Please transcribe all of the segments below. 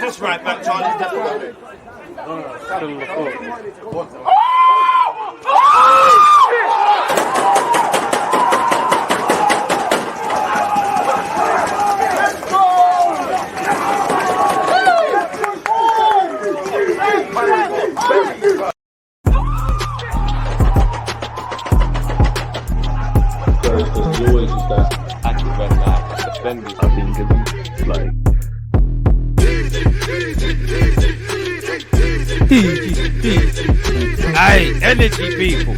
That's right back, Charlie. There's always just that active and that defending. I think it's like Hey, energy people.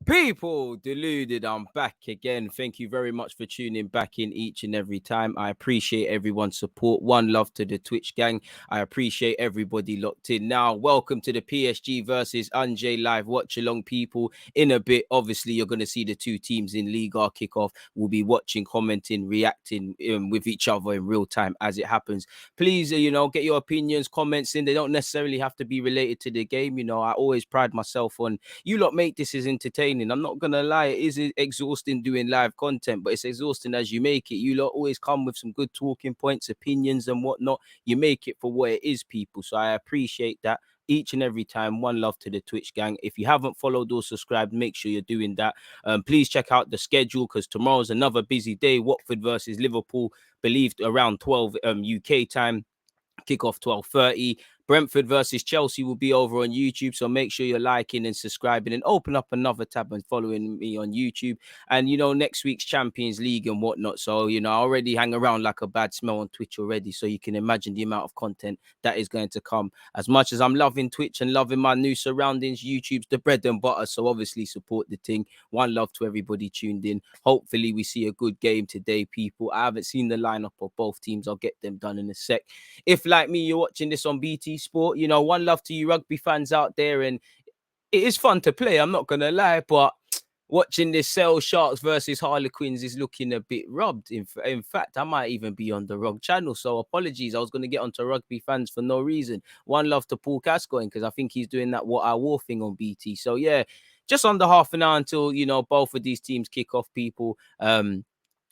People deluded, I'm back again. Thank you very much for tuning back in each and every time. I appreciate everyone's support. One love to the Twitch gang. I appreciate everybody locked in. Now, welcome to the PSG versus Ange live watch along, people. In a bit, obviously, you're going to see the two teams in Ligue kick off. We'll be watching, commenting, reacting with each other in real time as it happens. Please, get your opinions, comments in. They don't necessarily have to be related to the game. I always pride myself on you lot make this as entertaining. I'm not gonna lie, it is exhausting doing live content, but it's exhausting as you make it. You lot always come with some good talking points, opinions and whatnot. You make it for what it is, people. So I appreciate that each and every time. One love to the Twitch gang. If you haven't followed or subscribed, make sure you're doing that. Please check out the schedule because tomorrow's another busy day. Watford versus Liverpool, believed around 12 UK time. Kickoff 12:30. Brentford versus Chelsea will be over on YouTube, so make sure you're liking and subscribing and open up another tab and following me on YouTube. And next week's Champions League and whatnot. So I already hang around like a bad smell on Twitch already, so you can imagine the amount of content that is going to come. As much as I'm loving Twitch and loving my new surroundings, YouTube's the bread and butter, so obviously support the thing. One love to everybody tuned in. Hopefully we see a good game today, people. I haven't seen the lineup of both teams. I'll get them done in a sec. If like me, you're watching this on BT Sport, one love to you rugby fans out there, and it is fun to play, I'm not gonna lie, but watching this Sale Sharks versus Harlequins is looking a bit rubbed. In fact, I might even be on the wrong channel, so apologies. I was going to get onto rugby fans for no reason. One love to Paul Gascoigne because I think he's doing that What I Wore thing on BT. So yeah, just under half an hour until both of these teams kick off, people.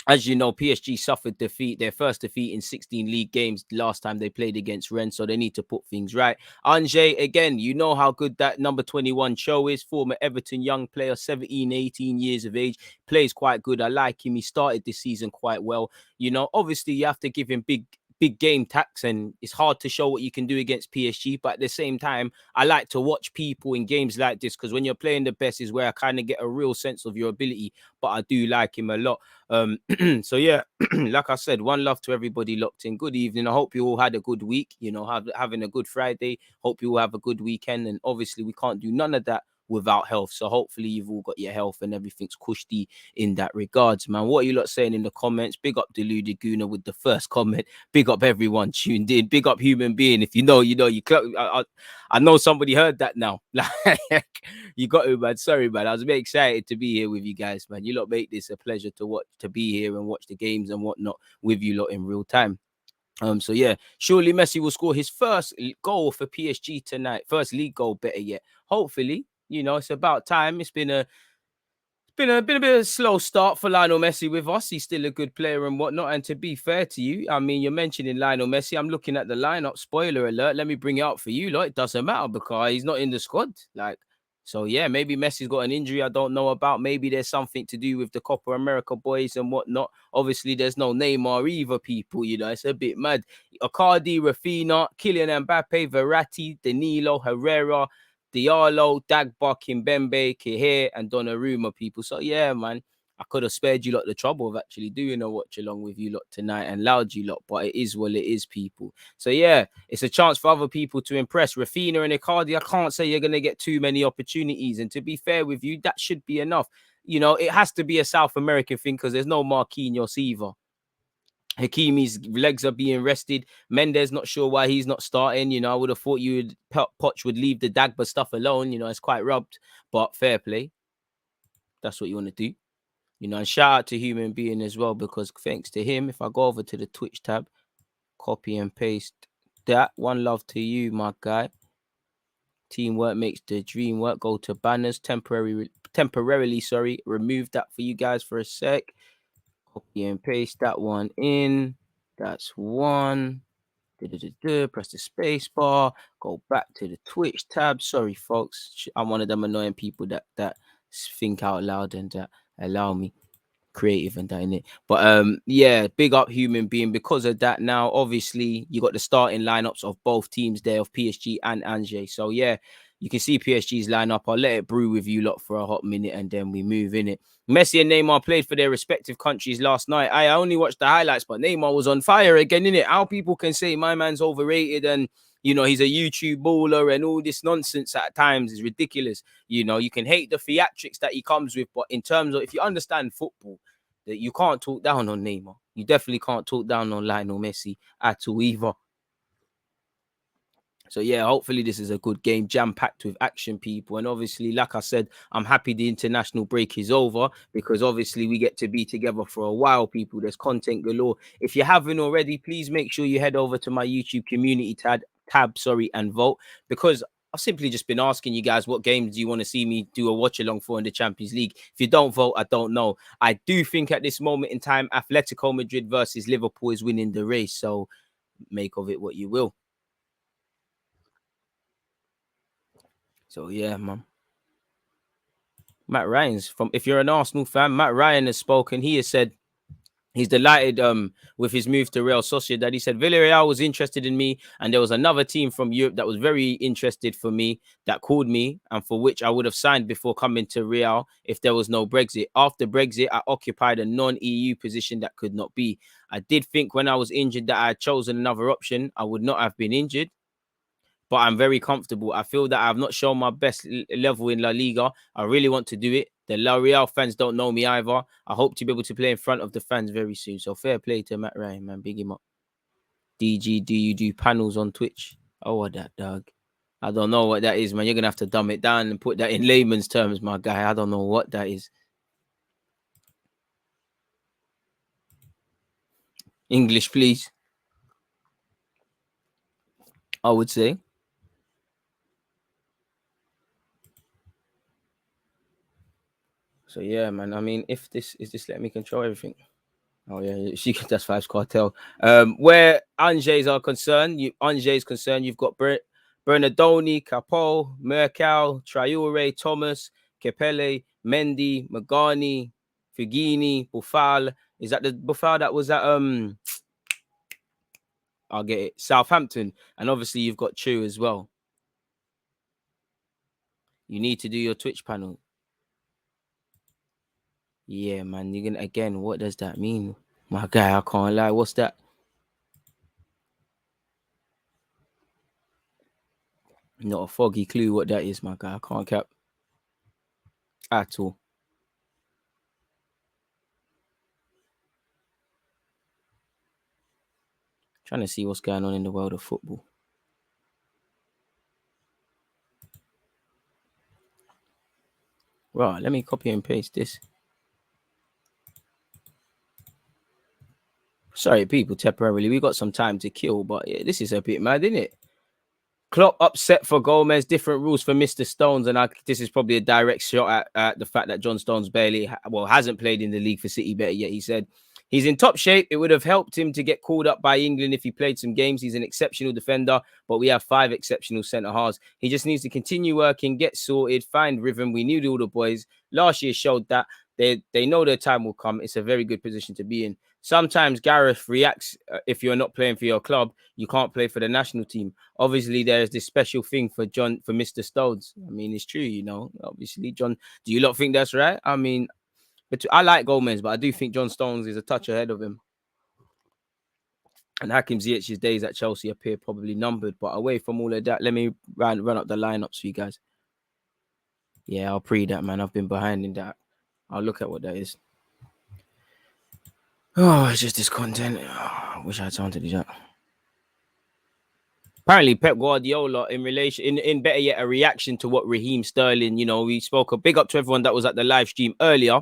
As you know, PSG suffered defeat, their first defeat in 16 league games last time they played against Rennes, so they need to put things right. Ange, again, you know how good that number 21 Cho is, former Everton young player, 17, 18 years of age, plays quite good. I like him. He started this season quite well. Obviously you have to give him big game tax, and it's hard to show what you can do against PSG, but at the same time I like to watch people in games like this because when you're playing the best is where I kind of get a real sense of your ability. But I do like him a lot. So yeah, like I said, one love to everybody locked in. Good evening. I hope you all had a good week, having a good Friday. Hope you all have a good weekend, and obviously we can't do none of that without health, so hopefully you've all got your health and everything's cushy in that regards, man. What are you lot saying in the comments? Big up Deluded Guna with the first comment. Big up everyone tuned in. Big up human being. If you know I know somebody heard that now. Like, you got to, man. Sorry, man. I was very excited to be here with you guys, man. You lot make this a pleasure to watch, to be here and watch the games and whatnot with you lot in real time. So yeah, surely Messi will score his first goal for PSG tonight. First league goal, better yet. Hopefully, it's about time. It's been a bit of a slow start for Lionel Messi with us. He's still a good player and whatnot. And to be fair to you, I mean, you're mentioning Lionel Messi. I'm looking at the lineup. Spoiler alert. Let me bring it up for you. It doesn't matter because he's not in the squad. So yeah, maybe Messi's got an injury I don't know about. Maybe there's something to do with the Copa America boys and whatnot. Obviously, there's no Neymar either, people. It's a bit mad. Icardi, Rafinha, Kylian Mbappe, Verratti, Danilo, Herrera, Diallo, Dagba, Kimpembe, Kehir, and Donnarumma, people. So yeah, man, I could have spared you lot the trouble of actually doing a watch along with you lot tonight and allowed you lot, but it is what it is, people. So yeah, it's a chance for other people to impress. Rafinha and Icardi, I can't say you're going to get too many opportunities. And to be fair with you, that should be enough. It has to be a South American thing because there's no Marquinhos either. Hakimi's legs are being rested. Mendes, not sure why he's not starting. I would have thought Poch would leave the Dagba stuff alone. It's quite rubbed, but fair play. That's what you want to do. And shout out to Human Being as well, because thanks to him, if I go over to the Twitch tab, copy and paste that. One love to you, my guy. Teamwork makes the dream work. Go to banners, temporarily, remove that for you guys for a sec. Copy and paste that one in. That's one. Press the space bar. Go back to the Twitch tab. Sorry, folks. I'm one of them annoying people that think out loud and that allow me creative and that in it. But yeah, big up human being. Because of that, now obviously you got the starting lineups of both teams there of PSG and Angers. So yeah, you can see PSG's lineup. I'll let it brew with you lot for a hot minute and then we move in it. Messi and Neymar played for their respective countries last night. I only watched the highlights, but Neymar was on fire again, in it. How people can say my man's overrated and he's a YouTube baller and all this nonsense at times is ridiculous. You can hate the theatrics that he comes with, but in terms of if you understand football, that you can't talk down on Neymar. You definitely can't talk down on Lionel Messi at all either. So yeah, hopefully this is a good game, jam-packed with action, people. And obviously, like I said, I'm happy the international break is over because obviously we get to be together for a while, people. There's content galore. If you haven't already, please make sure you head over to my YouTube community tab, and vote, because I've simply just been asking you guys what games do you want to see me do a watch along for in the Champions League. If you don't vote, I don't know. I do think at this moment in time, Atletico Madrid versus Liverpool is winning the race. So make of it what you will. So yeah, man. Matt Ryan's if you're an Arsenal fan, Matt Ryan has spoken. He has said he's delighted with his move to Real Sociedad. He said Villarreal was interested in me, and there was another team from Europe that was very interested for me, that called me, and for which I would have signed before coming to Real if there was no Brexit. After Brexit, I occupied a non-EU position that could not be. I did think when I was injured that I had chosen another option. I would not have been injured, but I'm very comfortable. I feel that I have not shown my best level in La Liga. I really want to do it. The La Real fans don't know me either. I hope to be able to play in front of the fans very soon. So fair play to Matt Ryan, man. Big him up. DG, do you do panels on Twitch? Oh, what that, dog? I don't know what that is, man. You're going to have to dumb it down and put that in layman's terms, my guy. I don't know what that is. English, please. I would say. So yeah, man. I mean, if this is this, let me control everything. Oh yeah, she that's Five's cartel. Where Angers are concerned, you've got Bernardoni, Capo, Mercal, Traore, Thomas, Kepele, Mendy, Magani, Figini, Buffal. Is that the Buffal that was at I'll get it, Southampton, and obviously you've got Chu as well. You need to do your Twitch panel. Yeah, man. You're gonna again. What does that mean, my guy? I can't lie. What's that? Not a foggy clue what that is, my guy. I can't cap at all. Trying to see what's going on in the world of football. Right, let me copy and paste this. Sorry, people, temporarily. We got some time to kill, but yeah, this is a bit mad, isn't it? Klopp upset for Gomez, different rules for Mr. Stones, and this is probably a direct shot at the fact that John Stones hasn't played in the league for City better yet. He said he's in top shape. It would have helped him to get called up by England if he played some games. He's an exceptional defender, but we have 5 exceptional centre halves. He just needs to continue working, get sorted, find rhythm. We knew all the boys. Last year showed that they know their time will come. It's a very good position to be in. Sometimes Gareth reacts if you're not playing for your club, you can't play for the national team. Obviously, there's this special thing for Mr. Stones. I mean, it's true, Obviously, John, do you not think that's right? I mean, but I like Gomez, but I do think John Stones is a touch ahead of him. And Hakim Ziyech's days at Chelsea appear probably numbered. But away from all of that, let me run up the lineups for you guys. Yeah, I'll pre that, man. I've been behind in that. I'll look at what that is. Oh, it's just this content. Oh, I wish I had time to do that. Apparently, Pep Guardiola, in better yet, a reaction to what Raheem Sterling, we spoke a big up to everyone that was at the live stream earlier.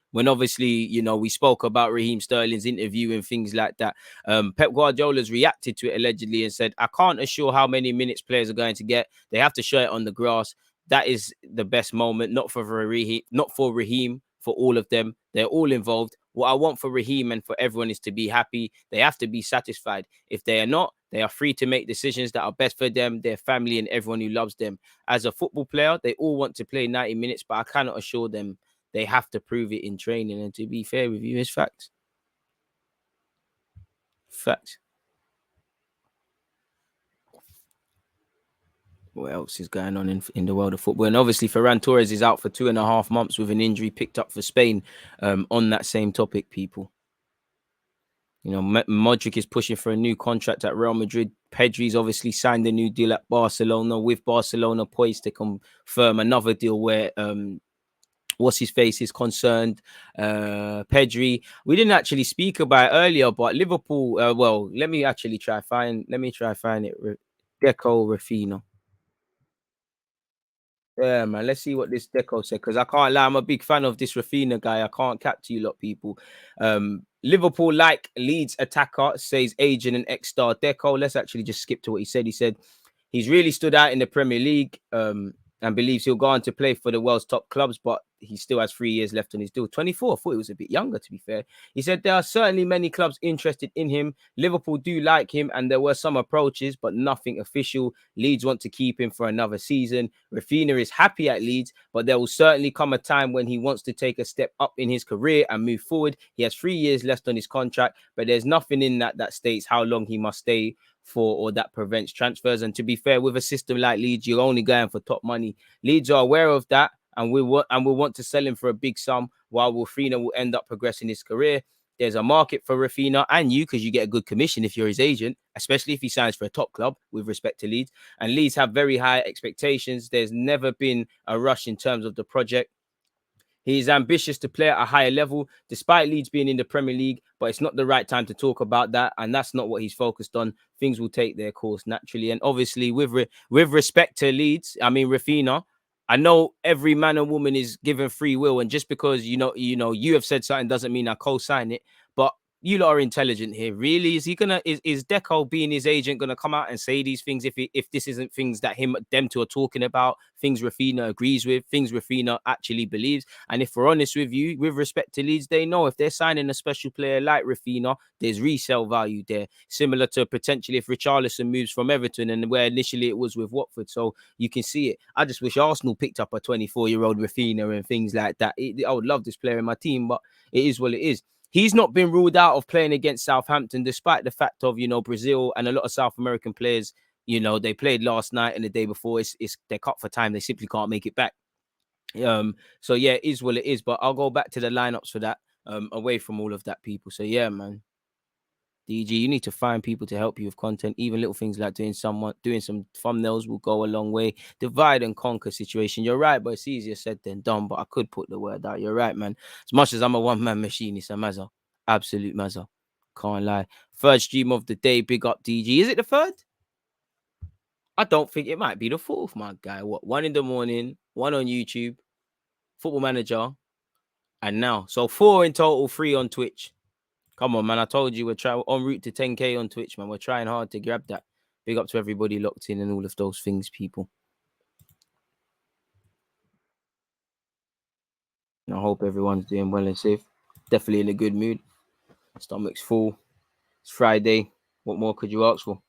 When obviously, we spoke about Raheem Sterling's interview and things like that. Pep Guardiola's reacted to it allegedly and said, I can't assure how many minutes players are going to get. They have to show it on the grass. That is the best moment, not for Raheem, for all of them. They're all involved. What I want for Raheem and for everyone is to be happy. They have to be satisfied. If they are not, they are free to make decisions that are best for them, their family, and everyone who loves them. As a football player, they all want to play 90 minutes, but I cannot assure them they have to prove it in training. And to be fair with you, it's facts. Facts. What else is going on in the world of football? And obviously, Ferran Torres is out for 2.5 months with an injury picked up for Spain. On that same topic, people. You know, Modric is pushing for a new contract at Real Madrid. Pedri's obviously signed a new deal at Barcelona, with Barcelona poised to confirm another deal where what's his face is concerned. Pedri, we didn't actually speak about it earlier, but Liverpool. Well, let me try find it. Deco Rafina. Yeah, man. Let's see what this Deco said, because I can't lie, I'm a big fan of this Rafina guy. I can't cap to you lot, people. Liverpool like Leeds attacker, says agent and ex-star Deco. Let's actually just skip to what he said. He said he's really stood out in the Premier League, and believes he'll go on to play for the world's top clubs, but he still has 3 years left on his deal. 24. I thought he was a bit younger, to be fair. He said there are certainly many clubs interested in him. Liverpool do like him, and there were some approaches, but nothing official. Leeds want to keep him for another season. Rafinha is happy at Leeds, but there will certainly come a time when he wants to take a step up in his career and move forward. He has 3 years left on his contract, but there's nothing in that states how long he must stay for, or that prevents transfers. And to be fair, with a system like Leeds, you're only going for top money. Leeds are aware of that, and we want to sell him for a big sum, while Rafinha will end up progressing his career. There's a market for Rafinha and you, because you get a good commission if you're his agent, especially if he signs for a top club, with respect to Leeds. And Leeds have very high expectations. There's never been a rush in terms of the project. He's ambitious to play at a higher level, despite Leeds being in the Premier League, but it's not the right time to talk about that, and that's not what he's focused on. Things will take their course naturally, and obviously, with respect to Leeds, I mean Rafinha, I know every man and woman is given free will, and just because you have said something doesn't mean I co-sign it. But you lot are intelligent here. Really, is Deco being his agent gonna come out and say these things if this isn't things that them two are talking about, things Rafinha agrees with, things Rafinha actually believes? And if we're honest with you, with respect to Leeds, they know if they're signing a special player like Rafinha, there's resale value there, similar to potentially if Richarlison moves from Everton, and where initially it was with Watford. So you can see it. I just wish Arsenal picked up a 24-year-old Rafinha and things like that. I would love this player in my team, but it is what it is. He's not been ruled out of playing against Southampton, despite the fact of, Brazil and a lot of South American players, they played last night and the day before. They're cut for time. They simply can't make it back. So yeah, it is what it is. But I'll go back to the lineups for that, away from all of that, people. So yeah, man. DG, you need to find people to help you with content. Even little things like doing some thumbnails will go a long way. Divide and conquer situation. You're right, but it's easier said than done. But I could put the word out. You're right, man. As much as I'm a one-man machine, it's a mazza. Absolute mazza. Can't lie. Third stream of the day. Big up, DG. Is it the third? I don't think it might be the fourth, my guy. What? 1 in the morning, 1 on YouTube, Football Manager, and now. So 4 in total, 3 on Twitch. Come on, man. I told you we're trying en route to 10K on Twitch, man. We're trying hard to grab that. Big up to everybody locked in and all of those things, people. And I hope everyone's doing well and safe. Definitely in a good mood. Stomach's full. It's Friday. What more could you ask for?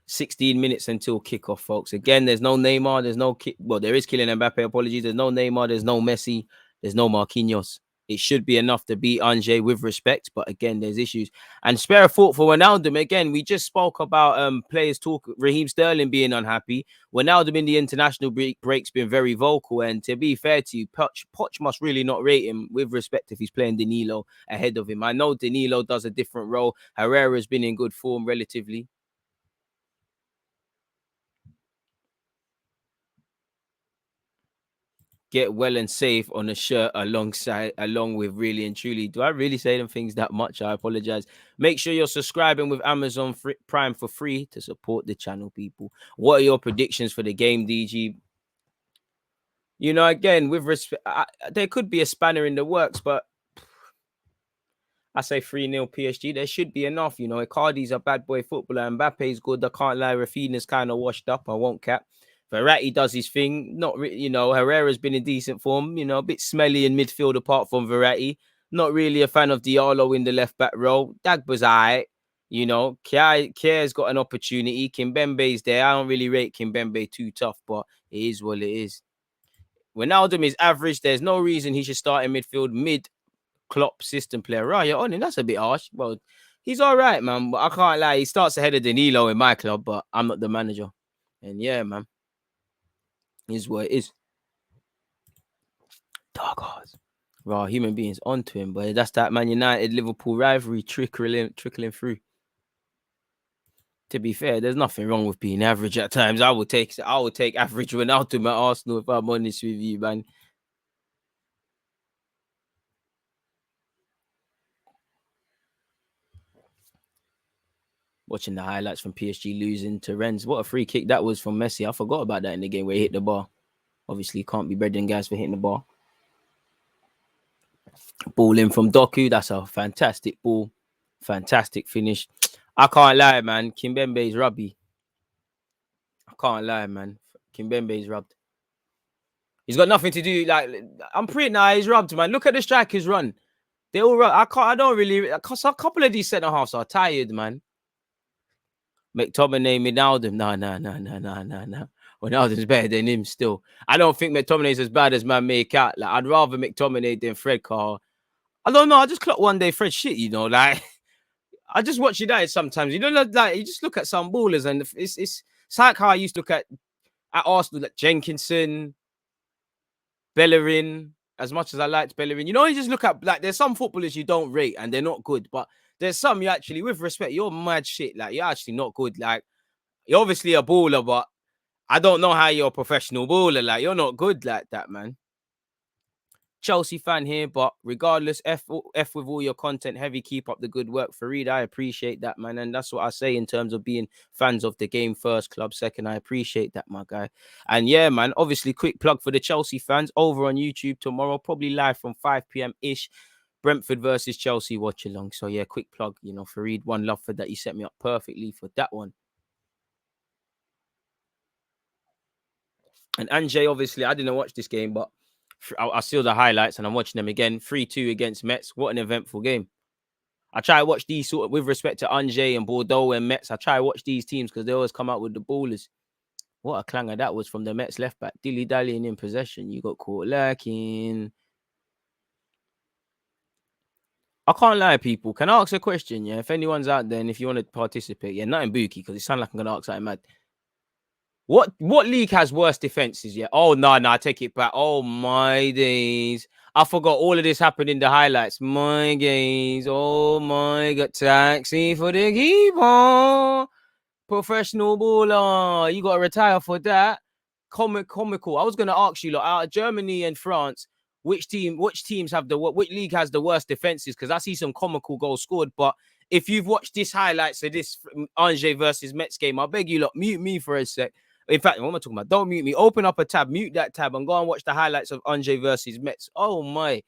16 minutes until kickoff, folks. Again, there's no Neymar. There's no there is Kylian Mbappe. Apologies. There's no Neymar. There's no Messi. There's no Marquinhos. It should be enough to beat Ange with respect, but again, there's issues. And spare a thought for Wijnaldum. Again, we just spoke about players talk. Raheem Sterling being unhappy. Wijnaldum in the international break's been very vocal, and to be fair to you, Poch must really not rate him with respect if he's playing Danilo ahead of him. I know Danilo does a different role. Herrera's been in good form relatively. Get well and safe on a shirt along with really and truly. Do I really say them things that much? I apologize. Make sure you're subscribing with Amazon Prime for free to support the channel, people. What are your predictions for the game, DG? Again, with respect, there could be a spanner in the works, but I say 3-0 PSG. There should be enough. Icardi's a bad boy footballer. Mbappe's good. I can't lie. Rafinha's kind of washed up. I won't cap. Verratti does his thing. Not you know, Herrera's been in decent form. You know, a bit smelly in midfield apart from Verratti. Not really a fan of Diallo in the left back role. Dagba's alright. You know, Kjaer's got an opportunity. Kimpembe's there. I don't really rate Kimpembe too tough, but it is what it is. Wijnaldum is average. There's no reason he should start in midfield. Klopp system player. Right, you're on him. That's a bit harsh. Well, he's all right, man. But I can't lie. He starts ahead of Danilo in my club, but I'm not the manager. And yeah, man. Is what it is. Dog horse. Raw human beings onto him, but that's that Man United Liverpool rivalry trickling through. To be fair, there's nothing wrong with being average at times. I would take average Ronaldo at Arsenal if I'm honest with you, man. Watching the highlights from PSG losing to Rennes. What a free kick that was from Messi. I forgot about that in the game where he hit the bar. Obviously, can't be better than guys for hitting the bar. Ball in from Doku. That's a fantastic ball. Fantastic finish. I can't lie, man. Kimpembe is rubby. I can't lie, man. Kimpembe is rubbed. He's got nothing to do. Like, I'm pretty nice. He's rubbed, man. Look at the strikers run. They all run. I don't really. Cause a couple of these centre halves are tired, man. McTominay, Wijnaldum. No. Wijnaldum's better than him still. I don't think McTominay's as bad as man make out. Like, I'd rather McTominay than Fred Carr. I don't know. I just clock one day Fred shit, you know. Like, I just watch United sometimes. You know, like you just look at some ballers, and it's like how I used to look at Arsenal, like Jenkinson, Bellerin. As much as I liked Bellerin, you know, you just look at, like, there's some footballers you don't rate and they're not good, but there's some you actually, with respect, you're mad shit. Like, you're actually not good. Like, you're obviously a baller, but I don't know how you're a professional baller. Like, you're not good like that, man. Chelsea fan here, but regardless, F with all your content heavy. Keep up the good work, Fareed. I appreciate that, man. And that's what I say in terms of being fans of the game first, club second. I appreciate that, my guy. And yeah, man, obviously, quick plug for the Chelsea fans over on YouTube tomorrow, probably live from 5 p.m. ish. Brentford versus Chelsea watch-along. So yeah, quick plug, you know, Fareed, one love for that. You set me up perfectly for that one. And Anjay, obviously, I didn't watch this game, but I saw the highlights and I'm watching them again. 3-2 against Metz. What an eventful game. I try to watch these sort of, with respect to Angers and Bordeaux and Metz, I try to watch these teams because they always come out with the ballers. What a clanger that was from the Metz left back. Dilly-dallying in possession. You got caught lacking. I can't lie, people. Can I ask a question? Yeah, if anyone's out there and if you want to participate, yeah, not in Buki because it sounds like I'm going to ask something mad. What league has worse defenses? Yeah. Oh no, I take it back. Oh my days. I forgot all of this happened in the highlights. My days. Oh my god. Taxi for the keeper. Professional baller. You gotta retire for that. Comical. I was gonna ask you, like, out of Germany and France, which teams have which league has the worst defenses? Because I see some comical goals scored, but if you've watched this highlights of this Angers versus Metz game, I beg you, lot, mute me for a sec. In fact, what am I talking about? Don't mute me. Open up a tab, mute that tab, and go and watch the highlights of Angers versus Metz. Oh my.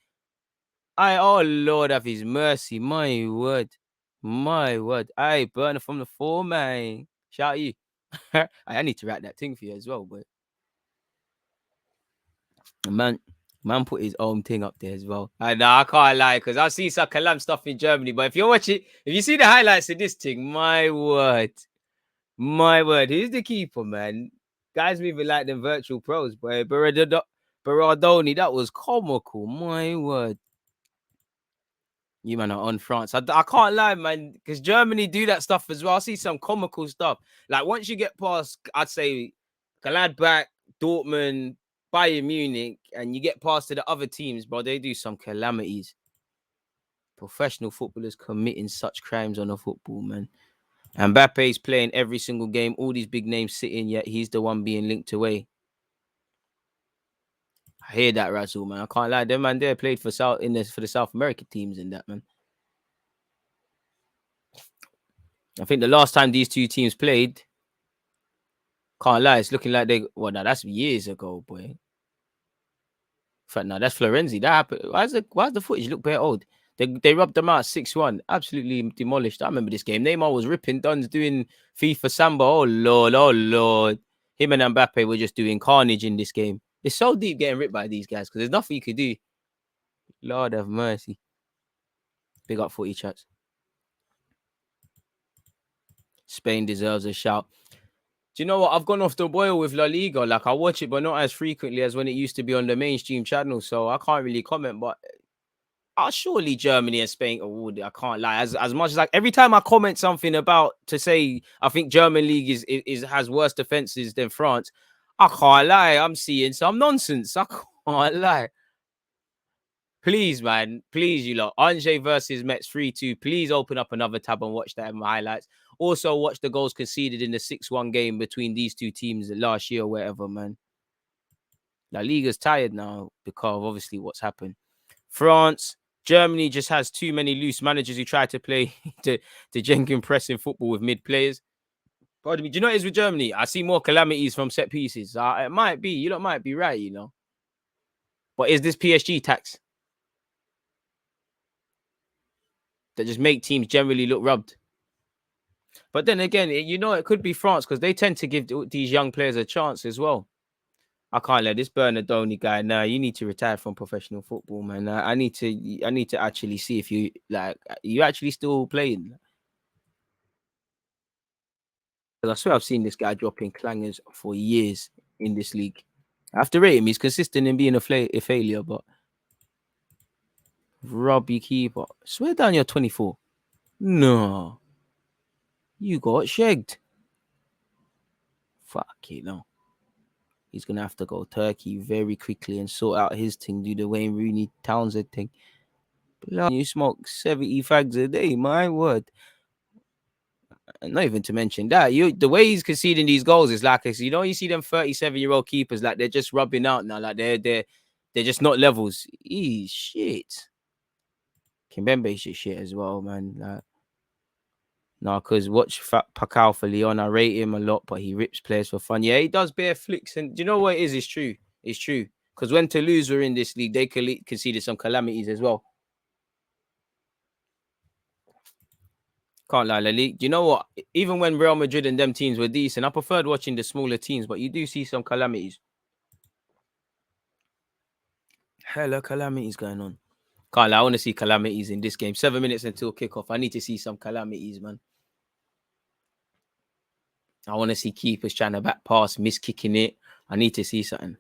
Oh Lord of his mercy. My word. I burn from the floor, man. Shout you. I need to write that thing for you as well, but man put his own thing up there as well. I can't lie, because I've seen some Kalam stuff in Germany, but if you see the highlights of this thing, my word. Who's the keeper, man? Guys moving like them virtual pros, boy. Berardoni, that was comical. My word. You man are on France. I can't lie, man, because Germany do that stuff as well. I see some comical stuff. Like, once you get past, I'd say, Gladbach, Dortmund, Bayern Munich, and you get past to the other teams, bro, they do some calamities. Professional footballers committing such crimes on the football, man. Mbappe's playing every single game. All these big names sitting, yet he's the one being linked away. I hear that, Razzle, man. I can't lie. Them man there played for the South American teams in that, man. I think the last time these two teams played, can't lie, it's looking like that's years ago, boy. In fact, no, that's Florenzi. That happened. Why does the footage look bare old? They rubbed them out 6-1. Absolutely demolished. I remember this game. Neymar was ripping Duns doing FIFA Samba. Oh, Lord. Him and Mbappe were just doing carnage in this game. It's so deep getting ripped by these guys because there's nothing you could do. Lord have mercy. Big up 40 chats. Spain deserves a shout. Do you know what? I've gone off the boil with La Liga. Like, I watch it, but not as frequently as when it used to be on the mainstream channel. So I can't really comment. But surely Germany and Spain award. I can't lie. As much as like every time I comment something about to say I think German league is has worse defenses than France, I can't lie. I'm seeing some nonsense. I can't lie. Please, man. Please, you lot. Angers versus Mets 3-2. Please open up another tab and watch that in my highlights. Also, watch the goals conceded in the 6-1 game between these two teams last year or whatever, man. La Liga's tired now because of obviously what's happened. France, Germany just has too many loose managers who try to play to Jenkin pressing football with mid players. Pardon me. Do you know what it is with Germany? I see more calamities from set pieces. It might be. You lot might be right, you know. But is this PSG tax that just make teams generally look rubbed? But then again, you know, it could be France because they tend to give these young players a chance as well. I can't let this Bernardoni guy. Nah, you need to retire from professional football, man. I need to actually see if you actually still playing. Because I swear I've seen this guy dropping clangers for years in this league. I have to rate him. He's consistent in being a failure, but Robbie keeper. Swear down you're 24. No. You got shagged. Fuck it, no. He's going to have to go Turkey very quickly and sort out his thing, do the Wayne Rooney Townsend thing. You smoke 70 fags a day, my word. And not even to mention that, the way he's conceding these goals is like, you know, you see them 37-year-old keepers, like they're just rubbing out now, like they're just not levels. Shit. Kimpembe's just shit as well, man. Like, no, because watch Pacquiao for Leon. I rate him a lot, but he rips players for fun. Yeah, he does bare flicks. And do you know what it is? It's true. It's true. Because when Toulouse were in this league, they conceded some calamities as well. Can't lie, Lily. Do you know what? Even when Real Madrid and them teams were decent, I preferred watching the smaller teams, but you do see some calamities. Hella calamities going on. Can't lie, I want to see calamities in this game. 7 minutes until kickoff. I need to see some calamities, man. I want to see keepers trying to back pass, miss kicking it. I need to see something.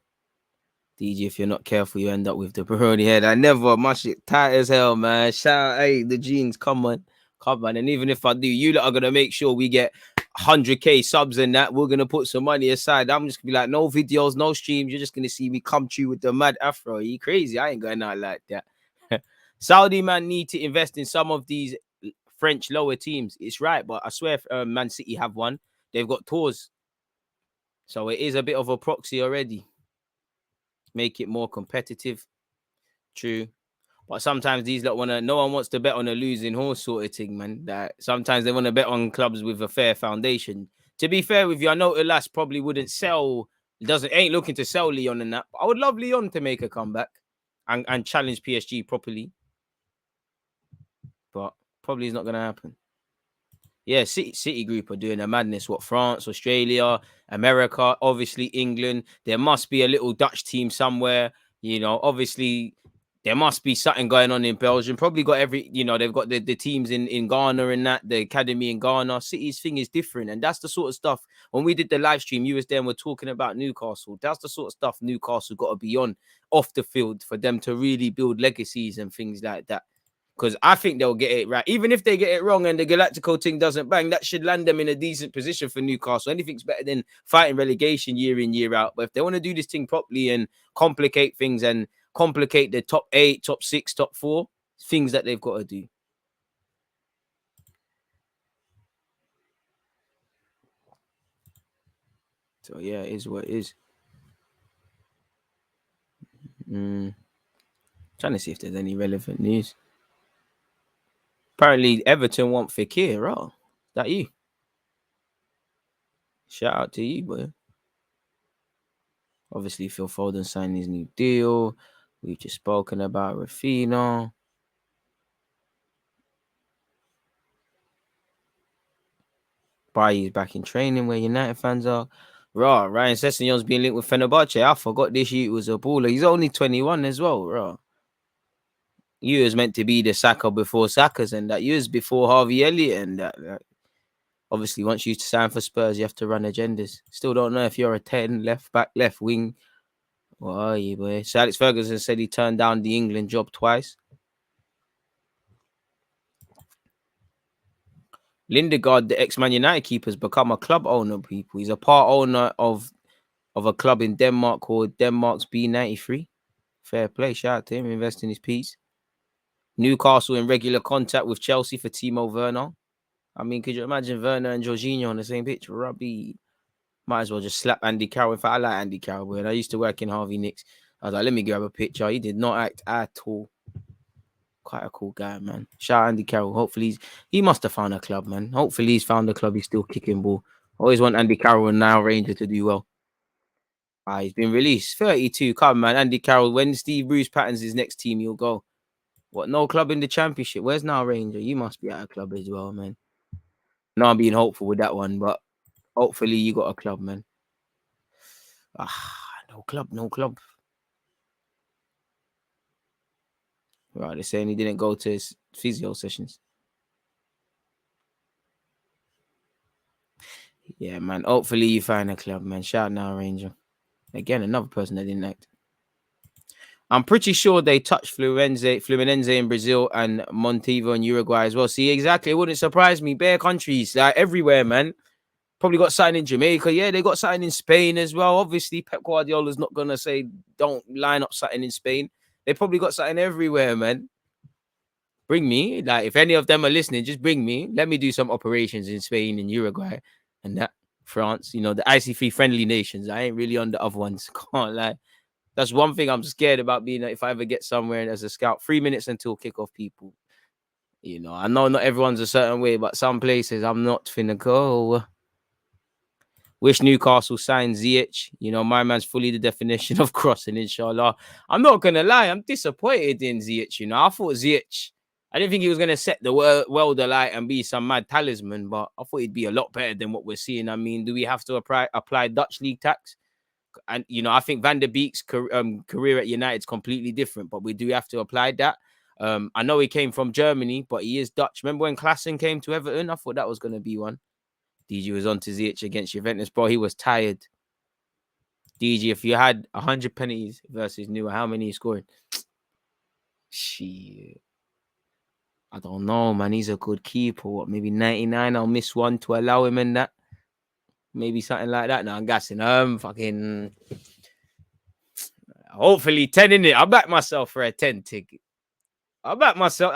DJ, if you're not careful, you end up with the Baroni head. I never, my shit tight as hell, man. Shout out, hey, the jeans, come on. And even if I do, you lot are going to make sure we get 100k subs and that. We're going to put some money aside. I'm just going to be like, no videos, no streams. You're just going to see me come true with the mad afro. Are you crazy? I ain't going out like that. Saudi man need to invest in some of these French lower teams. It's right, but I swear Man City have one. They've got tours. So it is a bit of a proxy already. Make it more competitive. True. But sometimes these lot no one wants to bet on a losing horse sort of thing, man. That sometimes they want to bet on clubs with a fair foundation. To be fair with you, I know Elas probably wouldn't ain't looking to sell Leon and that. But I would love Leon to make a comeback and challenge PSG properly. But probably is not going to happen. Yeah, City Group are doing a madness. What, France, Australia, America, obviously England. There must be a little Dutch team somewhere. You know, obviously there must be something going on in Belgium. Probably got they've got the teams in Ghana and that, the academy in Ghana. City's thing is different. And that's the sort of stuff, when we did the live stream, you was there and we're talking about Newcastle. That's the sort of stuff Newcastle got to be on off the field for them to really build legacies and things like that. Because I think they'll get it right. Even if they get it wrong and the Galactico thing doesn't bang, that should land them in a decent position for Newcastle. Anything's better than fighting relegation year in, year out. But if they want to do this thing properly and complicate things and complicate the top 8, top 6, top 4, things that they've got to do. So, yeah, it is what it is. Trying to see if there's any relevant news. Apparently, Everton want Fekir. Oh, is that you? Shout out to you, boy. Obviously, Phil Foden signed his new deal. We've just spoken about Rafinha. Bailly's back in training where United fans are. Raw, Ryan Sessegnon's been linked with Fenerbahce. I forgot this year was a baller. He's only 21 as well, raw. You was meant to be the Saka before Saka's and that. You was before Harvey Elliott and that. Obviously, once you sign for Spurs, you have to run agendas. Still don't know if you're a 10, left back, left wing. What are you, boy? So Alex Ferguson said he turned down the England job twice. Lindegaard, the ex-Man United keeper, has become a club owner, people. He's a part owner of a club in Denmark called Denmark's B93. Fair play. Shout out to him, investing his piece. Newcastle in regular contact with Chelsea for Timo Werner. I mean, could you imagine Werner and Jorginho on the same pitch? Rubby. Might as well just slap Andy Carroll. In fact, I like Andy Carroll. When I used to work in Harvey Nicks, I was like, let me grab a picture. He did not act at all. Quite a cool guy, man. Shout out Andy Carroll. Hopefully, he must have found a club, man. Hopefully, he's found a club. He's still kicking ball. Always want Andy Carroll and now Ranger to do well. He's been released. 32. Come, man. Andy Carroll. When Steve Bruce patterns his next team, he'll go. What? No club in the championship. Where's now Ranger? You must be at a club as well, man. No, I'm being hopeful with that one, but hopefully you got a club, man. No club, no club. Right, they're saying he didn't go to his physio sessions. Yeah, man. Hopefully you find a club, man. Shout out now, Ranger. Again, another person that didn't act. I'm pretty sure they touched Fluminense in Brazil and Montevideo in Uruguay as well. See, exactly. It wouldn't surprise me. Bare countries, like everywhere, man. Probably got something in Jamaica. Yeah, they got something in Spain as well. Obviously, Pep Guardiola's not going to say don't line up something in Spain. They probably got something everywhere, man. Bring me. Like, if any of them are listening, just bring me. Let me do some operations in Spain and Uruguay and that. France, you know, the IC3 friendly nations. I ain't really on the other ones. Can't lie. That's one thing I'm scared about being if I ever get somewhere as a scout. 3 minutes until kickoff, people. You know, I know not everyone's a certain way, but some places I'm not finna go. Wish Newcastle signed Ziyech. You know, my man's fully the definition of crossing, inshallah. I'm not going to lie. I'm disappointed in Ziyech. You know, I thought Ziyech, I didn't think he was going to set the world alight and be some mad talisman, but I thought he'd be a lot better than what we're seeing. I mean, do we have to apply Dutch league tax? And, you know, I think Van der Beek's career at United is completely different, but we do have to apply that. I know he came from Germany, but he is Dutch. Remember when Klaassen came to Everton? I thought that was going to be one. DG was on to Ziyech against Juventus, bro. He was tired. DG, if you had 100 penalties versus Neuer, how many you scored? Shit. I don't know, man. He's a good keeper. What, maybe 99? I'll miss one to allow him in that. Maybe something like that. No, I'm guessing. Fucking. Hopefully 10 in it. I'll back myself for a 10 ticket. I'll back myself.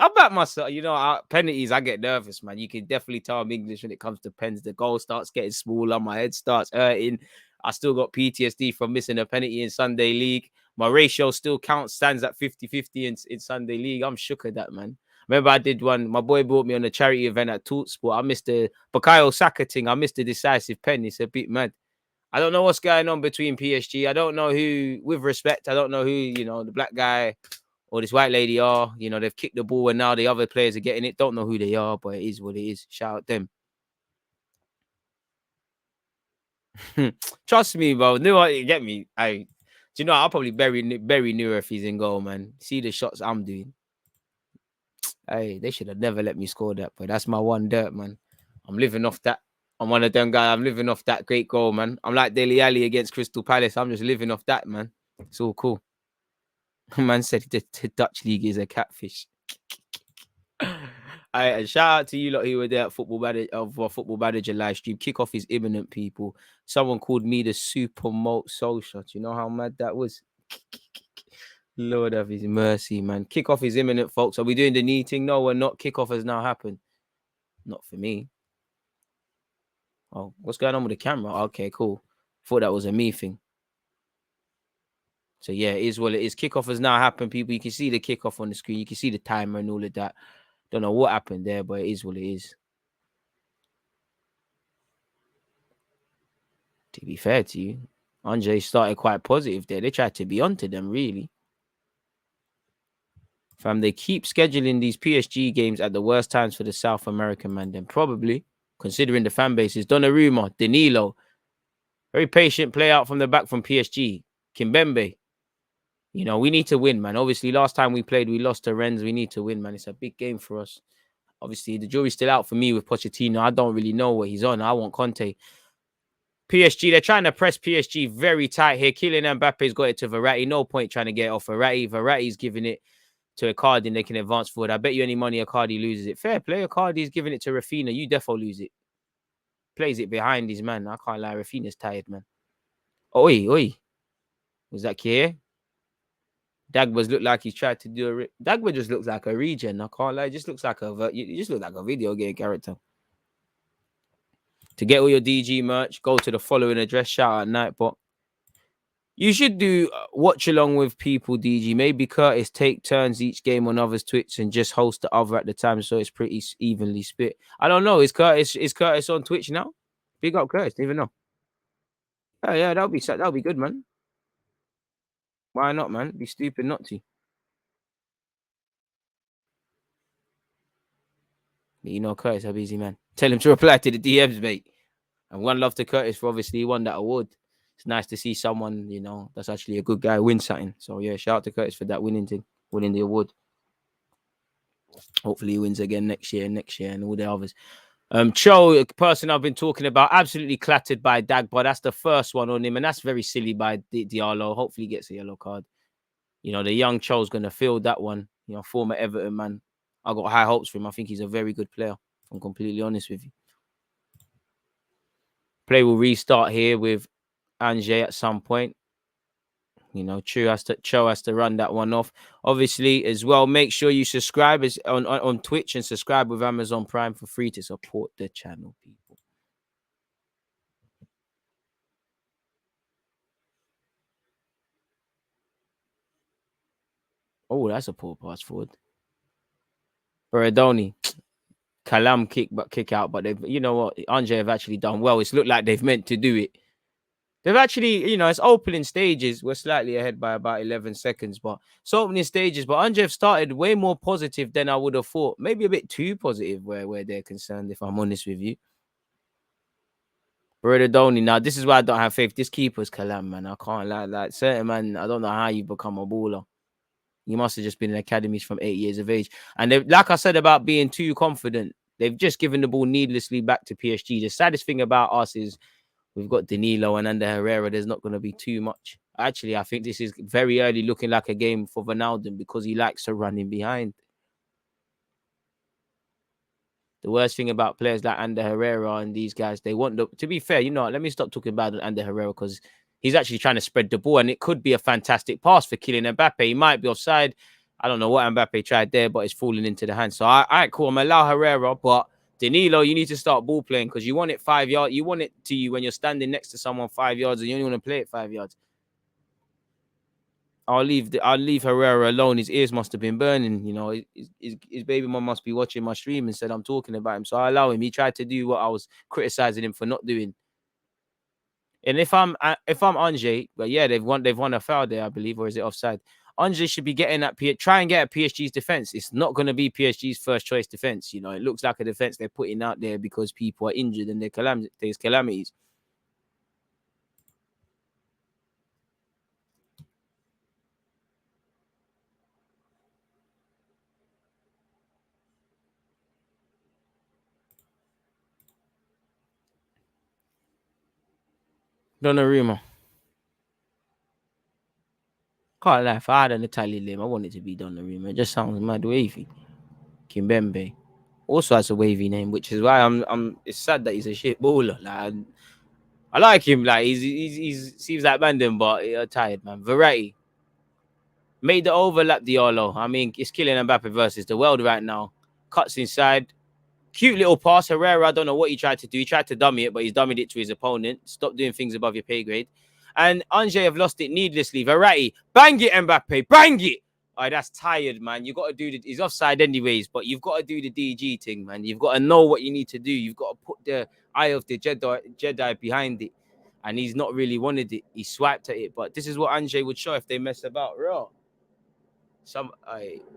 You know, penalties, I get nervous, man. You can definitely tell I'm English when it comes to pens. The goal starts getting smaller. My head starts hurting. I still got PTSD from missing a penalty in Sunday League. My ratio still stands at 50-50 in Sunday League. I'm shook at that, man. Remember I did one. My boy brought me on a charity event at Talksport. I missed the Bukayo Saka thing. I missed the decisive pen. It's a bit mad. I don't know what's going on between PSG. I don't know who, with respect, I don't know who, you know, the black guy or this white lady are. You know, they've kicked the ball and now the other players are getting it. Don't know who they are, but it is what it is. Shout out them. Trust me, bro. Knew what you get me. Do you know, I'll probably bury Neuer if he's in goal, man. See the shots I'm doing. Hey, they should have never let me score that, but that's my one dirt, man. I'm living off that. I'm one of them guys. I'm living off that great goal, man. I'm like Dele Alli against Crystal Palace. I'm just living off that, man. It's all cool. Man said the Dutch league is a catfish. And shout out to you lot who were there at Football Manager live stream. Kickoff is imminent, people. Someone called me the Super Malt Soul Shot. You know how mad that was? Lord have his mercy, man. Kickoff is imminent, folks. Are we doing the knee thing? No, we're not. Kickoff has now happened. Not for me. Oh, what's going on with the camera? Okay, cool. Thought that was a me thing. So yeah, it is what it is. Kickoff has now happened, people. You can see the kickoff on the screen. You can see the timer and all of that. Don't know what happened there, but it is what it is. To be fair to you, Andre started quite positive there. They tried to be onto them, really. Fam, they keep scheduling these PSG games at the worst times for the South American man. Then probably, considering the fan bases, Donnarumma, Danilo, Very patient play out from the back from PSG. Kimpembe. You know, we need to win, man. Obviously, last time we played, we lost to Rennes. We need to win, man. It's a big game for us. Obviously, the jury's still out for me with Pochettino. I don't really know what he's on. I want Conte. PSG, they're trying to press PSG very tight here. Kylian Mbappe's got it to Verratti. No point trying to get it off Verratti. Verratti's giving it to Icardi and they can advance forward. I bet you any money Icardi loses it. Fair play. Icardi's giving it to Rafinha. You defo lose it. Plays it behind his man. I can't lie. Rafinha's tired, man. Oi, oi. Was that Kier? Dagba's looked like he's tried to do a... Dagba just looks like a regen. I can't lie. It just looks like a... You just look like a video game character. To get all your DG merch, go to the following address. Shout out Nightbot. You should do watch along with people, DG. Maybe Curtis take turns each game on others' Twitch and just host the other at the time, so it's pretty evenly split. I don't know. Is Curtis on Twitch now? Big up Curtis. Didn't even know. Yeah, that'll be good, man. Why not, man? Be stupid not to. But you know Curtis, how busy, man. Tell him to reply to the DMs, mate. And one love to Curtis for obviously he won that award. It's nice to see someone, you know, that's actually a good guy win something. So yeah, shout out to Curtis for that winning the award. Hopefully he wins again next year, and all the others. Cho, a person I've been talking about, absolutely clattered by Dagba. That's the first one on him, and that's very silly by Diallo. Hopefully he gets a yellow card. You know, the young Cho's going to field that one. You know, former Everton man. I got high hopes for him. I think he's a very good player. I'm completely honest with you. Play will restart here with Ange at some point. You know, Cho has to run that one off. Obviously, as well, make sure you subscribe on Twitch and subscribe with Amazon Prime for free to support the channel, people. Oh, that's a poor pass forward. Beradoni. Kalam kick out, but they've, you know what, Ange have actually done well. It's looked like they've meant to do it. They've actually, you know, it's opening stages. We're slightly ahead by about 11 seconds, but it's opening stages. But Ange have started way more positive than I would have thought. Maybe a bit too positive where they're concerned, if I'm honest with you. Beradoni, now this is why I don't have faith. This keeper's Kalam, man. I can't lie. Like certain man, I don't know how you become a baller. You must have just been in academies from 8 years of age. And they, like I said about being too confident, they've just given the ball needlessly back to PSG. The saddest thing about us is we've got Danilo and Ander Herrera. There's not going to be too much. Actually, I think this is very early looking like a game for Ronaldo because he likes to run in behind. The worst thing about players like Ander Herrera and these guys, they want the... To be fair, you know what? Let me stop talking about Ander Herrera because he's actually trying to spread the ball and it could be a fantastic pass for Kylian Mbappe. He might be offside. I don't know what Mbappe tried there, but it's falling into the hands. So, all right, cool. I'm allow Herrera, but Danilo, you need to start ball playing because you want it 5 yards. You want it to you when you're standing next to someone 5 yards and you only want to play it 5 yards. I'll leave Herrera alone. His ears must have been burning. You know, his baby mom must be watching my stream and said I'm talking about him. So I allow him. He tried to do what I was criticizing him for not doing. And if I'm Ange, but yeah, they've won a foul there, I believe, or is it offside? Ange should be getting at try and get at PSG's defense. It's not going to be PSG's first choice defense. You know, it looks like a defense they're putting out there because people are injured and there's calamities. Donnarumma. Can't lie, if I had an Italian name, I want it to be Donnarumma. It just sounds mad wavy. Kimpembe also has a wavy name, which is why I'm. It's sad that he's a shit baller. Like, I like him. Like he's seems like Bandon, but tired, man. Verratti made the overlap Diallo. I mean, it's Kylian Mbappe versus the world right now. Cuts inside. Cute little pass. Herrera, I don't know what he tried to do. He tried to dummy it, but he's dummied it to his opponent. Stop doing things above your pay grade. And Ange have lost it needlessly. Verratti, bang it, Mbappe, bang it. All right, that's tired, man. You got to do he's offside anyways, but you've got to do the DG thing, man. You've got to know what you need to do. You've got to put the eye of the Jedi behind it. And he's not really wanted it. He swiped at it. But this is what Ange would show if they mess about. Raw.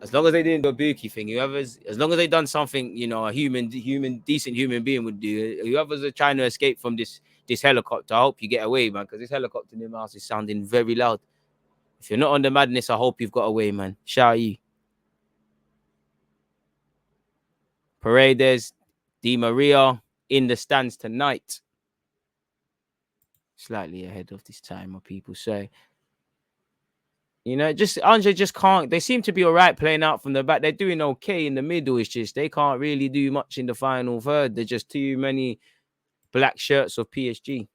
As long as they didn't do a Buki thing, as long as they done something, you know, a decent human being would do. Whoever's trying to escape from this this helicopter. I hope you get away, man, because this helicopter in the house is sounding very loud. If you're not on the madness, I hope you've got away, man. Shout out you. Paredes, Di Maria in the stands tonight. Slightly ahead of this time, what people say. You know, just Andre just can't. They seem to be all right playing out from the back. They're doing okay in the middle. It's just they can't really do much in the final third. There's just too many black shirts of PSG.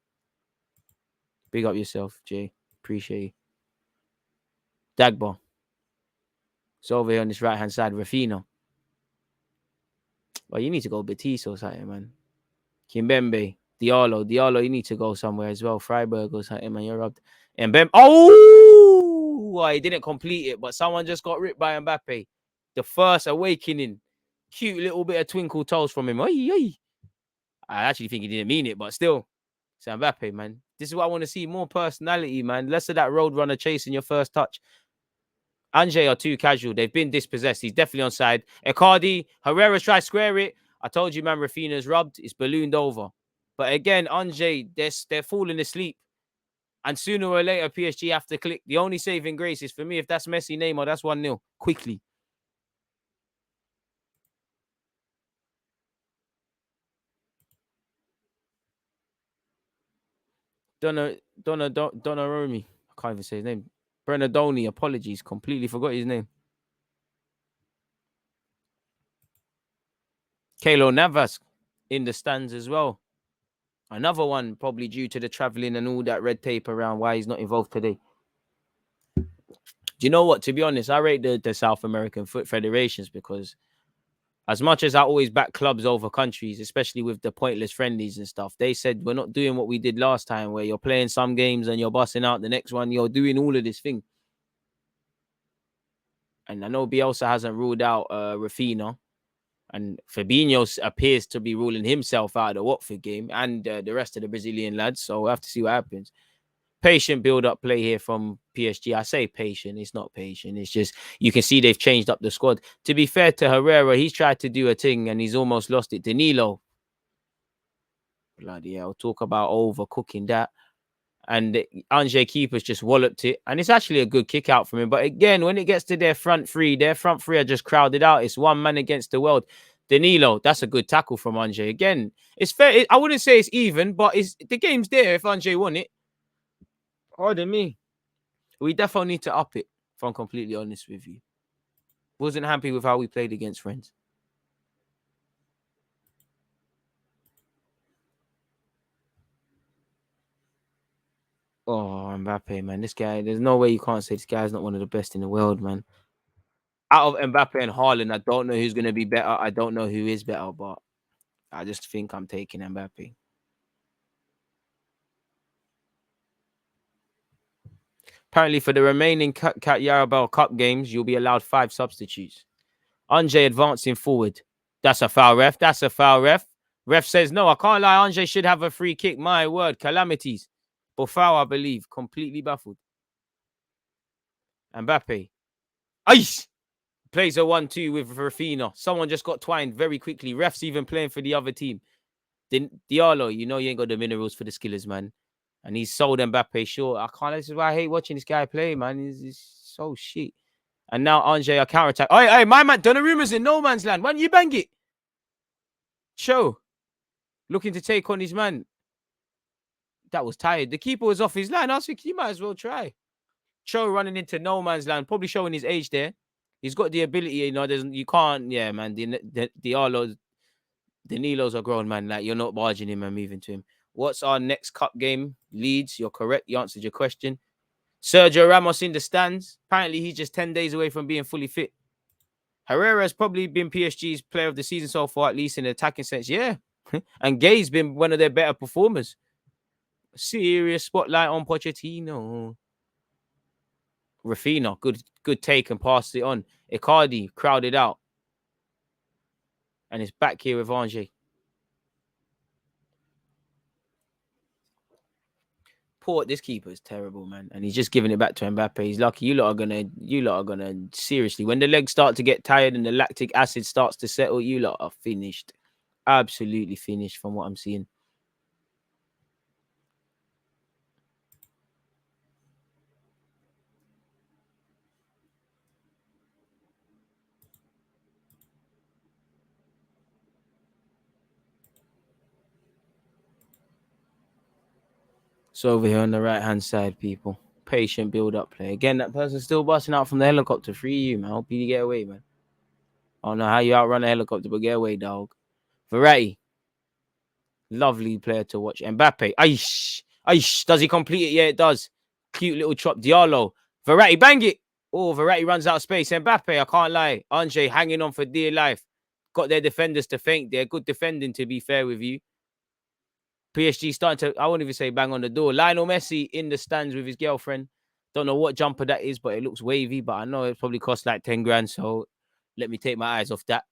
Big up yourself, Jay. Appreciate you. Dagba. It's over here on this right-hand side. Rafino. Well, you need to go Batiste or something, man. Kimbembe. Diallo, you need to go somewhere as well. Freiburg or something, man. You're up. Mbembe. Oh! He didn't complete it, but someone just got ripped by Mbappe. The first awakening. Cute little bit of twinkle toes from him. I actually think he didn't mean it, but still. It's Mbappe, man. This is what I want to see. More personality, man. Less of that roadrunner chasing your first touch. Ange are too casual. They've been dispossessed. He's definitely onside. Icardi, Herrera try to square it. I told you, man, Rafinha's rubbed. It's ballooned over. But again, Ange, they're falling asleep. And sooner or later, PSG have to click. The only saving grace is for me, if that's Messi, Neymar, that's 1-0. Quickly. Donnarumma. I can't even say his name. Bernardoni, apologies. Completely forgot his name. Keylor Navas in the stands as well. Another one probably due to the traveling and all that red tape around why he's not involved today. Do you know what? To be honest, I rate the South American foot federations because as much as I always back clubs over countries, especially with the pointless friendlies and stuff, they said we're not doing what we did last time where you're playing some games and you're busting out the next one. You're doing all of this thing. And I know Bielsa hasn't ruled out Rafinha. And Fabinho appears to be ruling himself out of the Watford game and the rest of the Brazilian lads. So we'll have to see what happens. Patient build-up play here from PSG. I say patient. It's not patient. It's just you can see they've changed up the squad. To be fair to Herrera, he's tried to do a thing and he's almost lost it. Danilo. Bloody hell. Talk about overcooking that. And Ange keepers just walloped it. And it's actually a good kick out from him. But again, when it gets to their front three are just crowded out. It's one man against the world. Danilo, that's a good tackle from Ange. Again, it's fair. I wouldn't say it's even, but the game's there if Ange won it. Pardon me. We definitely need to up it, if I'm completely honest with you. Wasn't happy with how we played against friends. Oh, Mbappe, man. This guy, there's no way you can't say this guy's not one of the best in the world, man. Out of Mbappe and Haaland, I don't know who's going to be better. I don't know who is better, but I just think I'm taking Mbappe. Apparently, for the remaining Yarabel Cup games, you'll be allowed 5 substitutes. Ange advancing forward. That's a foul, ref. That's a foul, ref. Ref says, no, I can't lie. Ange should have a free kick. My word, calamities. But foul, I believe. Completely baffled. Mbappe. Ice! Plays a 1-2 with Rafinha. Someone just got twined very quickly. Ref's even playing for the other team. Diallo, you know you ain't got the minerals for the skillers, man. And he's sold Mbappe short. I can't. This is why I hate watching this guy play, man. He's so shit. And now Ange a counter attack. Hey, my man, Donnarumma's in no man's land. Why don't you bang it? Cho, looking to take on his man. That was tired. The keeper was off his line. I was thinking, you might as well try. Cho running into no man's land, probably showing his age there. He's got the ability, you know. You can't, yeah, man. The Danilo's a grown man. Like, you're not barging him and moving to him. What's our next cup game? Leeds. You're correct. You answered your question. Sergio Ramos in the stands. Apparently, he's just 10 days away from being fully fit. Herrera has probably been PSG's player of the season so far, at least in the attacking sense. Yeah. And Gay's been one of their better performers. Serious spotlight on Pochettino. Rafinha, good take and passed it on. Icardi crowded out. And it's back here with Ange. This keeper is terrible, man. And he's just giving it back to Mbappe. He's lucky. You lot are gonna seriously, when the legs start to get tired and the lactic acid starts to settle, you lot are finished. Absolutely finished from what I'm seeing. So over here on the right-hand side, people. Patient build-up play. Again, that person's still busting out from the helicopter. Free you, man. Hope you get away, man. I don't know how you outrun a helicopter, but get away, dog. Verratti. Lovely player to watch. Mbappe. Aish. Aish. Does he complete it? Yeah, it does. Cute little chop. Diallo. Verratti, bang it. Oh, Verratti runs out of space. Mbappe, I can't lie. Andre hanging on for dear life. Got their defenders to thank. They're good defending, to be fair with you. PSG starting to, I won't even say bang on the door. Lionel Messi in the stands with his girlfriend. Don't know what jumper that is, but it looks wavy. But I know it probably costs like 10 grand. So let me take my eyes off that.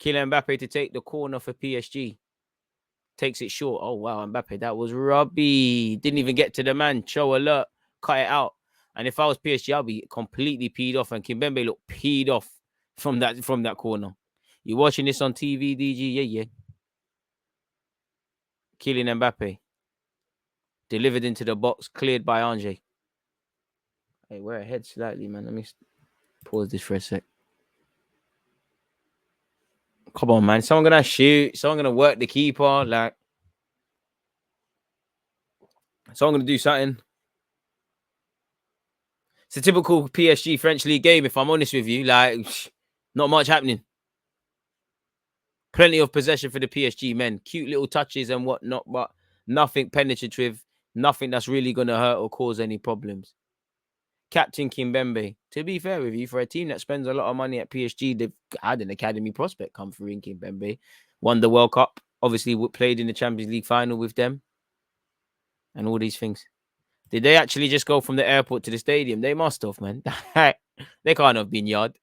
Kylian Mbappe to take the corner for PSG. Takes it short. Oh, wow, Mbappe, that was rubby. Didn't even get to the man. Show alert. Cut it out. And if I was PSG, I'll be completely peed off. And Kimpembe looked peed off from that corner. You watching this on TV, DG? Yeah. Kylian Mbappe. Delivered into the box. Cleared by Andre. Hey, we're ahead slightly, man. Let me pause this for a sec. Come on, man. Someone gonna shoot. Someone gonna work the keeper. Like, someone gonna do something. It's a typical PSG French League game, if I'm honest with you. Like, not much happening. Plenty of possession for the PSG men. Cute little touches and whatnot, but nothing penetrative. Nothing that's really gonna hurt or cause any problems. Captain Kimpembe. To be fair with you, for a team that spends a lot of money at PSG, they've had an academy prospect come through in Kimpembe. Won the World Cup. Obviously, played in the Champions League final with them. And all these things. Did they actually just go from the airport to the stadium? They must have, man. They can't have been yard.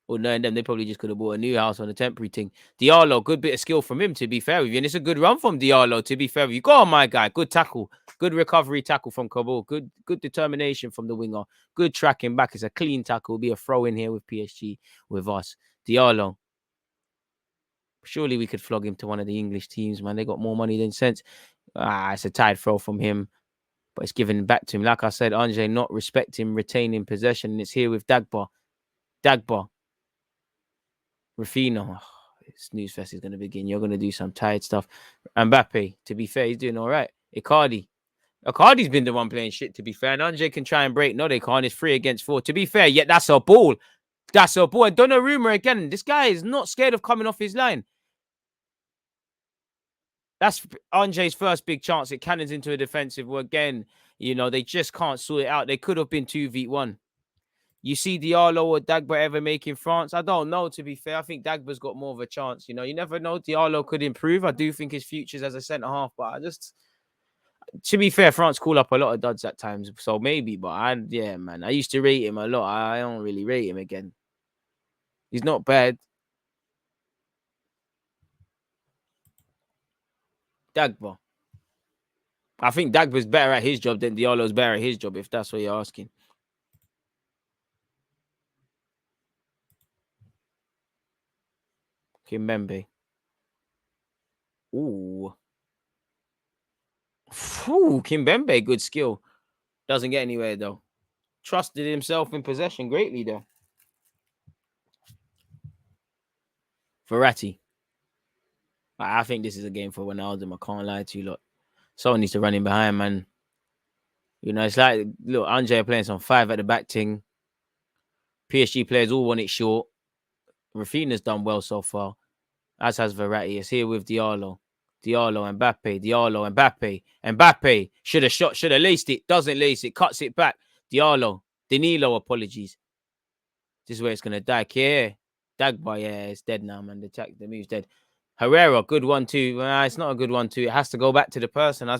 Or knowing them, they probably just could have bought a new house on a temporary thing. Diallo, good bit of skill from him, to be fair with you. And it's a good run from Diallo, to be fair with you. Go on, my guy. Good tackle. Good recovery tackle from Kabul. Good determination from the winger. Good tracking back. It's a clean tackle. It'll be a throw in here with PSG, with us. Diallo. Surely we could flog him to one of the English teams, man. They got more money than sense. It's a tight throw from him. But it's given back to him. Like I said, Andre not respecting, retaining possession. And it's here with Dagba. Rafinha. Oh, snooze fest is going to begin. You're going to do some tired stuff. Mbappe, to be fair, he's doing all right. Icardi's been the one playing shit, to be fair. And Andre can try and break. No, they can't. It's 3 against 4. To be fair, yet that's a ball. That's a ball. And Donnarumma again. This guy is not scared of coming off his line. That's Andre's first big chance. It cannons into a defensive. Well, again, they just can't sort it out. They could have been 2v1. You see Diallo or Dagba ever making France? I don't know, to be fair. I think Dagba's got more of a chance. You never know. Diallo could improve. I do think his future's as a centre-half. But to be fair, France call up a lot of duds at times. So maybe, but man. I used to rate him a lot. I don't really rate him again. He's not bad. Dagba. I think Dagba's better at his job than Diallo's better at his job, if that's what you're asking. Kimpembe. Ooh. Kimpembe, good skill. Doesn't get anywhere, though. Trusted himself in possession greatly, though. Verratti. I think this is a game for Ronaldo. I can't lie to you, look. Someone needs to run in behind, man. It's like, look, Andre playing some 5 at the back thing. PSG players all want it short. Rafinha's done well so far, as has Verratti. It's here with Diallo. Mbappe should have shot, should have laced it. Doesn't lace it, cuts it back. Danilo, apologies. This is where it's gonna die. Here, Dagba, yeah, it's dead now, man. The move's dead. Herrera, good 1-2. It's not a good 1-2. It has to go back to the person. I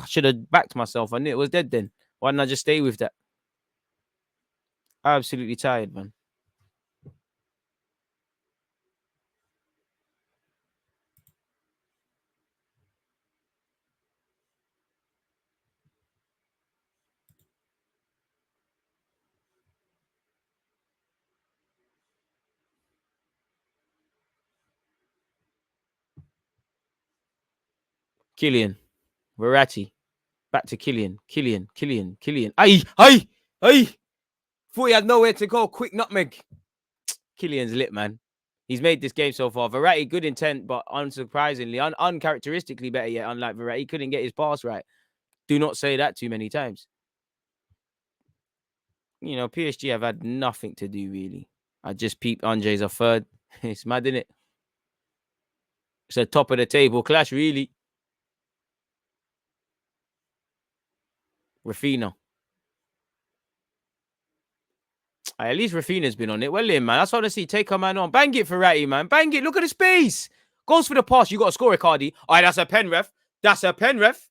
should have backed myself. I knew it was dead then. Why didn't I just stay with that? Absolutely tired, man. Kylian. Verratti. Back to Kylian. Aye. Thought he had nowhere to go. Quick nutmeg. Kylian's lit, man. He's made this game so far. Verratti, good intent, but unsurprisingly, uncharacteristically better yet, unlike Verratti. He couldn't get his pass right. Do not say that too many times. You know, PSG have had nothing to do, really. I just peeped Andre's a third. It's mad, isn't it? It's a top of the table clash, really. Rafinha. At least Rafinha's been on it. Well in, man. That's what I see. Take a man on. Bang it, Verratti, man. Bang it. Look at the space. Goes for the pass. You got to score, Icardi. All right, that's a pen, ref. That's a pen, ref.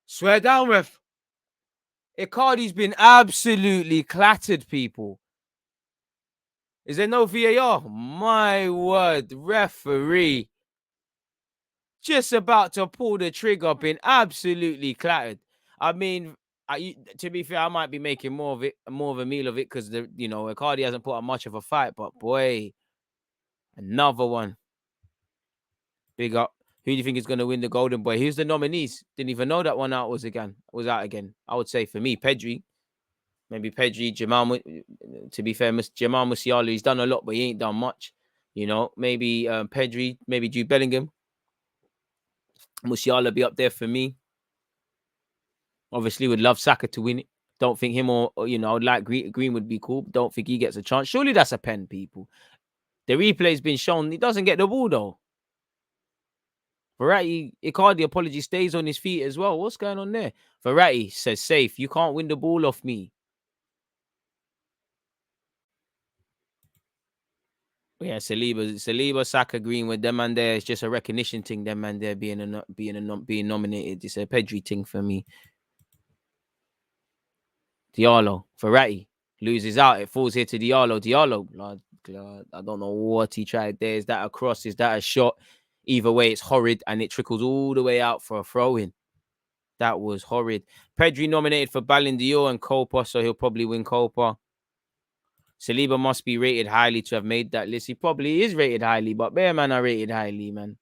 Swear down, ref. Icardi's been absolutely clattered, people. Is there no VAR? My word, referee. Just about to pull the trigger, been absolutely clattered. I mean, to be fair, I might be making more of a meal of it because Icardi hasn't put up much of a fight. But boy, another one. Big up. Who do you think is going to win the Golden Boy? Who's the nominees? Didn't even know that one out was out again. I would say for me, Pedri. Maybe Pedri, Jamal. To be fair, Jamal Musiala, he's done a lot, but he ain't done much. You know, maybe Pedri, maybe Jude Bellingham. Musiala be up there for me. Obviously, would love Saka to win it. Don't think him or I would like Green would be cool. But don't think he gets a chance. Surely that's a pen, people. The replay's been shown. He doesn't get the ball, though. Verratti, Icardi, apology, stays on his feet as well. What's going on there? Verratti says, safe. You can't win the ball off me. Yeah, Saliba, Saka, Greenwood, them man there. It's just a recognition thing. Them man there being nominated. It's a Pedri thing for me. Diallo, Verratti loses out. It falls here to Diallo. Diallo, Lord, I don't know what he tried there. Is that a cross? Is that a shot? Either way, it's horrid, and it trickles all the way out for a throw-in. That was horrid. Pedri nominated for Ballon d'Or and Copa, so he'll probably win Copa. Saliba must be rated highly to have made that list. He probably is rated highly, but bare man are rated highly, man.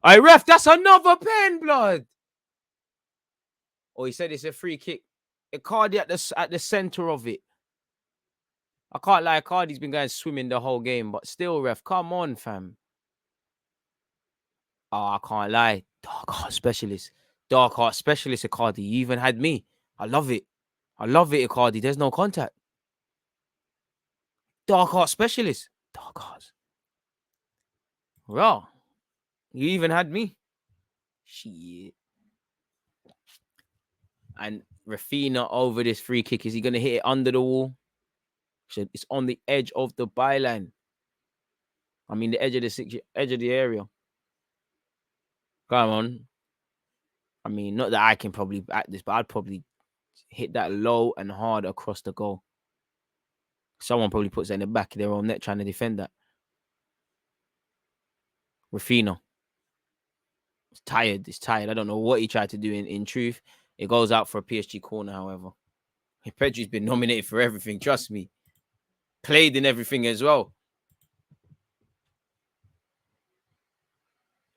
All right, ref, that's another pen, blood. Oh, he said it's a free kick. Icardi at the center of it. I can't lie, Icardi's been going swimming the whole game, but still, ref, come on, fam. Oh, I can't lie. Dark art specialist, Icardi. You even had me. I love it, Icardi. There's no contact. Dark art specialist. Dark arts. Raw. You even had me. Shit. And Rafinha over this free kick. Is he going to hit it under the wall? So it's on the edge of the byline. I mean, the edge of the area. Come on. I mean, not that I can probably act this, but I'd probably hit that low and hard across the goal. Someone probably puts that in the back of their own net trying to defend that. Rafinha. It's tired. I don't know what he tried to do in truth. It goes out for a PSG corner, however. Pedri's been nominated for everything, trust me. Played in everything as well.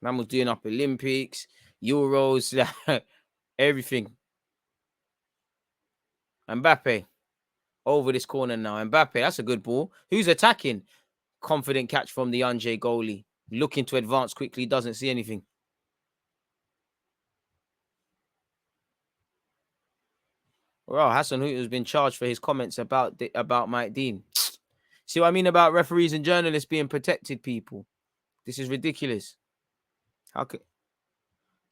Man was doing up Olympics, Euros, everything. Mbappe. Over this corner now. Mbappe, that's a good ball. Who's attacking? Confident catch from the Ange goalie. Looking to advance quickly, doesn't see anything. Well, Hassan Hoot has been charged for his comments about Mike Dean. See what I mean about referees and journalists being protected, people? This is ridiculous. How could...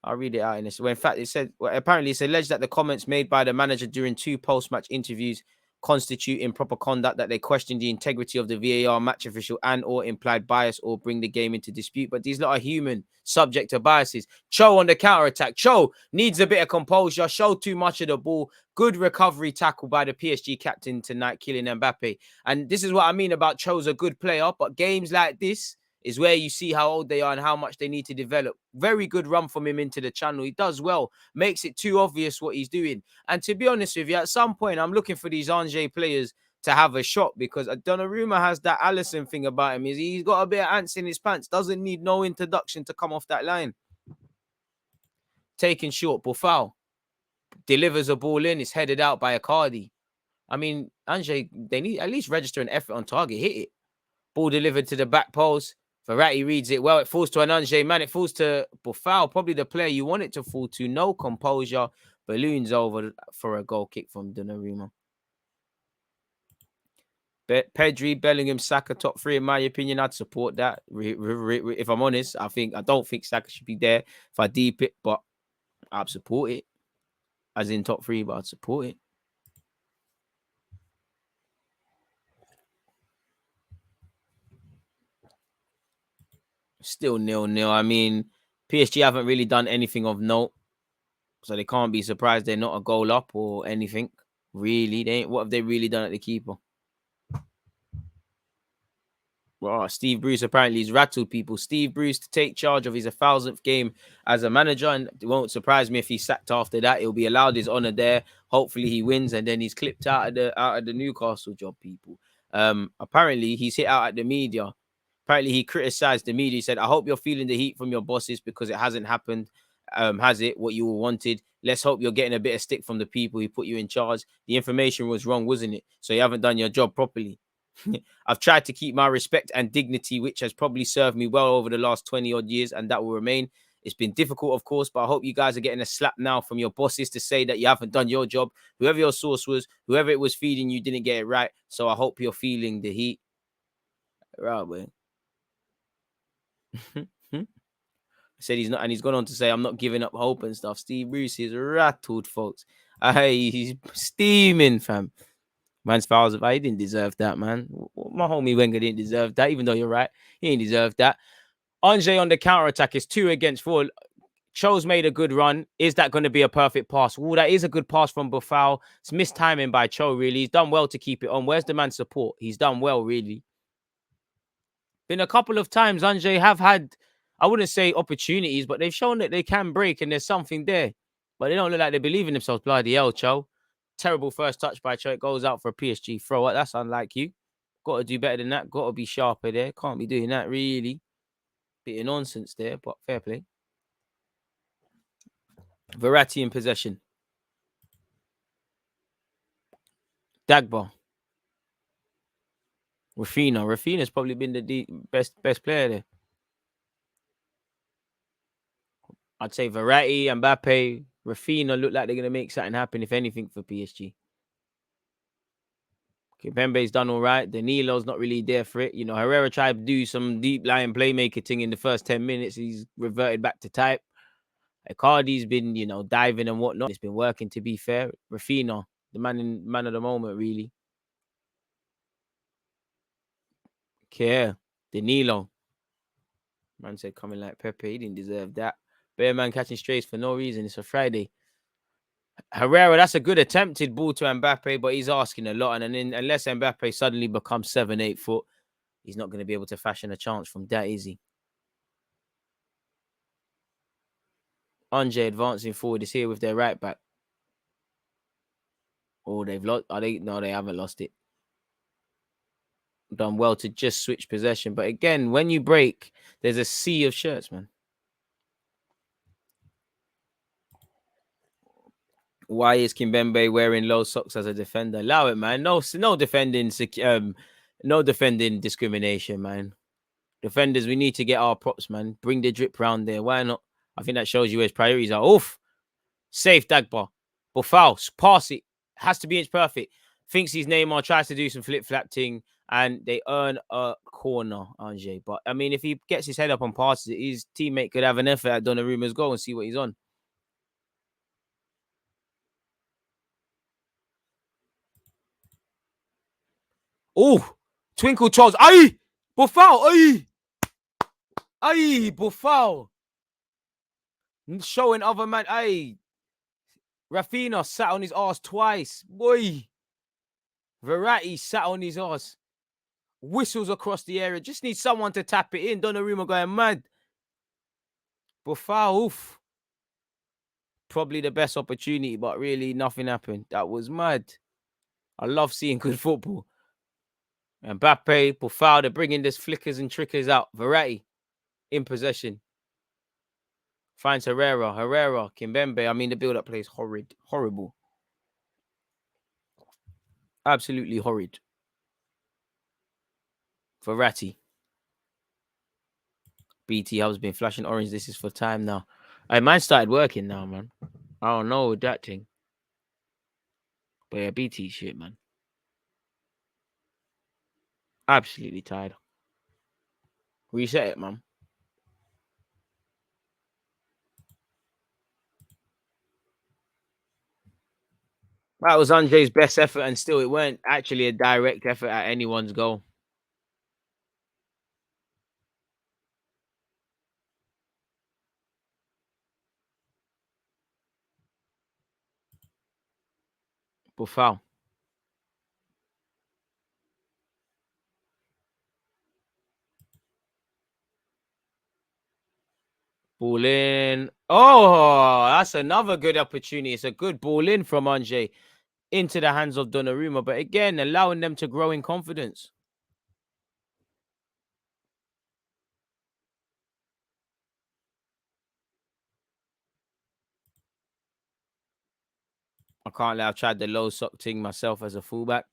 I'll read it out in this. Well, in fact, it said, apparently it's alleged that the comments made by the manager during 2 post-match interviews constitute improper conduct, that they question the integrity of the VAR match official and or implied bias or bring the game into dispute. But these lot are human, subject to biases. Cho on the counter-attack. Cho needs a bit of composure. Show too much of the ball. Good recovery tackle by the PSG captain tonight, Kylian Mbappe. And this is what I mean about Cho's a good player, but games like this is where you see how old they are and how much they need to develop. Very good run from him into the channel. He does well. Makes it too obvious what he's doing. And to be honest with you, at some point, I'm looking for these Angers players to have a shot, because Donnarumma has that Alisson thing about him. He's got a bit of ants in his pants. Doesn't need no introduction to come off that line. Taking short, Buffal. Delivers a ball in. It's headed out by Icardi. I mean, Angers, they need at least register an effort on target. Hit it. Ball delivered to the back post. Verratti reads it well. It falls to Ananje. Man, it falls to Buffal, probably the player you want it to fall to. No composure. Balloons over for a goal kick from Donnarumma. Pedri, Bellingham, Saka, top three, in my opinion. I'd support that. If I'm honest, I don't think Saka should be there if I deep it, but I'd support it. As in top three, but I'd support it. Still 0-0. I mean, PSG haven't really done anything of note, so they can't be surprised they're not a goal up or anything. Really, what have they really done at the keeper? Well, Steve Bruce apparently has rattled people. Steve Bruce to take charge of his 1,000th game as a manager, and it won't surprise me if he's sacked after that. He'll be allowed his honour there. Hopefully he wins, and then he's clipped out of the Newcastle job. People. Apparently he's hit out at the media. Apparently he criticised the media. He said, "I hope you're feeling the heat from your bosses because it hasn't happened. Has it? What you all wanted? Let's hope you're getting a bit of stick from the people who put you in charge. The information was wrong, wasn't it? So you haven't done your job properly." I've tried to keep my respect and dignity, which has probably served me well over the last 20 odd years, and that will remain. It's been difficult, of course, but I hope you guys are getting a slap now from your bosses to say that you haven't done your job. Whoever your source was, whoever it was feeding you didn't get it right. So I hope you're feeling the heat. Right, man. Said he's not, and he's gone on to say, "I'm not giving up hope and stuff." Steve Bruce is rattled, folks. He's steaming, fam. Man's fouls, he didn't deserve that, man. My homie Wenger didn't deserve that, even though you're right. He didn't deserve that. Ange on the counter-attack is 2 against 4. Cho's made a good run. Is that going to be a perfect pass? Well, that is a good pass from Buffal. It's missed timing by Cho, really. He's done well to keep it on. Where's the man's support? He's done well, really. Been a couple of times Ange have had, I wouldn't say opportunities, but they've shown that they can break and there's something there. But they don't look like they believe in themselves. Bloody hell, Cho. Terrible first touch by Cho. It goes out for a PSG throw. That's unlike you. Got to do better than that. Got to be sharper there. Can't be doing that, really. Bit of nonsense there, but fair play. Verratti in possession. Dagba. Rafinha. Rafinha's probably been the best player there. I'd say Verratti, Mbappe, Rafinha look like they're going to make something happen, if anything, for PSG. Kimpembe's done all right. Danilo's not really there for it. You know, Herrera tried to do some deep line playmaker thing in the first 10 minutes. He's reverted back to type. Icardi's been, diving and whatnot. It's been working, to be fair. Rafinha, the man of the moment, really. Okay, Danilo. Man said coming like Pepe. He didn't deserve that. Bear man catching strays for no reason. It's a Friday. Herrera, that's a good attempted ball to Mbappe, but he's asking a lot. And then unless Mbappe suddenly becomes 7-8 foot, he's not going to be able to fashion a chance from that, is he? Ange advancing forward is here with their right back. Oh, they've lost. No, they haven't lost it. Done well to just switch possession. But again, when you break, there's a sea of shirts, man. Why is Kimpembe wearing low socks as a defender? Allow it, man. No defending. No defending discrimination, man. Defenders, we need to get our props, man. Bring the drip round there. Why not? I think that shows you where his priorities are. Oof. Safe, Dagba. But foul. Pass it. Has to be inch perfect. Thinks he's Neymar. Tries to do some flip-flap thing. And they earn a corner, Ange. But, I mean, if he gets his head up and passes it, his teammate could have an effort at Donnarumma's goal and see what he's on. Oh, Twinkle Charles. Aye! Buffal. Aye! Aye! Buffal. Showing other man. Aye! Rafinha sat on his ass twice. Boy. Verratti sat on his ass. Whistles across the area. Just need someone to tap it in. Donnarumma going mad. Buffal. Oof. Probably the best opportunity, but really nothing happened. That was mad. I love seeing good football. Mbappe, Buffal, they're bringing this flickers and trickers out. Verratti in possession. Finds Herrera, Kimpembe. I mean, the build-up play is horrible. Absolutely horrid. Verratti. BT Hub's been flashing orange. This is for time now. Mine started working now, man. I don't know that thing. But yeah, BT shit, man. Absolutely tired. Reset it, man. That was Andre's best effort, and still it weren't actually a direct effort at anyone's goal. But foul. Ball in. Oh, that's another good opportunity. It's a good ball in from Andre into the hands of Donnarumma. But again, allowing them to grow in confidence. I can't lie. I've tried the low sock thing myself as a fullback.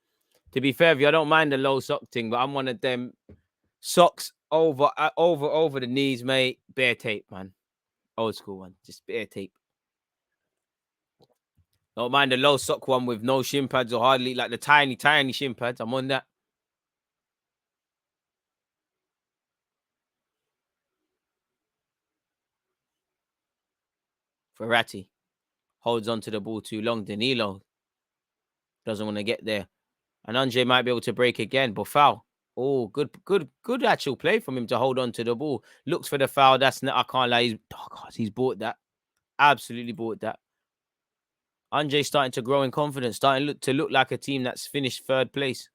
To be fair with you, I don't mind the low sock thing, but I'm one of them socks over the knees, mate. Bare tape, man. Old school one. Just bare tape. Don't mind the low sock one with no shin pads or hardly like the tiny, tiny shin pads. I'm on that. Verratti holds on to the ball too long. Danilo doesn't want to get there. And Andre might be able to break again, but foul. Oh, good actual play from him to hold on to the ball. Looks for the foul. That's not, I can't lie. He's bought that. Absolutely bought that. Andre's starting to grow in confidence, starting to look like a team that's finished third place.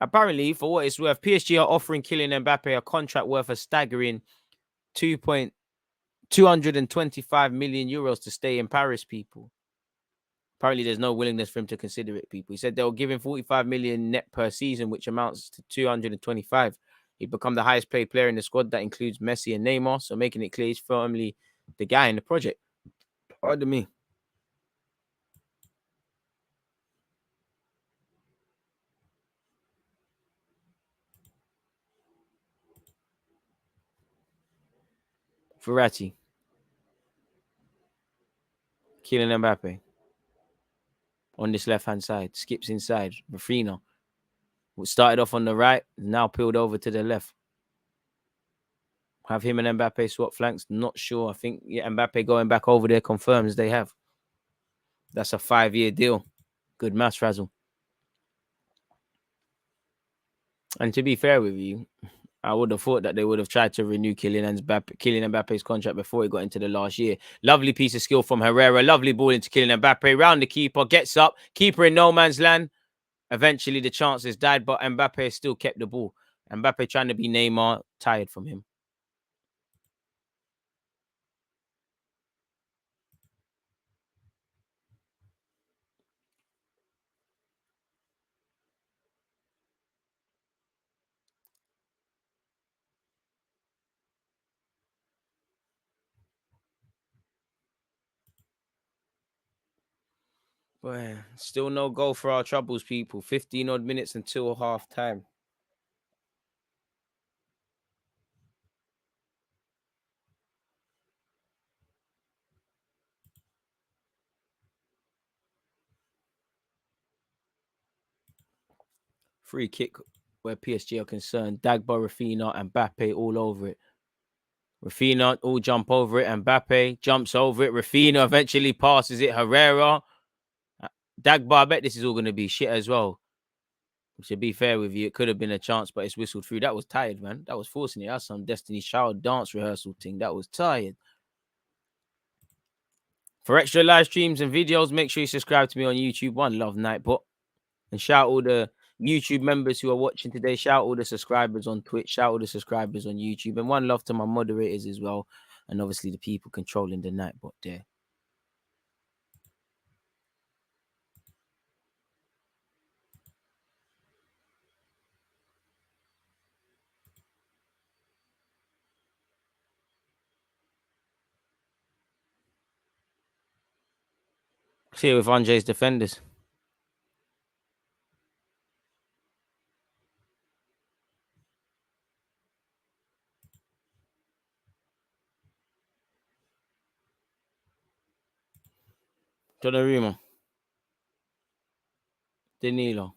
Apparently, for what it's worth, PSG are offering Kylian Mbappe a contract worth a staggering 225 million euros to stay in Paris, people. Apparently, there's no willingness for him to consider it, people. He said they'll give him 45 million net per season, which amounts to 225. He'd become the highest paid player in the squad. That includes Messi and Neymar, so making it clear he's firmly the guy in the project. Pardon me. Verratti. Kylian Mbappe. On this left-hand side. Skips inside. Rafinha. Started off on the right, now peeled over to the left. Have him and Mbappe swap flanks? Not sure. I think Mbappe going back over there confirms they have. That's a 5-year deal. Good maths, Razzle. And to be fair with you, I would have thought that they would have tried to renew Kylian Mbappe's contract before he got into the last year. Lovely piece of skill from Herrera. Lovely ball into Kylian Mbappe. Round the keeper. Gets up. Keeper in no man's land. Eventually, the chances died, but Mbappe still kept the ball. Mbappe trying to be Neymar. Tired from him. But still no goal for our troubles, people. 15 odd minutes until half time. Free kick where PSG are concerned. Dagba, Rafinha, and Mbappe all over it. Rafinha all jump over it. And Mbappe jumps over it. Rafinha eventually passes it. Herrera. Dagba, I bet this is all going to be shit as well. To be fair with you, it could have been a chance, but it's whistled through. That was tired, man. That was forcing it. That's some Destiny's Child dance rehearsal thing. That was tired. For extra live streams and videos, make sure you subscribe to me on YouTube. One love, Nightbot. And shout all the YouTube members who are watching today. Shout all the subscribers on Twitch. Shout all the subscribers on YouTube. And one love to my moderators as well. And obviously the people controlling the Nightbot there. Here with Andre's defenders. Donnarumma. Danilo.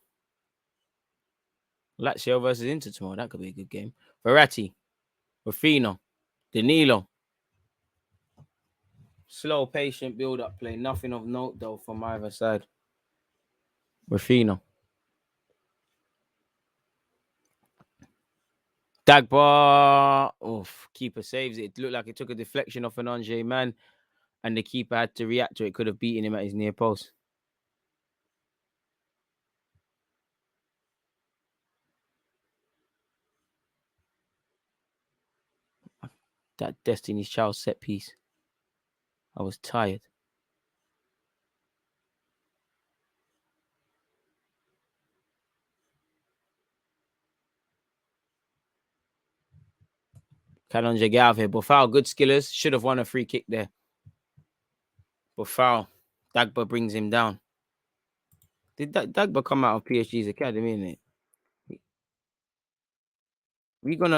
Lazio versus Inter tomorrow. That could be a good game. Verratti. Rafinha. Danilo. Slow, patient build-up play. Nothing of note, though, from either side. Rafinha. Dagba. Oof. Keeper saves it. It looked like it took a deflection off an Angers man, and the keeper had to react to it. Could have beaten him at his near post. That Destiny's Child set piece. I was tired. Kalonji get out of here. Buffal, good skillers. Should have won a free kick there. Buffal. Dagba brings him down. Did Dagba come out of PSG's academy, innit?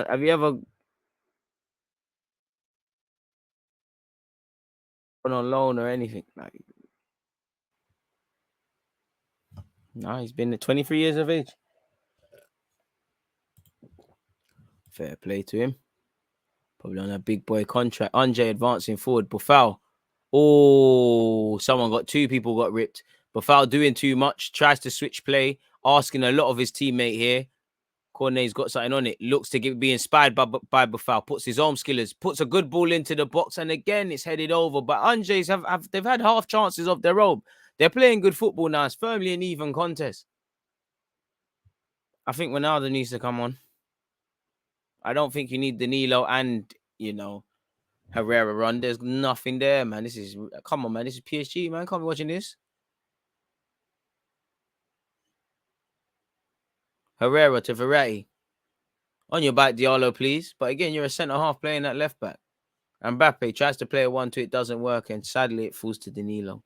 Have you ever gone on loan or anything? Like, no, he's been 23 years of age. Fair play to him. Probably on a big boy contract. Andre advancing forward. Buffal. Oh, two people got ripped. Buffal doing too much. Tries to switch play. Asking a lot of his teammate here. Cornet's got something on it. Looks to be inspired by Buffal. Puts his own skillers. Puts a good ball into the box. And again, it's headed over. But Andres they've had half chances of their own. They're playing good football now. It's firmly an even contest. I think Ronaldo needs to come on. I don't think you need Danilo and, Herrera run. There's nothing there, man. Come on, man. This is PSG, man. Can't be watching this. Herrera to Verratti. On your back, Diallo, please. But again, you're a centre-half playing at left-back. Mbappe tries to play a 1-2. It doesn't work. And sadly, it falls to Danilo.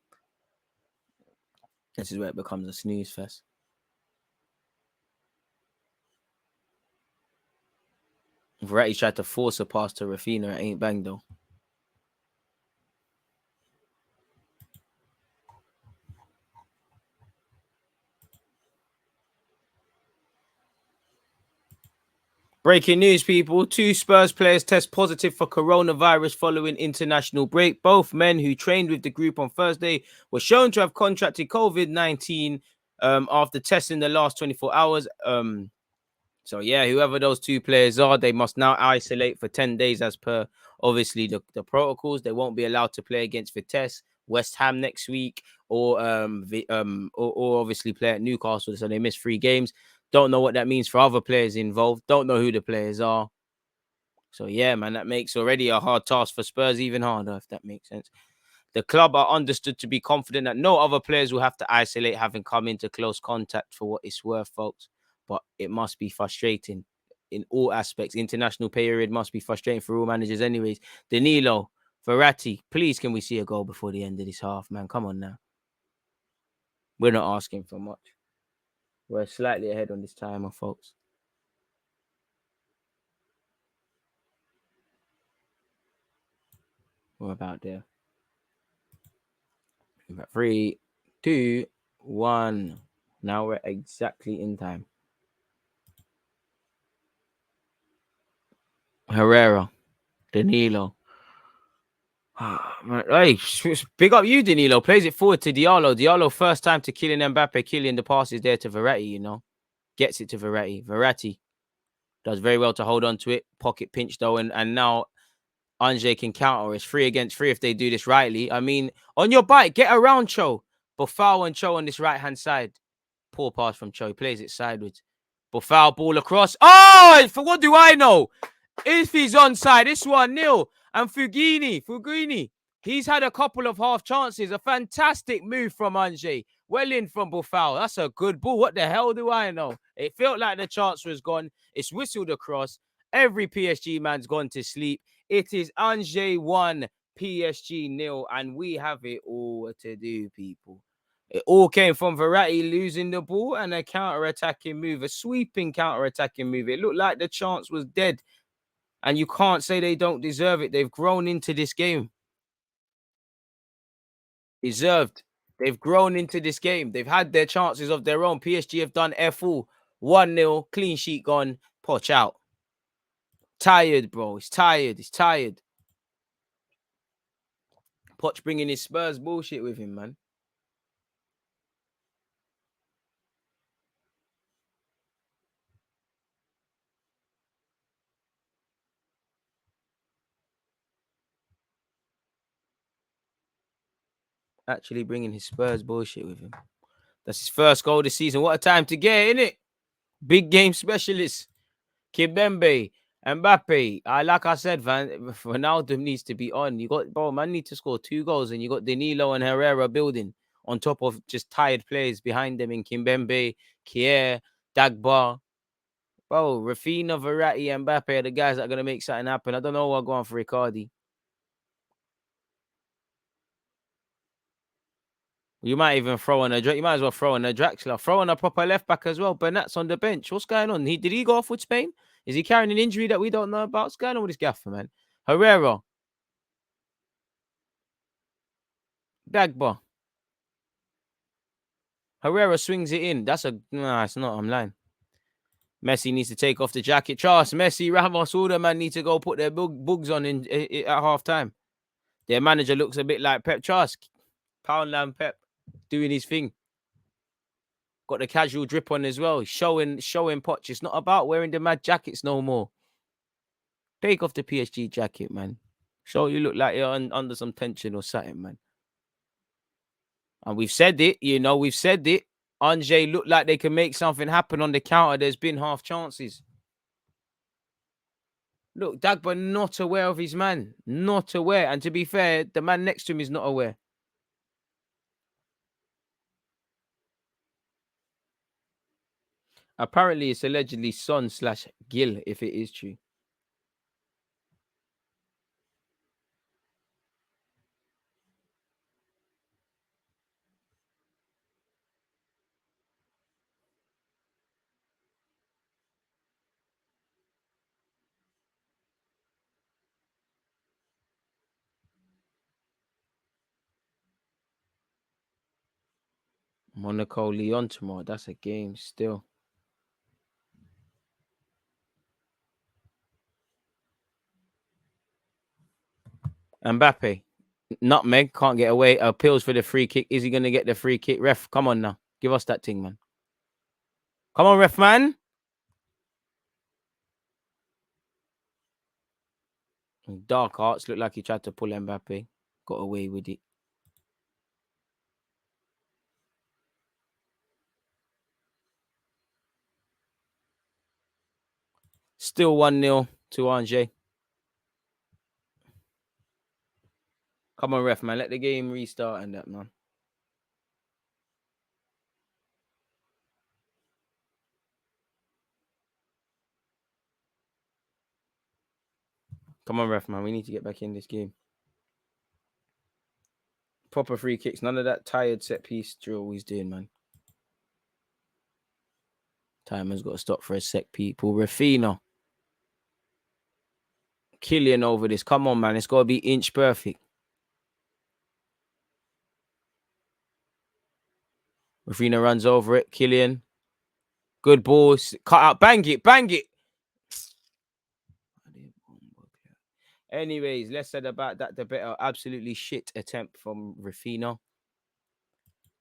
This is where it becomes a snooze fest. Verratti tried to force a pass to Rafinha. It ain't banged, though. Breaking news, people. 2 Spurs players test positive for coronavirus following international break. Both men who trained with the group on Thursday were shown to have contracted COVID-19 after testing the last 24 hours. So, yeah, whoever those 2 players are, they must now isolate for 10 days as per, obviously, the protocols. They won't be allowed to play against Vitesse, West Ham next week, or obviously play at Newcastle. So they missed 3 games. Don't know what that means for other players involved. Don't know who the players are. So, yeah, man, that makes already a hard task for Spurs even harder, if that makes sense. The club are understood to be confident that no other players will have to isolate having come into close contact for what it's worth, folks. But it must be frustrating in all aspects. International period must be frustrating for all managers anyways. Danilo, Verratti, please can we see a goal before the end of this half, man? Come on now. We're not asking for much. We're slightly ahead on this timer, folks. We're about there. 3, 2, 1. Now we're exactly in time. Herrera, Danilo. Hey, big up you, Danilo. Plays it forward to Diallo. Diallo first time to Kylian Mbappe. Kylian, the pass is there to Verratti, Gets it to Verratti. Verratti does very well to hold on to it. Pocket pinch, though, and now Angers can counter. It's 3 against 3 if they do this rightly. I mean, on your bike, get around Cho. Buffal and Cho on this right-hand side. Poor pass from Cho. He plays it sideways. Buffal, ball across. Oh, for what do I know? If he's onside, it's 1-0. And Fugini, he's had a couple of half chances. A fantastic move from Angers. Well in from Buffal. That's a good ball. What the hell do I know? It felt like the chance was gone. It's whistled across. Every PSG man's gone to sleep. It is Angers 1, PSG 0, and we have it all to do, people. It all came from Verratti losing the ball and a counter-attacking move, a sweeping counter-attacking move. It looked like the chance was dead. And you can't say they don't deserve it. They've grown into this game. Deserved. They've grown into this game. They've had their chances of their own. PSG have done F all. 1-0, clean sheet gone, Poch out. Tired, bro. He's tired. He's tired. Poch bringing his Spurs bullshit with him, man. Actually bringing his Spurs bullshit with him. That's his first goal this season. What a time to get, innit? Big game specialist. Kimpembe, Mbappe. Like I said, Ronaldo needs to be on. You got, bro, man need to score 2 goals, and you got Danilo and Herrera building on top of just tired players behind them in Kimpembe, Kier, Dagba. Bro, Rafinha, Verratti, Mbappe are the guys that are going to make something happen. I don't know what I'm going for Icardi. You might even throw in you might as well throw in a Draxler. Throw in a proper left back as well. Bernat's on the bench. What's going on? Did he go off with Spain? Is he carrying an injury that we don't know about? What's going on with this gaffer, man? Herrera. Dagba. Herrera swings it in. Nah, it's not. I'm lying. Messi needs to take off the jacket. Charles, Messi, Ramos, all the man need to go put their bugs on at half time. Their manager looks a bit like Pep. Charles, Poundland Pep, doing his thing. Got the casual drip on as well. Showing Poch. It's not about wearing the mad jackets no more. Take off the PSG jacket, man. Show you look like you're under some tension or something, man. And we've said it, we've said it. Ange looked like they can make something happen on the counter. There's been half chances. Look, Dagba not aware of his man. Not aware. And to be fair, the man next to him is not aware. Apparently, it's allegedly Son/Gil, if it is true. Monaco, Lyon tomorrow. That's a game still. Mbappe. Nutmeg. Can't get away. Appeals for the free kick. Is he going to get the free kick? Ref, come on now. Give us that thing, man. Come on, ref, man. Dark Arts. Looked like he tried to pull Mbappe. Got away with it. Still 1-0 to Angers. Come on, ref, man. Let the game restart and that, man. Come on, ref, man. We need to get back in this game. Proper free kicks. None of that tired set piece drill he's doing, man. Timer's got to stop for a sec, people. Rafinha. Kylian over this. Come on, man. It's got to be inch perfect. Rafinha runs over it. Kylian. Good ball. Cut out. Bang it. Bang it. Anyways, less said about that, the better. Absolutely shit attempt from Rafinha.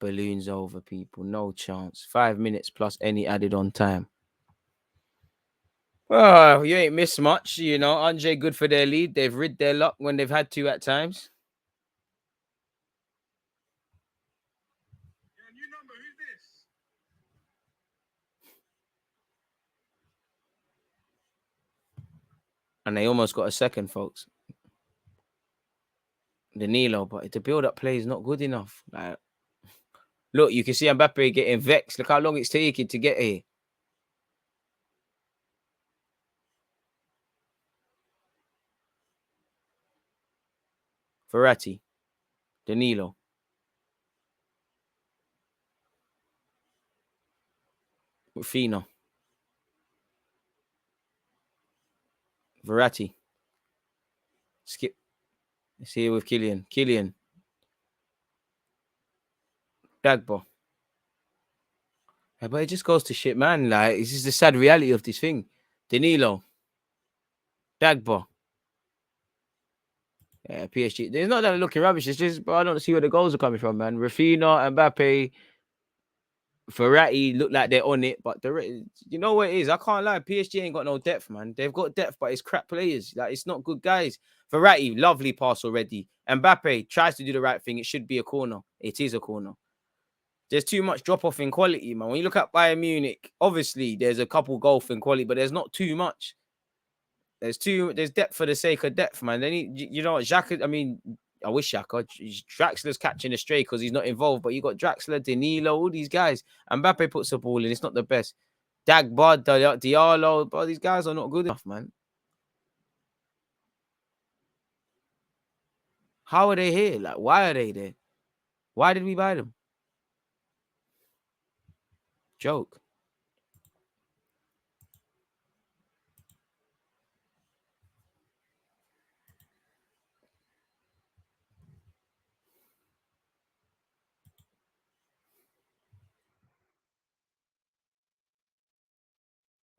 Balloons over, people. No chance. 5 minutes plus any added on time. Oh, you ain't missed much. Ange good for their lead. They've rid their luck when they've had to at times. And they almost got a second, folks. Danilo, but the build-up play is not good enough. Like, look, you can see Mbappe getting vexed. Look how long it's taking to get here. Verratti. Danilo. Rafinha. Verratti. Skip. It's here with Kylian. Kylian. Dagba. Yeah, but it just goes to shit, man. Like, it's just the sad reality of this thing. Danilo. Dagba. Yeah, PSG. There's not that they're looking rubbish. It's just, but I don't see where the goals are coming from, man. Rafinha, Mbappe, Verratti look like they're on it, but you know what it is? I can't lie. PSG ain't got no depth, man. They've got depth, but it's crap players. Like, it's not good guys. Verratti, lovely pass already. Mbappe tries to do the right thing. It should be a corner. It is a corner. There's too much drop off in quality, man. When you look at Bayern Munich, obviously there's a couple golf in quality, but there's not too much. There's depth for the sake of depth, man. They need, you know what, Xhaka, I mean, I wish Xhaka, Draxler's catching a stray because he's not involved, but you got Draxler, Danilo, all these guys. Mbappe puts the ball in, it's not the best. Dagba, Diallo, but these guys are not good enough, man. How are they here? Like, why are they there? Why did we buy them? Joke.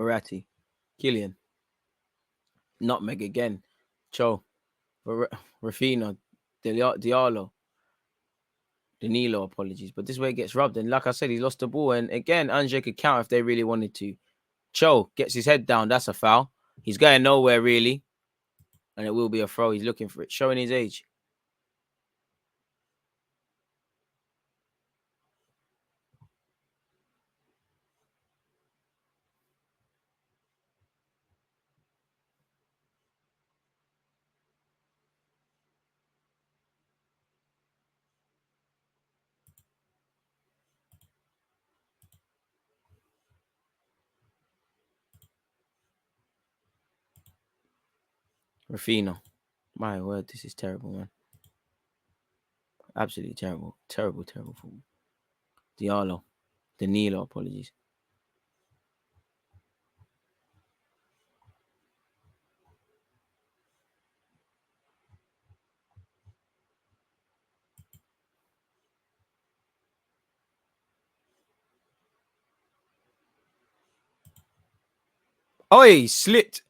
Verratti, Killian, Nutmeg again, Cho, Rafinha, Diallo, Danilo, apologies. But this way it gets rubbed. And like I said, he's lost the ball. And again, Ange could count if they really wanted to. Cho gets his head down. That's a foul. He's going nowhere, really. And it will be a throw. He's looking for it, showing his age. Rafinha. My word, this is terrible, man. Absolutely terrible. Terrible, terrible football. Diallo. Danilo, apologies. Oh, he slipped.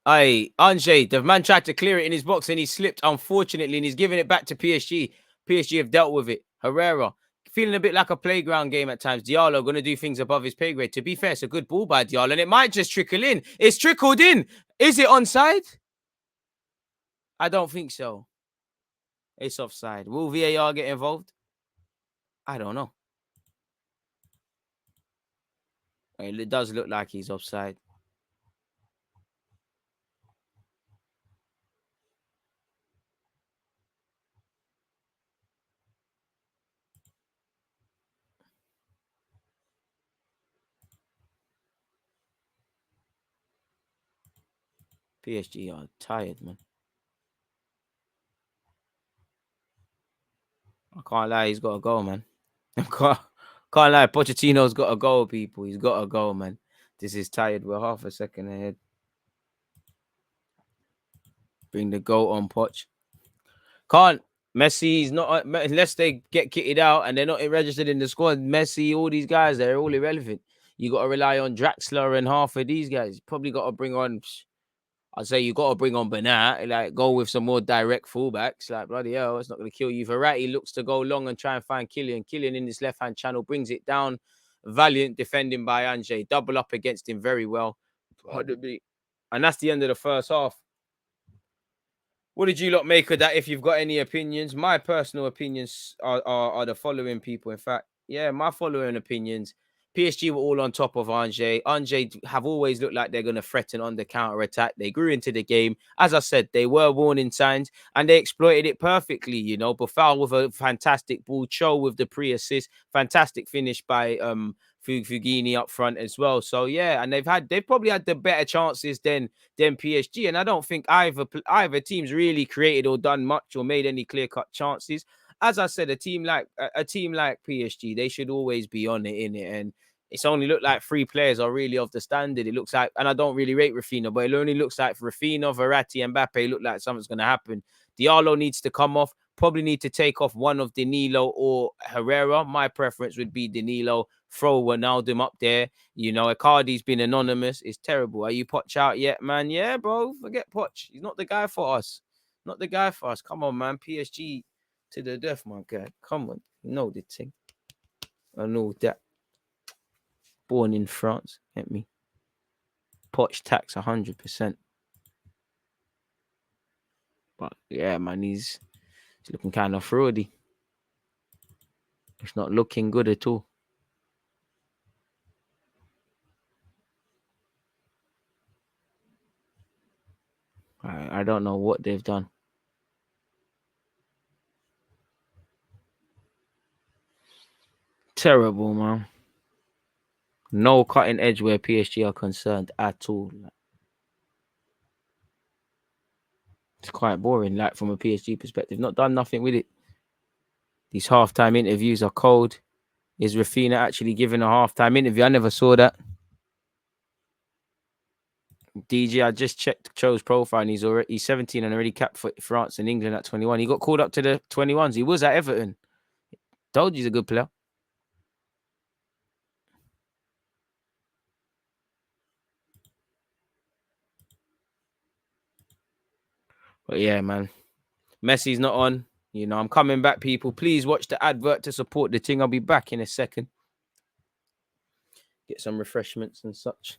Aye, Ange, the man tried to clear it in his box and he slipped, unfortunately, and he's giving it back to PSG. PSG have dealt with it. Herrera, feeling a bit like a playground game at times. Diallo going to do things above his pay grade. To be fair, it's a good ball by Diallo, and it might just trickle in. It's trickled in. Is it onside? I don't think so. It's offside. Will VAR get involved? I don't know. It does look like he's offside. PSG are tired, man. I can't lie, he's got to go, man. can't lie, Pochettino's got to go, people. He's got to go, man. This is tired. We're half a second ahead. Bring the goal on, Poch. Can't. Messi's not, unless they get kitted out and they're not registered in the squad. Messi, all these guys, they're all irrelevant. You got to rely on Draxler and half of these guys. Probably got to bring on, I'd say you got to bring on Bernat, like go with some more direct fullbacks. Like, bloody hell, it's not going to kill you. Verratti looks to go long and try and find Killian. Killian in this left-hand channel brings it down. Valiant defending by Ange. Double up against him very well. And that's the end of the first half. What did you lot make of that? If you've got any opinions, my personal opinions are the following, people. In fact, yeah, my following opinions. PSG were all on top of Ange. Ange have always looked like they're going to threaten on the counter attack. They grew into the game. As I said, they were warning signs and they exploited it perfectly. You know, Buffal with a fantastic ball, Cho with the pre-assist, fantastic finish by Fugini up front as well. So yeah, and they've probably had the better chances than PSG. And I don't think either team's really created or done much or made any clear-cut chances. As I said, a team like PSG, they should always be on it, in it. And it's only looked like three players are really of the standard. It looks like, and I don't really rate Rafinha, but it only looks like Rafinha, Verratti, and Mbappe look like something's going to happen. Diallo needs to come off. Probably need to take off one of Danilo or Herrera. My preference would be Danilo. Throw Ronaldo up there. You know, Icardi's been anonymous. It's terrible. Are you Poch out yet, man? Yeah, bro. Forget Poch. He's not the guy for us. Not the guy for us. Come on, man. PSG to the death, my guy. Come on. You know the thing. I know that. Born in France. Get me. Poch tax 100%. But yeah, man, he's looking kind of fraudy. It's not looking good at all. I don't know what they've done. Terrible, man. No cutting edge where PSG are concerned at all. It's quite boring, like from a PSG perspective. Not done nothing with it. These halftime interviews are cold. Is Rafinha actually giving a halftime interview? I never saw that. DJ, I just checked Cho's profile and he's 17 and already capped for France and England at 21. He got called up to the 21s. He was at Everton. Told you he's a good player. But yeah, man. Messi's not on. You know, I'm coming back, people. Please watch the advert to support the thing. I'll be back in a second. Get some refreshments and such.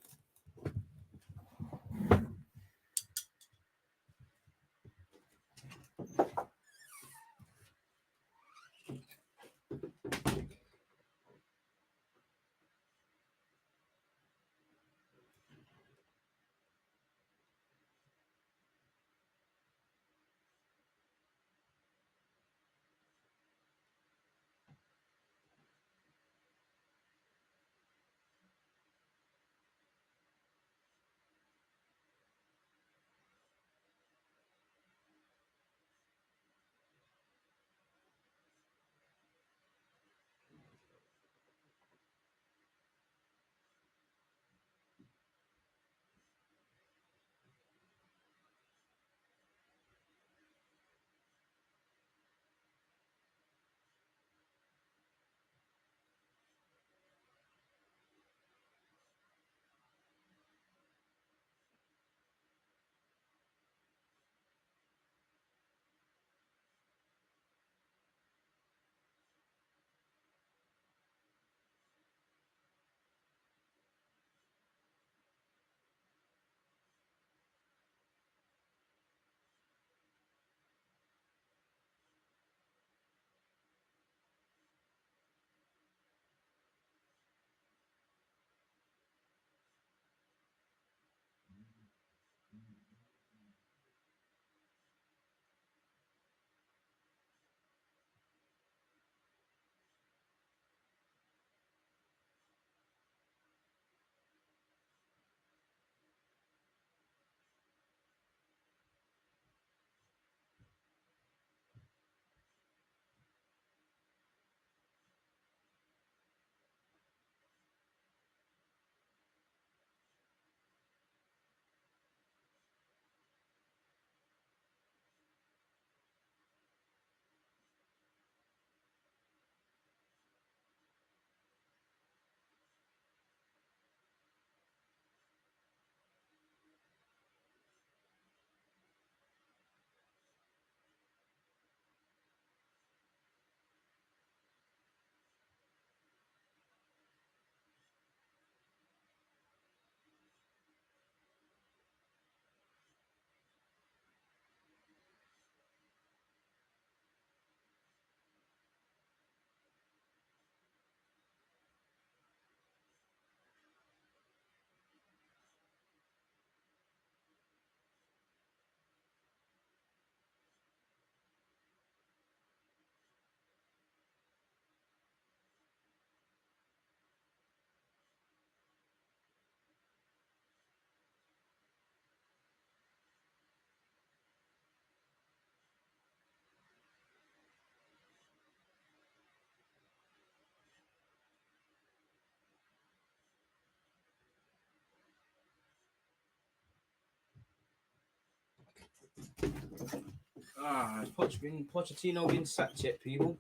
Has Pochettino been sacked yet, people?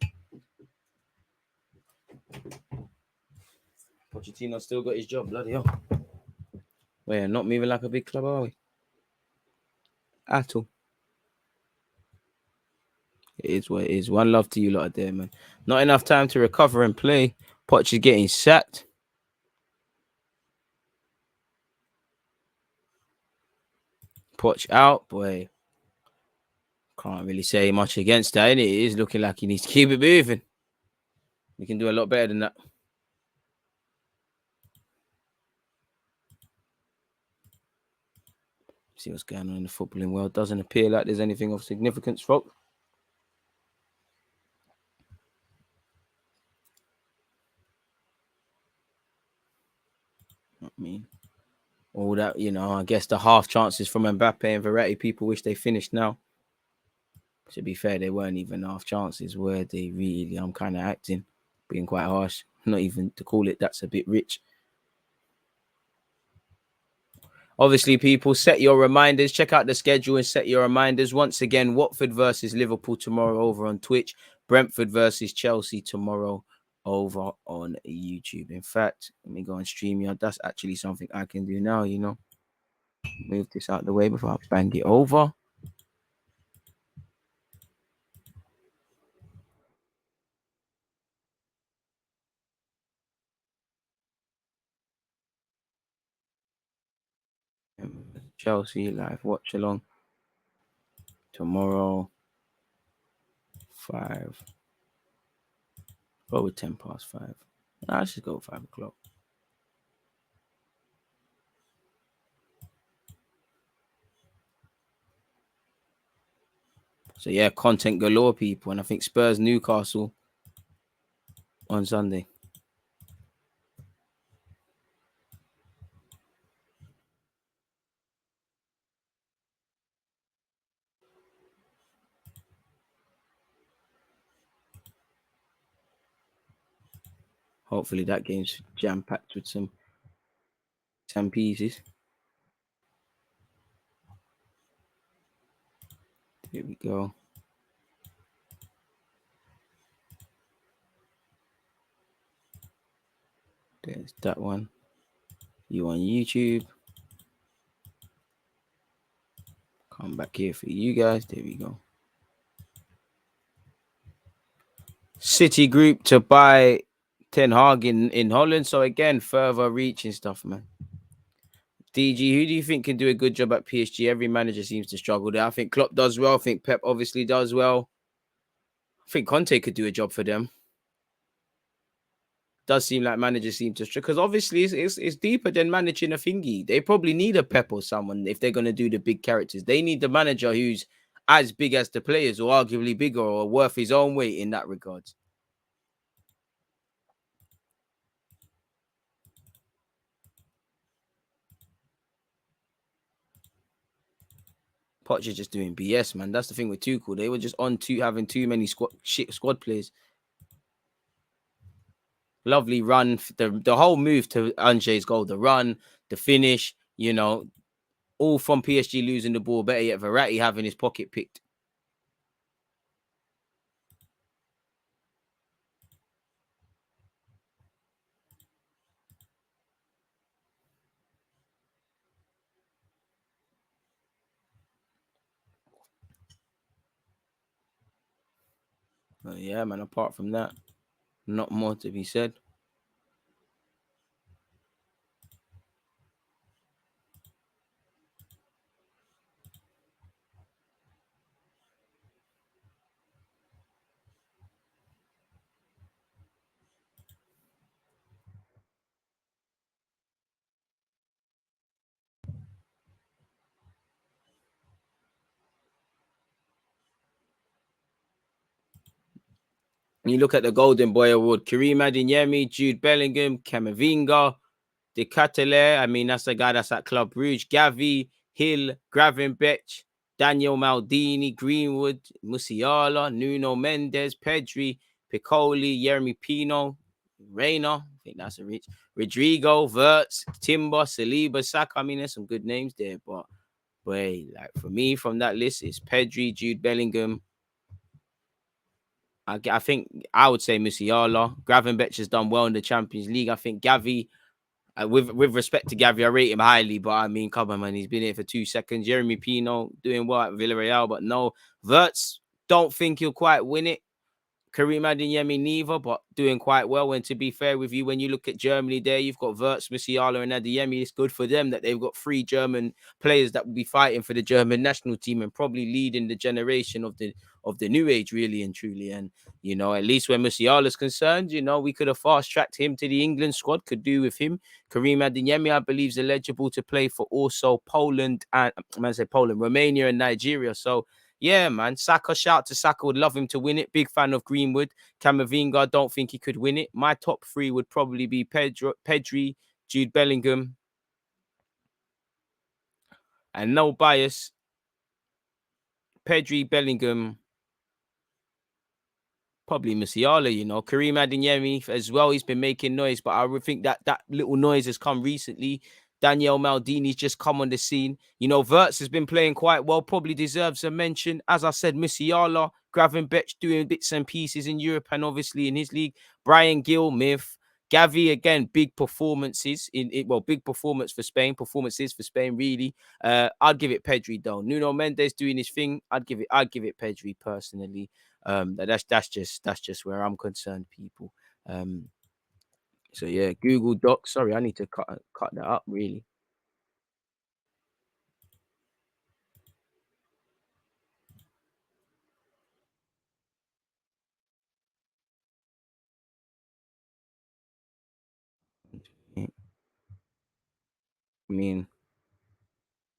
Pochettino still got his job, bloody hell. We're not moving like a big club, are we? At all. It is what it is. One love to you lot there, man. Not enough time to recover and play. Poch is getting sacked. Poch out, boy. Can't really say much against that, innit? It is looking like he needs to keep it moving. We can do a lot better than that. See what's going on in the footballing world. Doesn't appear like there's anything of significance, folk. I mean, all that, I guess the half chances from Mbappe and Verratti, people wish they finished now. To be fair, they weren't even half chances, were they really? I'm kind of acting, being quite harsh. Not even to call it, that's a bit rich. Obviously, people, set your reminders. Check out the schedule and set your reminders. Once again, Watford versus Liverpool tomorrow over on Twitch. Brentford versus Chelsea tomorrow over on YouTube. In fact, let me go and stream you. That's actually something I can do now, Move this out the way before I bang it over. Chelsea live watch along tomorrow 5. Go with 5:10. Nah, let's just go 5 o'clock. So yeah, content galore, people, and I think Spurs Newcastle on Sunday. Hopefully that game's jam-packed with some 10 pieces. Here we go. There's that one. You on YouTube. Come back here for you guys. There we go. City Group to buy Ten Hag in Holland. So again, further reaching stuff, man. DG, who do you think can do a good job at PSG? Every manager seems to struggle there. I think Klopp does well. I think Pep obviously does well. I think Conte could do a job for them. Does seem like managers seem to, because obviously it's deeper than managing a thingy. They probably need a Pep or someone if they're going to do the big characters. They need the manager who's as big as the players, or arguably bigger, or worth his own weight in that regard. Poch is just doing BS, man. That's the thing with Tuchel. They were just having too many squad players. Lovely run, the whole move to Ange's goal, the run, the finish, all from PSG losing the ball. Better yet, Verratti having his pocket picked. But yeah, man, apart from that, not more to be said. When you look at the Golden Boy Award, Kareem Adeyemi, Jude Bellingham, Camavinga, De Ketelaere. I mean, that's the guy that's at Club Brugge. Gavi, Hill, Gravenberch, Daniel Maldini, Greenwood, Musiala, Nuno Mendes, Pedri, Piccoli, Jeremy Pino, Reina. I think that's a reach. Rodrigo, Wirtz, Timber, Saliba, Saka. I mean, there's some good names there, but But hey, like for me from that list, it's Pedri, Jude Bellingham. I think I would say Musiala. Gravenberch has done well in the Champions League. I think Gavi, with respect to Gavi, I rate him highly. But I mean, come on, man, he's been here for 2 seconds. Jeremy Pino doing well at Villarreal, but no. Verts, don't think he'll quite win it. Karim Adeyemi neither, but doing quite well. And to be fair with you, when you look at Germany there, you've got Wirtz, Musiala and Adeyemi. It's good for them that they've got 3 German players that will be fighting for the German national team and probably leading the generation of the new age, really and truly. And, you know, at least when Musiala's concerned, you know, we could have fast-tracked him to the England squad, could do with him. Karim Adeyemi, I believe, is eligible to play for also Poland and, Romania and Nigeria. So, yeah, man. Saka, shout to Saka. Would love him to win it. Big fan of Greenwood. Camavinga, don't think he could win it. My top 3 would probably be Pedri, Jude Bellingham, and no bias. Pedri, Bellingham, probably Musiala, you know. Karim Adeyemi as well. He's been making noise, but I would think that little noise has come recently. Daniel Maldini's just come on the scene. You know, Wirtz has been playing quite well, probably deserves a mention. As I said, Musiala, Gravenberch doing bits and pieces in Europe and obviously in his league. Brian Gill, myth. Gavi, again, big performances big performances for Spain, really. I'd give it Pedri though. Nuno Mendes doing his thing. I'd give it Pedri personally. That's just where I'm concerned, people. Um, so yeah, Google Docs. Sorry, I need to cut that up, really. I mean,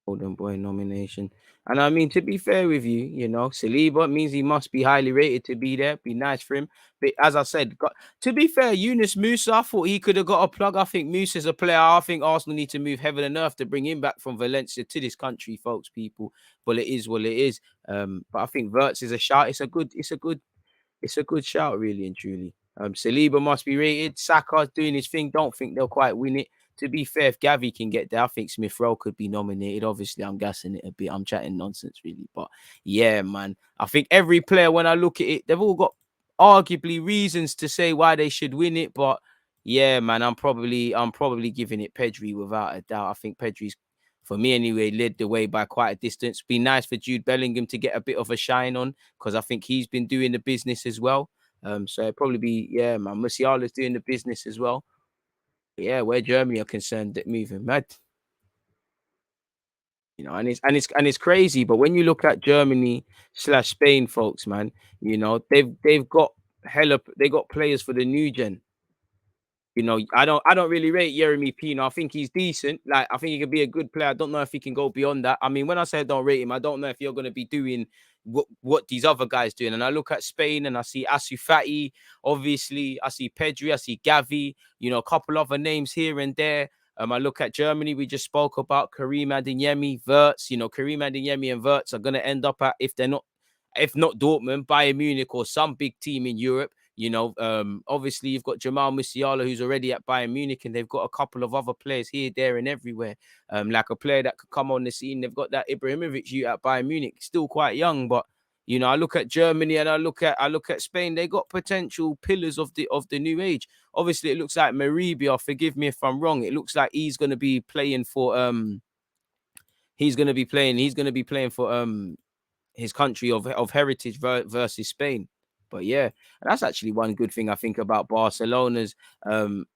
Golden Boy nomination. And I mean, to be fair with you, you know, Saliba means he must be highly rated to be there. Be nice for him. But as I said, to be fair, Yunus Musa, I thought he could have got a plug. I think Musa's a player. I think Arsenal need to move heaven and earth to bring him back from Valencia to this country, folks, people. But it is what it is. But I think Verts is a shout. It's a good shout, really and truly. Saliba must be rated. Saka's doing his thing. Don't think they'll quite win it. To be fair, if Gavi can get there, I think Smith Rowe could be nominated. Obviously, I'm gassing it a bit. I'm chatting nonsense, really. But yeah, man. I think every player, when I look at it, they've all got arguably reasons to say why they should win it. But yeah, man, I'm probably giving it Pedri without a doubt. I think Pedri's, for me anyway, led the way by quite a distance. Be nice for Jude Bellingham to get a bit of a shine on because I think he's been doing the business as well. So it'd probably be, yeah, man. Musiala's doing the business as well. But yeah, where Germany are concerned, they're moving mad. You know, and it's crazy. But when you look at Germany/Spain, folks, man, you know, they've got they got players for the new gen. You know, I don't really rate Jeremy Pino. I think he's decent. Like, I think he could be a good player. I don't know if he can go beyond that. I mean, when I say I don't rate him, I don't know if you're going to be doing what these other guys doing. And I look at Spain and I see Asu Fati, obviously. I see Pedri, I see Gavi, you know, a couple other names here and there. I look at Germany. We just spoke about Karim Adeyemi, Wirtz. You know, Karim Adeyemi and Wirtz are going to end up at, if not Dortmund, Bayern Munich or some big team in Europe. You know, obviously you've got Jamal Musiala who's already at Bayern Munich, and they've got a couple of other players here, there, and everywhere. Like a player that could come on the scene. They've got that Ibrahimovic you at Bayern Munich, still quite young, but you know, I look at Germany and I look at Spain. They got potential pillars of the new age. Obviously, it looks like Maribia. Forgive me if I'm wrong. It looks like he's going to be playing for for his country of heritage versus Spain. But yeah, that's actually one good thing I think about um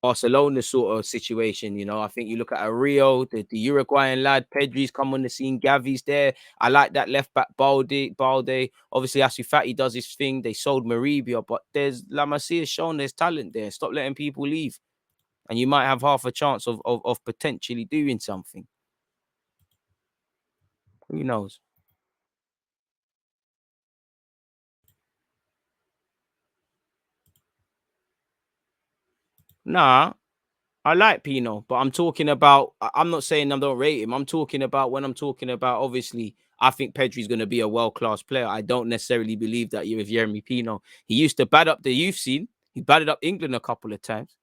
Barcelona sort of situation. You know, I think you look at a Rio, the Uruguayan lad, Pedri's come on the scene, Gavi's there. I like that left back Balde. Obviously, Asu Fati does his thing. They sold Maribia, but there's La Masia has shown there's talent there. Stop letting people leave. And you might have half a chance of potentially doing something. Who knows? Nah, I like Pino, but I'm talking about. I'm not saying I don't rate him. I'm talking about when I'm talking about. Obviously, I think Pedri's going to be a world class player. I don't necessarily believe that you with Jeremy Pino. He used to bat up the youth scene. He batted up England a couple of times.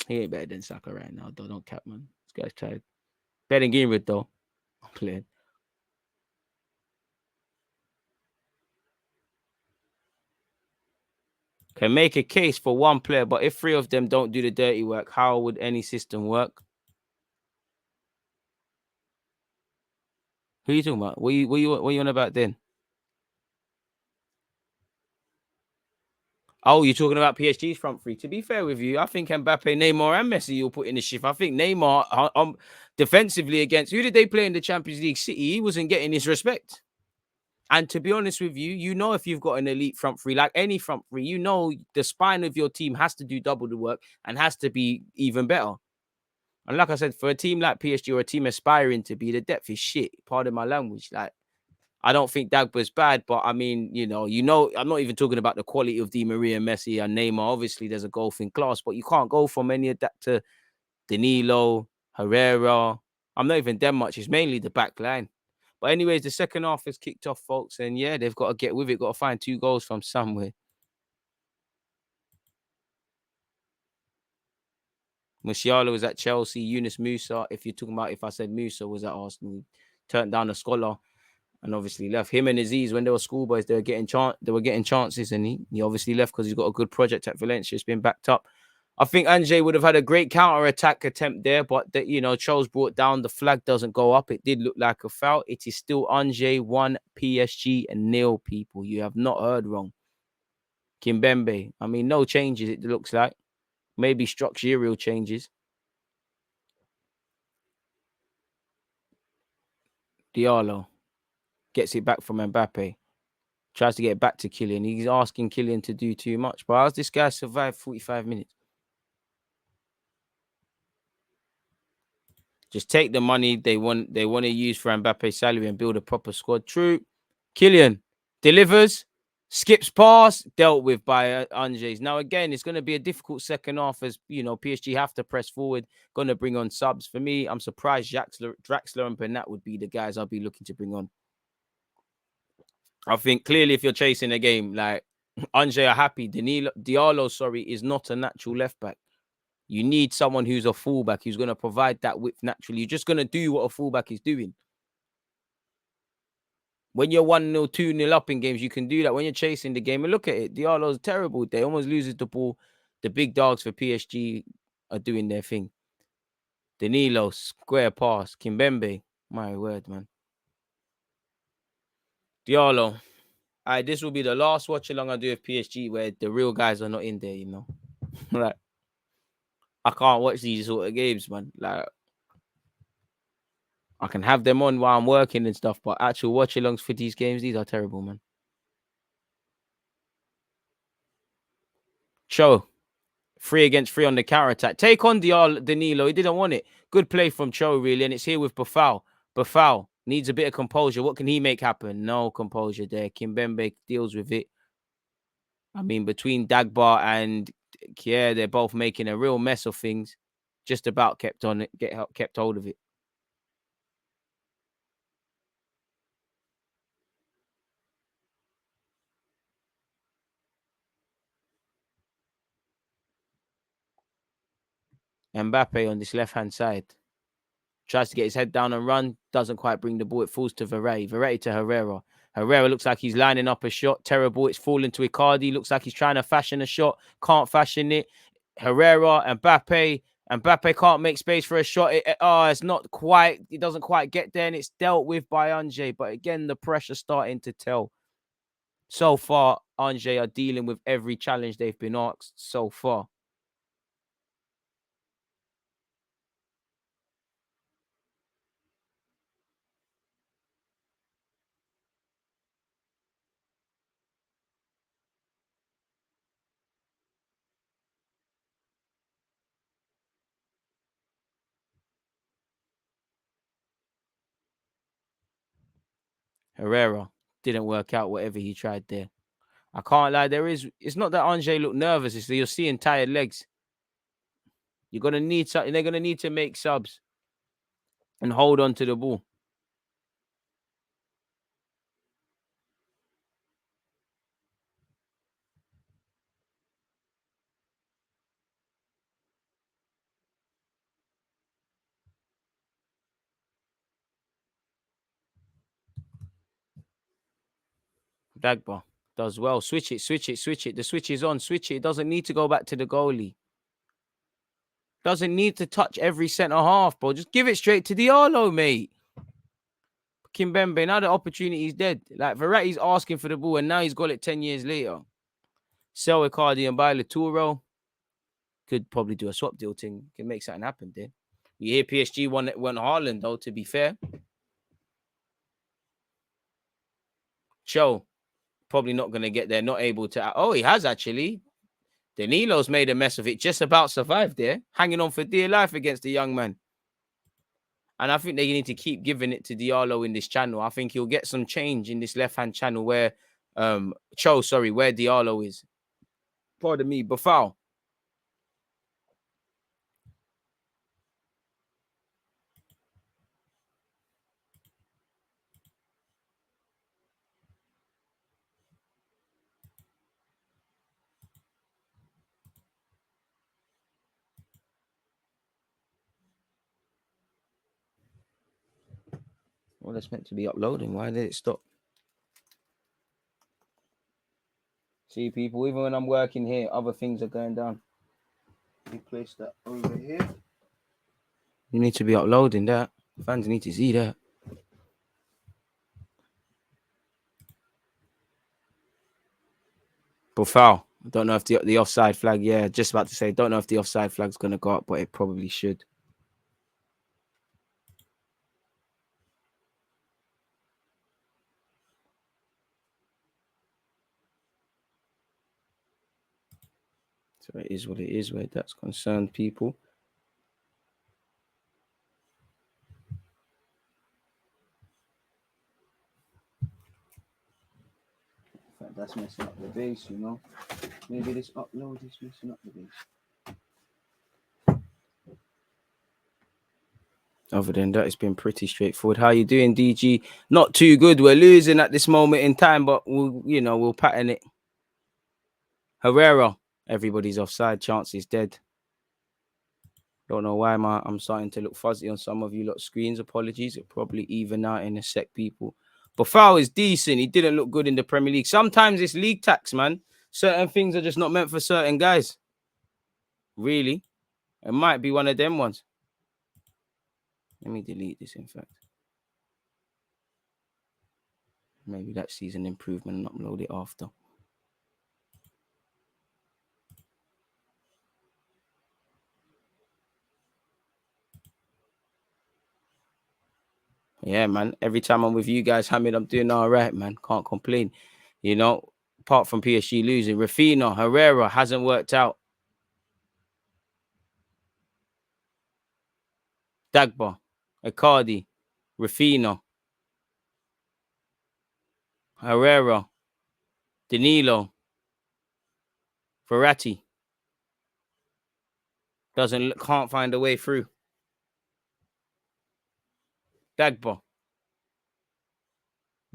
He ain't better than Saka right now, though. Don't cap, man. This guy's tired. Better than Greenwood, though. I'm playing. Can make a case for one player, but if 3 of them don't do the dirty work, how would any system work? Who are you talking about? What you on about then? Oh, you're talking about PSG's front three. To be fair with you, I think Mbappe, Neymar, and Messi you'll put in the shift. I think Neymar, defensively against who did they play in the Champions League? City. He wasn't getting his respect. And to be honest with you, you know if you've got an elite front three, like any front three, you know the spine of your team has to do double the work and has to be even better. And like I said, for a team like PSG or a team aspiring to be, the depth is shit. Pardon my language. Like, I don't think Dagba's bad, but I mean, I'm not even talking about the quality of Di Maria, Messi, and Neymar. Obviously, there's a golfing class, but you can't go from any of that to Danilo, Herrera. I'm not even them much. It's mainly the back line. But anyways, the second half has kicked off, folks, and yeah, they've got to get with it. Got to find 2 goals from somewhere. Musiala was at Chelsea. Yunus Musa, if you're talking about if I said Musa was at Arsenal, turned down a scholar. And obviously left. Him and Aziz, when they were schoolboys, they were getting chances, and he obviously left because he's got a good project at Valencia. It's been backed up. I think Ange would have had a great counter-attack attempt there, but Charles brought down. The flag doesn't go up. It did look like a foul. It is still Ange 1, PSG and 0, people. You have not heard wrong. Kimpembe. I mean, no changes, it looks like. Maybe structural changes. Diallo gets it back from Mbappe. Tries to get back to Kylian. He's asking Kylian to do too much. But how's this guy survived 45 minutes? Just take the money they want to use for Mbappe's salary and build a proper squad. True. Kylian delivers, skips pass, dealt with by Anges. Now, again, it's going to be a difficult second half as, PSG have to press forward, going to bring on subs. For me, I'm surprised Draxler and Bernat would be the guys I'll be looking to bring on. I think clearly if you're chasing a game, like Ange are happy. Diallo, is not a natural left back. You need someone who's a fullback who's going to provide that width naturally. You're just going to do what a fullback is doing. When you're 1-0, 2-0 up in games, you can do that. When you're chasing the game, and look at it, Diallo's terrible. They almost loses the ball. The big dogs for PSG are doing their thing. Danilo, square pass. Kimpembe, my word, man. Diallo. This will be the last watch along I do with PSG where the real guys are not in there, Like, I can't watch these sort of games, man. Like, I can have them on while I'm working and stuff, but actual watch alongs for these games, these are terrible, man. Cho, 3 against 3 on the counter attack. Take on Danilo. He didn't want it. Good play from Cho, really, and it's here with Buffal. Buffal needs a bit of composure. What can he make happen? No composure there. Kimpembe deals with it. I mean, between Dagba and Kier, they're both making a real mess of things. Just about kept hold of it. Mbappe on this left-hand side. Tries to get his head down and run. Doesn't quite bring the ball. It falls to Verratti. Verratti to Herrera. Herrera looks like he's lining up a shot. Terrible. It's falling to Icardi. Looks like he's trying to fashion a shot. Can't fashion it. Herrera, Mbappe. Mbappe can't make space for a shot. It's not quite. It doesn't quite get there, and it's dealt with by Ange. But again, the pressure starting to tell. So far, Ange are dealing with every challenge they've been asked so far. Herrera didn't work out whatever he tried there. I can't lie. It's not that Ange looked nervous. It's that you're seeing tired legs. You're going to need something. They're going to need to make subs and hold on to the ball. Dagba does well. Switch it, switch it, switch it. The switch is on. Switch it. It doesn't need to go back to the goalie. Doesn't need to touch every centre half, bro. Just give it straight to Diallo, mate. Kimpembe, now the opportunity is dead. Like, Verratti's asking for the ball, and now he's got it 10 years later. Sell Icardi and buy Laturo. Could probably do a swap deal thing. Can make something happen there. You hear PSG won Haaland, though, to be fair. Cho, probably not going to get there. Not able to. Oh, he has actually. Danilo's made a mess of it. Just about survived there. Hanging on for dear life against the young man. And I think they need to keep giving it to Diallo in this channel. I think he'll get some change in this left-hand channel where where Diallo is. Pardon me, but foul. Well, it's meant to be uploading. Why did it stop? See, people, even when I'm working here, other things are going down. You place that over here. You need to be uploading that. Fans need to see that. But foul. I don't know if the offside flag, just about to say, don't know if the offside flag's going to go up, but it probably should. So it is what it is where that's concerned, people. In fact, that's messing up the base, you know. Maybe this upload is messing up the base. Other than that, it's been pretty straightforward. How you doing, DG? Not too good. We're losing at this moment in time, but we'll pattern it. Herrera, everybody's offside. Chance is dead. Don't know why I'm starting to look fuzzy on some of you lot screens. Apologies. It'll probably even out in a sec, people. But foul is decent. He didn't look good in the Premier League. Sometimes it's league tax, man. Certain things are just not meant for certain guys. Really. It might be one of them ones. Let me delete this, in fact. Maybe that sees an improvement and upload it after. Yeah, man. Every time I'm with you guys, Hamid, I'm doing all right, man. Can't complain. You know, apart from PSG losing. Rafinha, Herrera hasn't worked out. Dagba, Icardi, Rafinha, Herrera, Danilo, Verratti. Can't find a way through. Dagba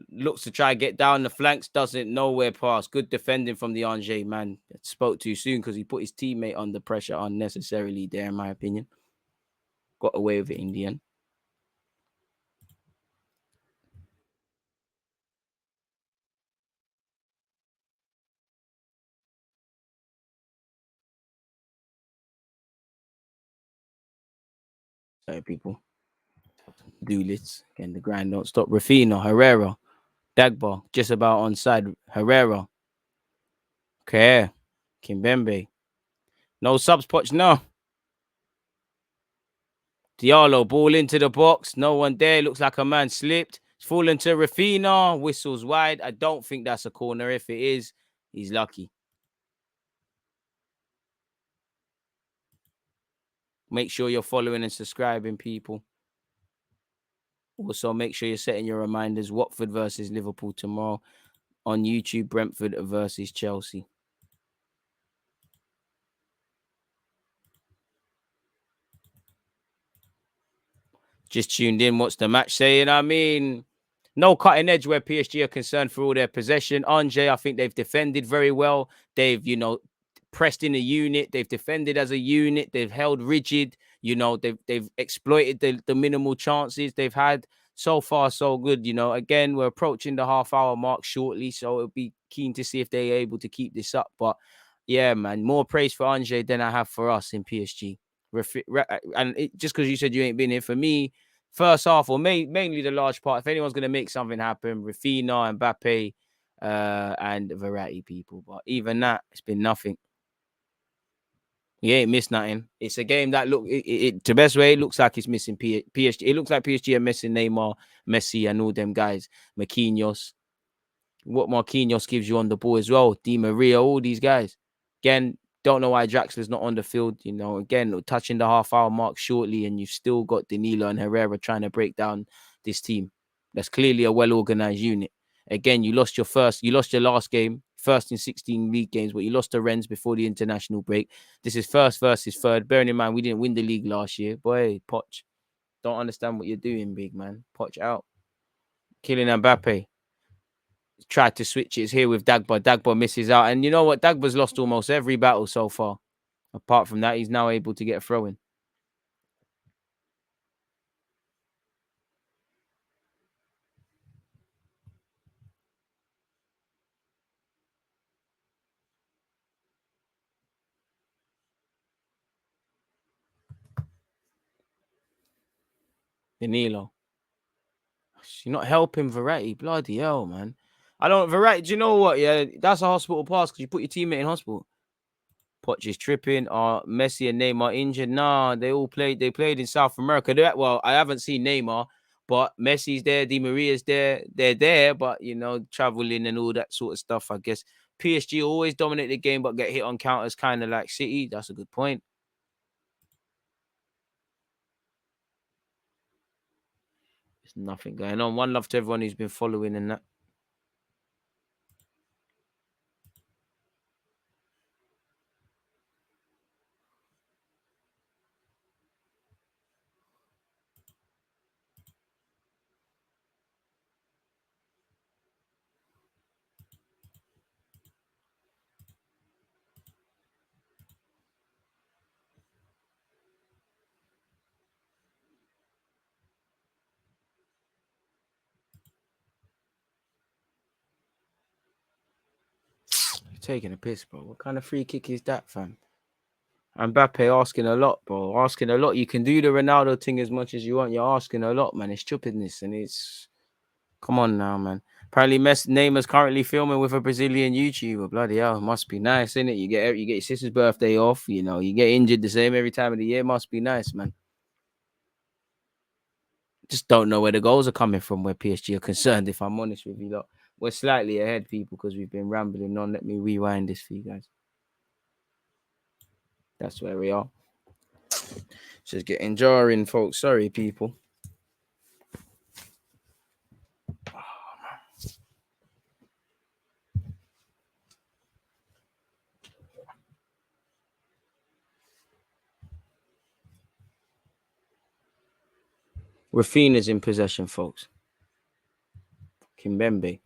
looks to try get down the flanks, doesn't nowhere pass. Good defending from the Angers man. Spoke too soon because he put his teammate under pressure unnecessarily there, in my opinion. Got away with it in the end. Sorry, people. Do lists. Again, the grind don't stop. Rafinha, Herrera, Dagba, just about onside. Herrera. Okay. Kimpembe. No subs, Poch, no. Diallo, ball into the box. No one there. Looks like a man slipped. It's falling to Rafinha. Whistles wide. I don't think that's a corner. If it is, he's lucky. Make sure you're following and subscribing, people. Also, make sure you're setting your reminders. Watford versus Liverpool tomorrow. On YouTube, Brentford versus Chelsea. Just tuned in. What's the match saying? I mean, no cutting edge where PSG are concerned for all their possession. Angers, I think they've defended very well. They've, pressed in a unit. They've defended as a unit. They've held rigid. They've exploited the minimal chances they've had. so far so good. Again, we're approaching the half-hour mark shortly, so it'll be keen to see if they're able to keep this up. But yeah, man, more praise for Andre than I have for us in PSG. Just because you said you ain't been here, for me, first half or mainly the large part, if anyone's going to make something happen, Rafinha, Mbappe, and Verratti people. But even that, it's been nothing. He ain't missed nothing. It's a game that the best way it looks like it's missing PSG. It looks like PSG are missing Neymar, Messi, and all them guys. Marquinhos. What Marquinhos gives you on the ball as well. Di Maria, all these guys. Again, don't know why Draxler's not on the field. Again, touching the half-hour mark shortly, and you've still got Danilo and Herrera trying to break down this team. That's clearly a well-organized unit. Again, you lost your last game, first in 16 league games, but you lost to Rennes before the international break. This is first versus third. Bearing in mind, we didn't win the league last year. Boy, Poch, don't understand what you're doing, big man. Poch out. Kylian Mbappe tried to switch it here with Dagba. Dagba misses out. And you know what? Dagba's lost almost every battle so far. Apart from that, he's now able to get a throw in. Danilo. You're not helping Verratti. Bloody hell, man. Verratti, do you know what? Yeah, that's a hospital pass because you put your teammate in hospital. Poch is tripping. Messi and Neymar injured? Nah, they played in South America. Well, I haven't seen Neymar, but Messi's there, Di Maria's there. They're there, but traveling and all that sort of stuff. I guess PSG always dominate the game, but get hit on counters, kind of like City. That's a good point. There's nothing going on. One love to everyone who's been following and that. You're taking a piss, bro. What kind of free kick is that, fam? Mbappe asking a lot, bro. Asking a lot. You can do the Ronaldo thing as much as you want. You're asking a lot, man. It's stupidness, and it's... Come on now, man. Apparently, Neymar's currently filming with a Brazilian YouTuber. Bloody hell, must be nice, isn't it? You get your sister's birthday off. You get injured the same every time of the year. Must be nice, man. Just don't know where the goals are coming from where PSG are concerned, if I'm honest with you. Lot. We're slightly ahead, people, because we've been rambling on. Let me rewind this for you guys. That's where we are. Just getting jarring, folks. Sorry, people. Rafinha's in possession, folks. Kimpembe.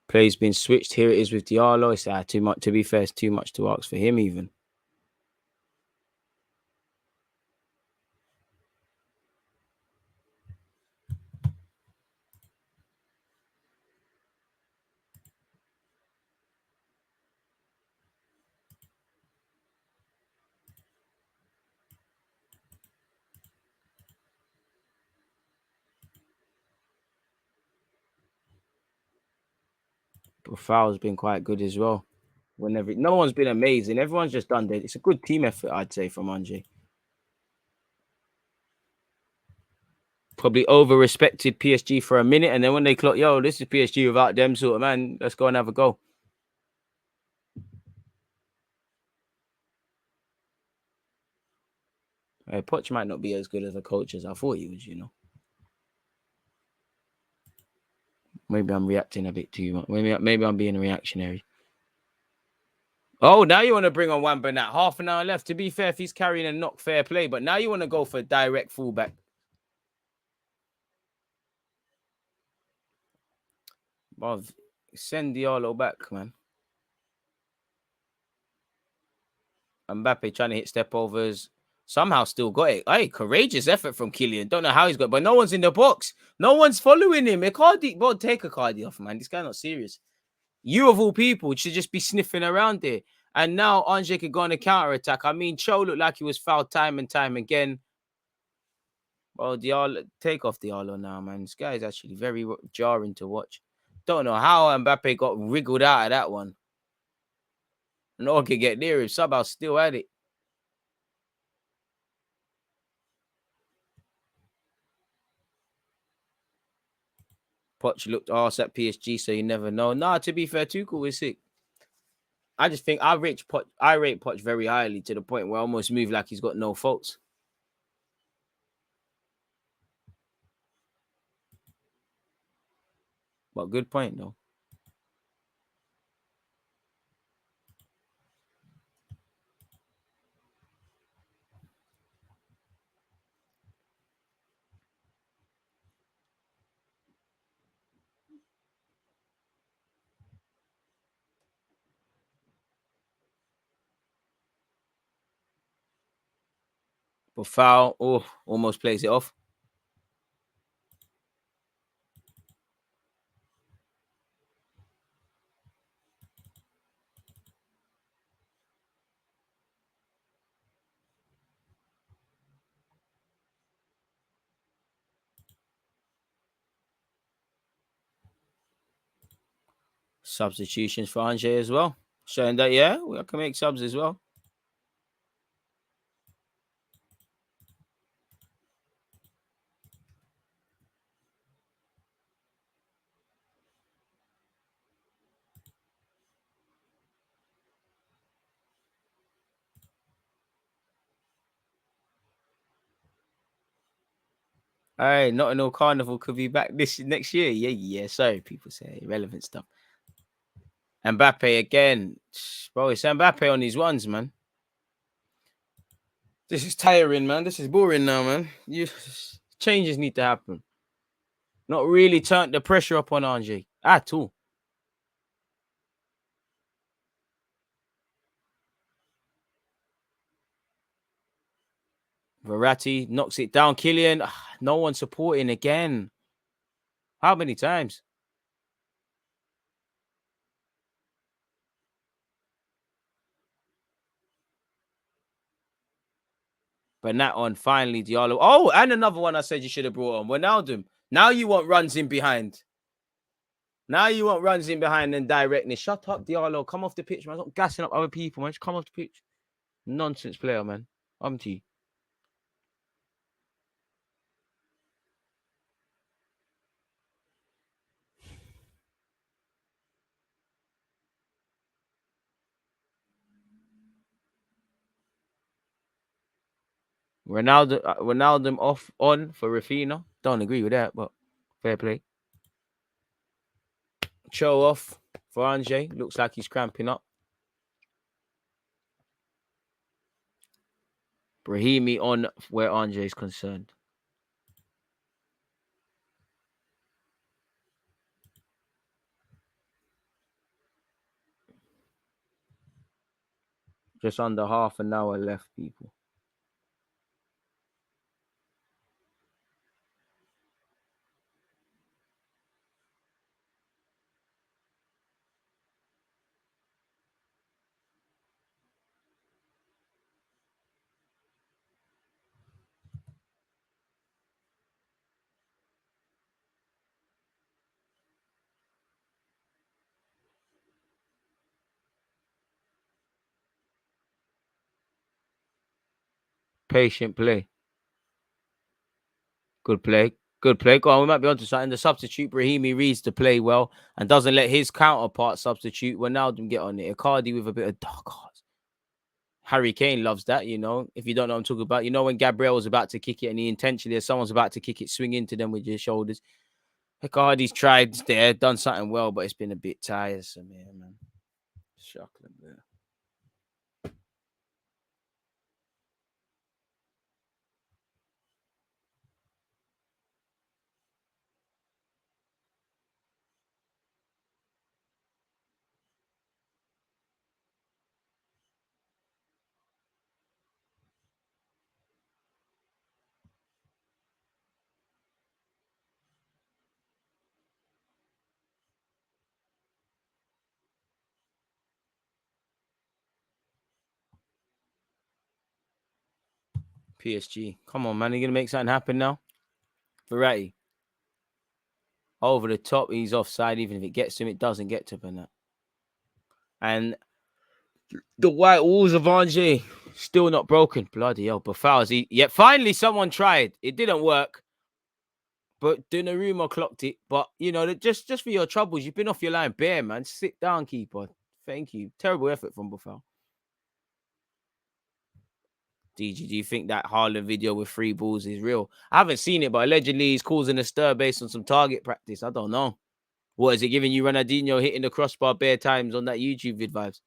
Play's been switched. Here it is with Diallo. It's too much. To be fair, it's too much to ask for him, even. Foul's been quite good as well. No one's been amazing. Everyone's just done it. It's a good team effort, I'd say, from Andre. Probably over-respected PSG for a minute, and then when they clock, this is PSG without them sort of man. Let's go and have a go. Poch might not be as good as a coach as I thought he was, Maybe I'm reacting a bit too much. Maybe I'm being reactionary. Oh, now you want to bring on Wan-Bissaka. Half an hour left. To be fair, if he's carrying a knock, fair play. But now you want to go for direct fullback. Bruv, send Diallo back, man. Mbappe trying to hit step overs. Somehow still got it. Hey, courageous effort from Kylian. Don't know how he's got, but no one's in the box. No one's following him. Icardi, bro, take Icardi off, man. This guy not serious. You of all people should just be sniffing around there. And now Ange could go on a counter attack. I mean, Cho looked like he was fouled time and time again. Well, Diallo, take off Diallo now, man. This guy is actually very jarring to watch. Don't know how Mbappe got wriggled out of that one. No one could get near him. Somehow still had it. Poch looked arse at PSG, so you never know. Nah, to be fair, Tuchel was sick. I just think I rate Poch very highly to the point where I almost move like he's got no faults. But good point, though. But foul, almost plays it off. Substitutions for Ange as well. Showing that, yeah, we can make subs as well. All right, Nottingham Carnival could be back this next year. Yeah. Sorry, people say irrelevant stuff. Mbappe again. Bro, it's Mbappe on these ones, man. This is tiring, man. This is boring now, man. Changes need to happen. Not really turn the pressure up on Ange at all. Verratti knocks it down. Kylian, no one supporting again. How many times? But not on finally Diallo. Oh, and another one I said you should have brought on. Ronaldo. Now you want runs in behind. Now you want runs in behind and directness. Shut up, Diallo. Come off the pitch, man. Stop gassing up other people, man. Just come off the pitch. Nonsense player, man. I'm to you. Ronaldo off on for Rafinha. Don't agree with that, but fair play. Show off for Ange. Looks like he's cramping up. Brahimi on where Ange is concerned. Just under half an hour left, people. Patient play. Good play. Good play. Go on, we might be onto something. The substitute, Brahimi, reads the play well and doesn't let his counterpart substitute. Ronaldo get on it. Icardi with a bit of dark heart. Harry Kane loves that, you know. If you don't know what I'm talking about, you know when Gabriel was about to kick it and he intentionally, as someone's about to kick it, swing into them with your shoulders. Icardi's tried there, done something well, but it's been a bit tiresome here, man. Shocking there. PSG. Come on, man. Are you going to make something happen now? Verratti. Over the top. He's offside. Even if it gets to him, it doesn't get to Bernat. And the white walls of Angers still not broken. Bloody hell. But fouls. Yet finally someone tried. It didn't work. But Donnarumma clocked it. But, you know, just for your troubles, you've been off your line bare, man. Sit down, keeper. Thank you. Terrible effort from Buffal. DG, do you think that Haaland video with 3 balls is real? I haven't seen it, but allegedly he's causing a stir based on some target practice. I don't know. What is it giving you Ronaldinho hitting the crossbar bare times on that YouTube vid vibes?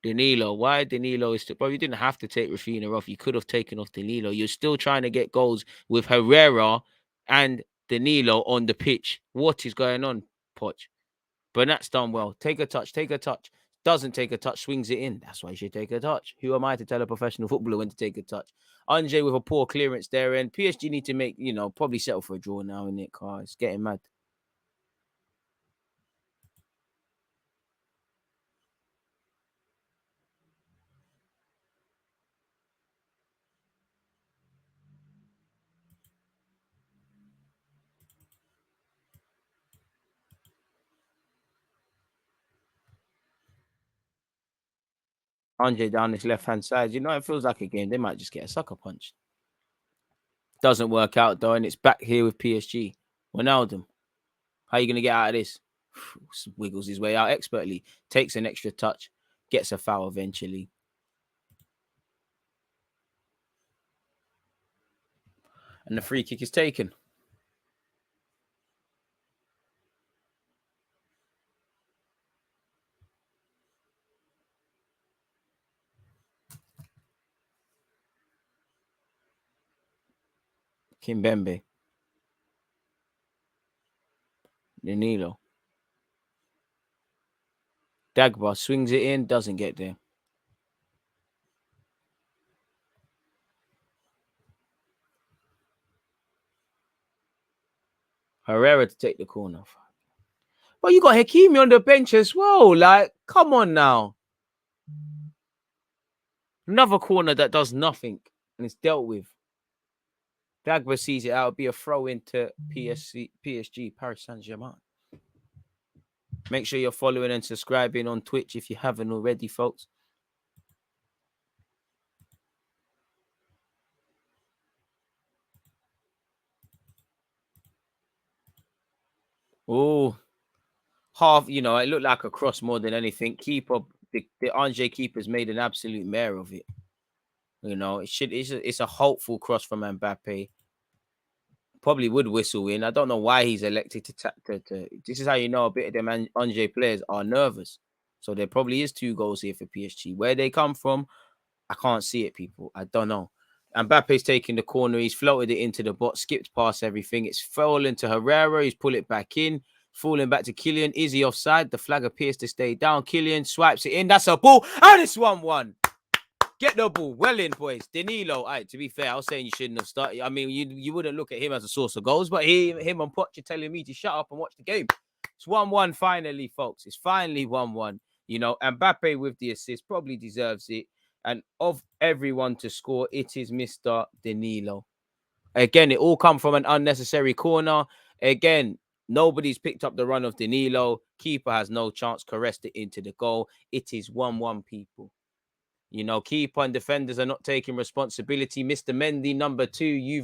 Danilo. Why Danilo is still... Bro, you didn't have to take Rafinha off. You could have taken off Danilo. You're still trying to get goals with Herrera and Danilo on the pitch. What is going on, Poch? Bernat's done well. Take a touch. Take a touch. Doesn't take a touch, swings it in. That's why you should take a touch. Who am I to tell a professional footballer when to take a touch? Andre with a poor clearance there, and PSG need to make, you know, probably settle for a draw now in it, car. It's getting mad. Andre down this left-hand side. You know, it feels like a game. They might just get a sucker punch. Doesn't work out, though, and it's back here with PSG. Wijnaldum. How are you going to get out of this? Wiggles his way out expertly. Takes an extra touch. Gets a foul eventually. And the free kick is taken. Kimpembe. Danilo. Dagba swings it in, doesn't get there. Herrera to take the corner. But you got Hakimi on the bench as well. Like, come on now. Another corner that does nothing and it's dealt with. Dagba sees it out. It'll be a throw into PSG, Paris Saint-Germain. Make sure you're following and subscribing on Twitch if you haven't already, folks. Oh, half, you know, it looked like a cross more than anything. Keeper, the Angers keeper's made an absolute mare of it. You know, it's a hopeful cross from Mbappe. Probably would whistle in. I don't know why he's elected to tap. This is how you know a bit of them Angers players are nervous. So there probably is 2 goals here for PSG. Where they come from, I can't see it, people. I don't know. Mbappe's taking the corner. He's floated it into the box, skipped past everything. It's fallen to Herrera. He's pulled it back in. Falling back to Kylian. Is he offside? The flag appears to stay down. Kylian swipes it in. That's a ball. And it's 1-1. Get the ball. Well in, boys. Danilo. All right, to be fair, I was saying you shouldn't have started. I mean, you wouldn't look at him as a source of goals, but him and Poch are telling me to shut up and watch the game. It's 1-1 finally, folks. It's finally 1-1. You know, Mbappe with the assist probably deserves it. And of everyone to score, it is Mr. Danilo. Again, it all come from an unnecessary corner. Again, nobody's picked up the run of Danilo. Keeper has no chance. Caressed it into the goal. It is 1-1, people. You know, keeper and defenders are not taking responsibility. Mr. Mendy, number 2,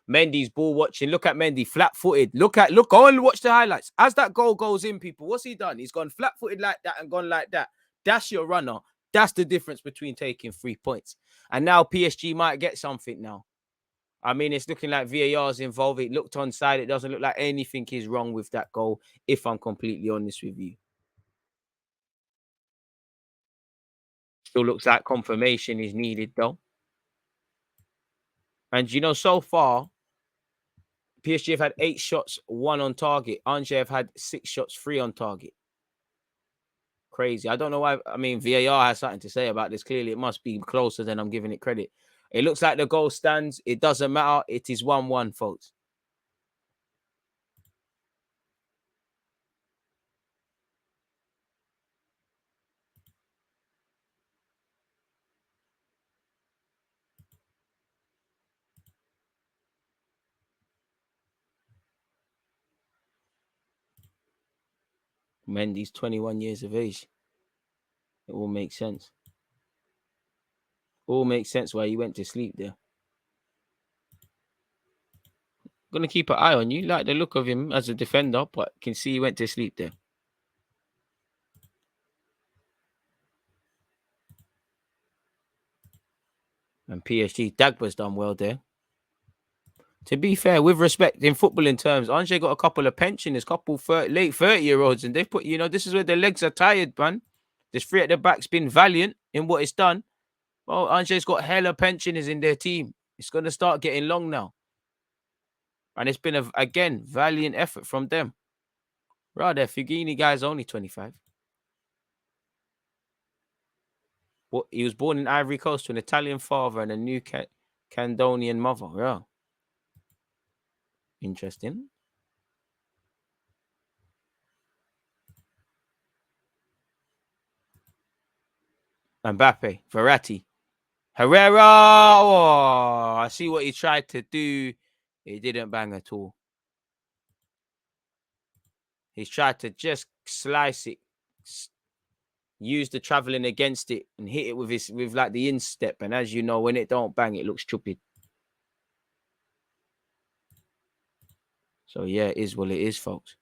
Mendy's ball watching. Look at Mendy, flat-footed. Go and watch the highlights. As that goal goes in, people, what's he done? He's gone flat-footed like that and gone like that. That's your runner. That's the difference between taking 3 points. And now PSG might get something now. I mean, it's looking like VAR's involved. It looked onside. It doesn't look like anything is wrong with that goal, if I'm completely honest with you. Still looks like confirmation is needed, though. And, you know, so far, PSG have had 8 shots, 1 on target. Angers have had 6 shots, 3 on target. Crazy. I don't know why. I mean, VAR has something to say about this. Clearly, it must be closer than I'm giving it credit. It looks like the goal stands. It doesn't matter. It is 1-1, folks. Mendy's 21 years of age. It all makes sense. All makes sense why you went to sleep there. Gonna keep an eye on you. Like the look of him as a defender, but can see he went to sleep there. And PSG, Dagba's done well there. To be fair, with respect in footballing terms, Andre got a couple of pensioners, late 30-year-olds, and they've put, this is where their legs are tired, man. This three at the back's been valiant in what it's done. Well, Andre's got hella pensioners in their team. It's going to start getting long now. And it's been, again, valiant effort from them. Rather, Fugini guy's only 25. Well, he was born in Ivory Coast to an Italian father and a New Caledonian mother. Yeah. Interesting. Mbappe, Verratti, Herrera. Oh, I see what he tried to do. He didn't bang at all. He's tried to just slice it, use the travelling against it, and hit it with like the instep. And as you know, when it don't bang, it looks stupid. So yeah, it is what it is, folks.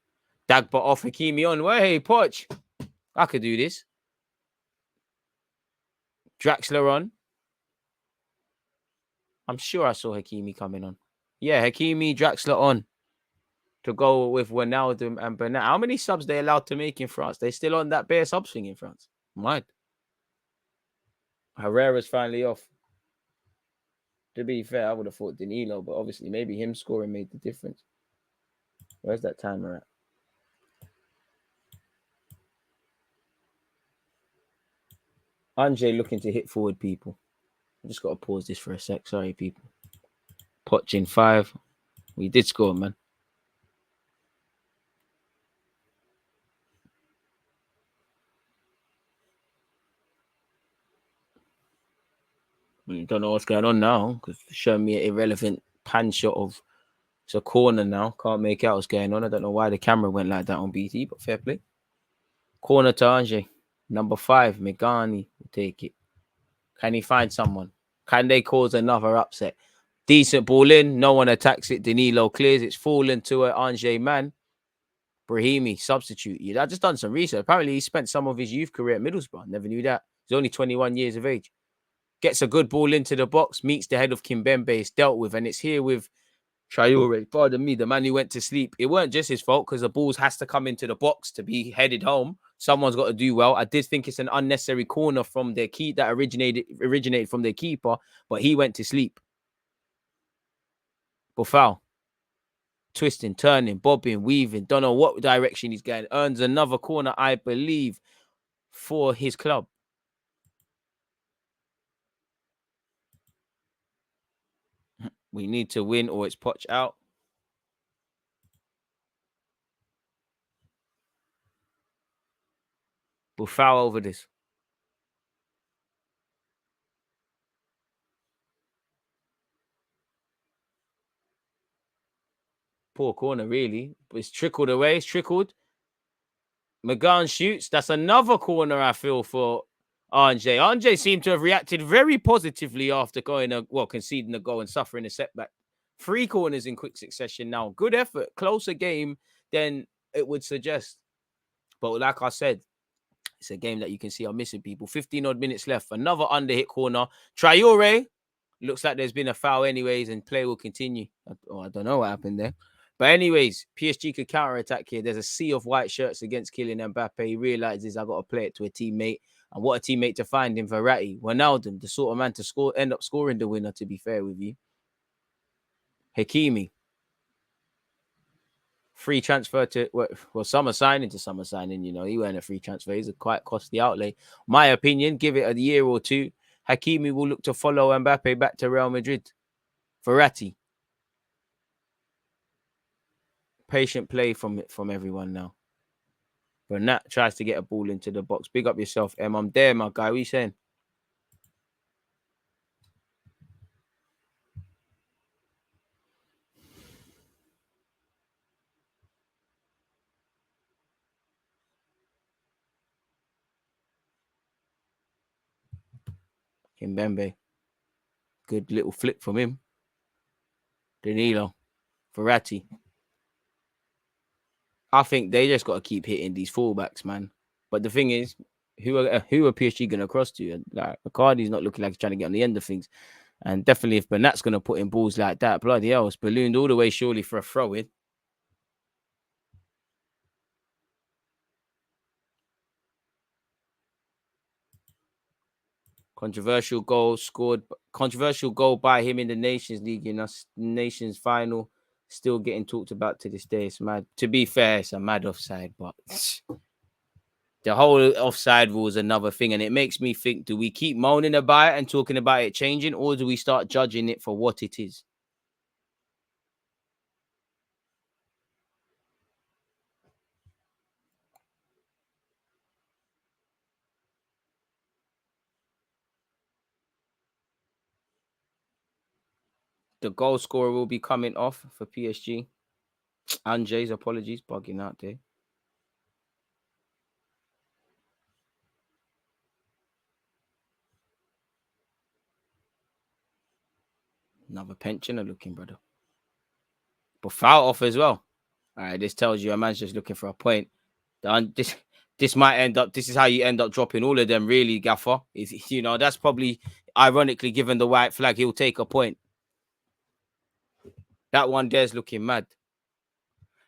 Dagba off Hakimi on. Well, hey, Poch, I could do this. Draxler on. I'm sure I saw Hakimi coming on. Yeah, Hakimi, Draxler on to go with Wijnaldum and Bernat. How many subs they allowed to make in France? They still on that bare sub swing in France. Mad. Herrera's finally off. To be fair, I would have thought Danilo, but obviously maybe him scoring made the difference. Where's that timer at? Andre looking to hit forward people. I just got to pause this for a sec. Sorry, people. Poch in 5. We did score, man. We don't know what's going on now because showing me an irrelevant pan shot of it's a corner now. Can't make out what's going on. I don't know why the camera went like that on BT, but fair play. Corner to Andre. Number 5, Megani will take it. Can he find someone? Can they cause another upset? Decent ball in. No one attacks it. Danilo clears. It's fallen to an Andre man. Brahimi, substitute. Yeah, I just done some research. Apparently, he spent some of his youth career at Middlesbrough. Never knew that. He's only 21 years of age. Gets a good ball into the box, meets the head of Kimpembe. It's dealt with, and it's here with Traore. Pardon me, the man who went to sleep. It weren't just his fault because the balls has to come into the box to be headed home. Someone's got to do well. I did think it's an unnecessary corner from their key that originated from their keeper, but he went to sleep. Buffal. Twisting, turning, bobbing, weaving. Don't know what direction he's going. Earns another corner, I believe, for his club. We need to win or it's Poch out. Buffal over this. Poor corner, really. But it's trickled away. It's trickled. McGann shoots. That's another corner, I feel, for Andre. Andre seemed to have reacted very positively after conceding a goal and suffering a setback. 3 corners in quick succession now. Good effort. Closer game than it would suggest. But like I said, it's a game that you can see I'm missing people. 15 odd minutes left. Another underhit corner. Traore. Looks like there's been a foul anyways, and play will continue. I don't know what happened there. But anyways, PSG could counter-attack here. There's a sea of white shirts against Kylian Mbappe. He realizes I got to play it to a teammate. And what a teammate to find in Verratti. Wijnaldum, the sort of man to end up scoring the winner, to be fair with you. Hakimi. Free transfer to, summer signing to summer signing. He weren't a free transfer. He's a quite costly outlay. My opinion, give it a year or two. Hakimi will look to follow Mbappe back to Real Madrid. Verratti. Patient play from everyone now. Bernat tries to get a ball into the box. Big up yourself, Em. I'm there, my guy. What are you saying? Kimpembe. Good little flick from him. Danilo. Verratti. I think they just got to keep hitting these fullbacks, man. But the thing is, who are PSG going to cross to? Like, Icardi's not looking like he's trying to get on the end of things. And definitely if Bernat's going to put in balls like that, bloody hell, it's ballooned all the way surely for a throw-in. Controversial goal by him in the Nations League in us Nations final. Still getting talked about to this day. It's mad. To be fair, it's a mad offside, but the whole offside rule is another thing. And it makes me think, do we keep moaning about it and talking about it changing, or do we start judging it for what it is? The goal scorer will be coming off for PSG. Ange's apologies, bugging out there. Another pensioner looking, brother. But foul off as well. All right, this tells you a man's just looking for a point. This might end up. This is how you end up dropping all of them, really, Gaffer. That's probably ironically given the white flag, he'll take a point. That one there's looking mad.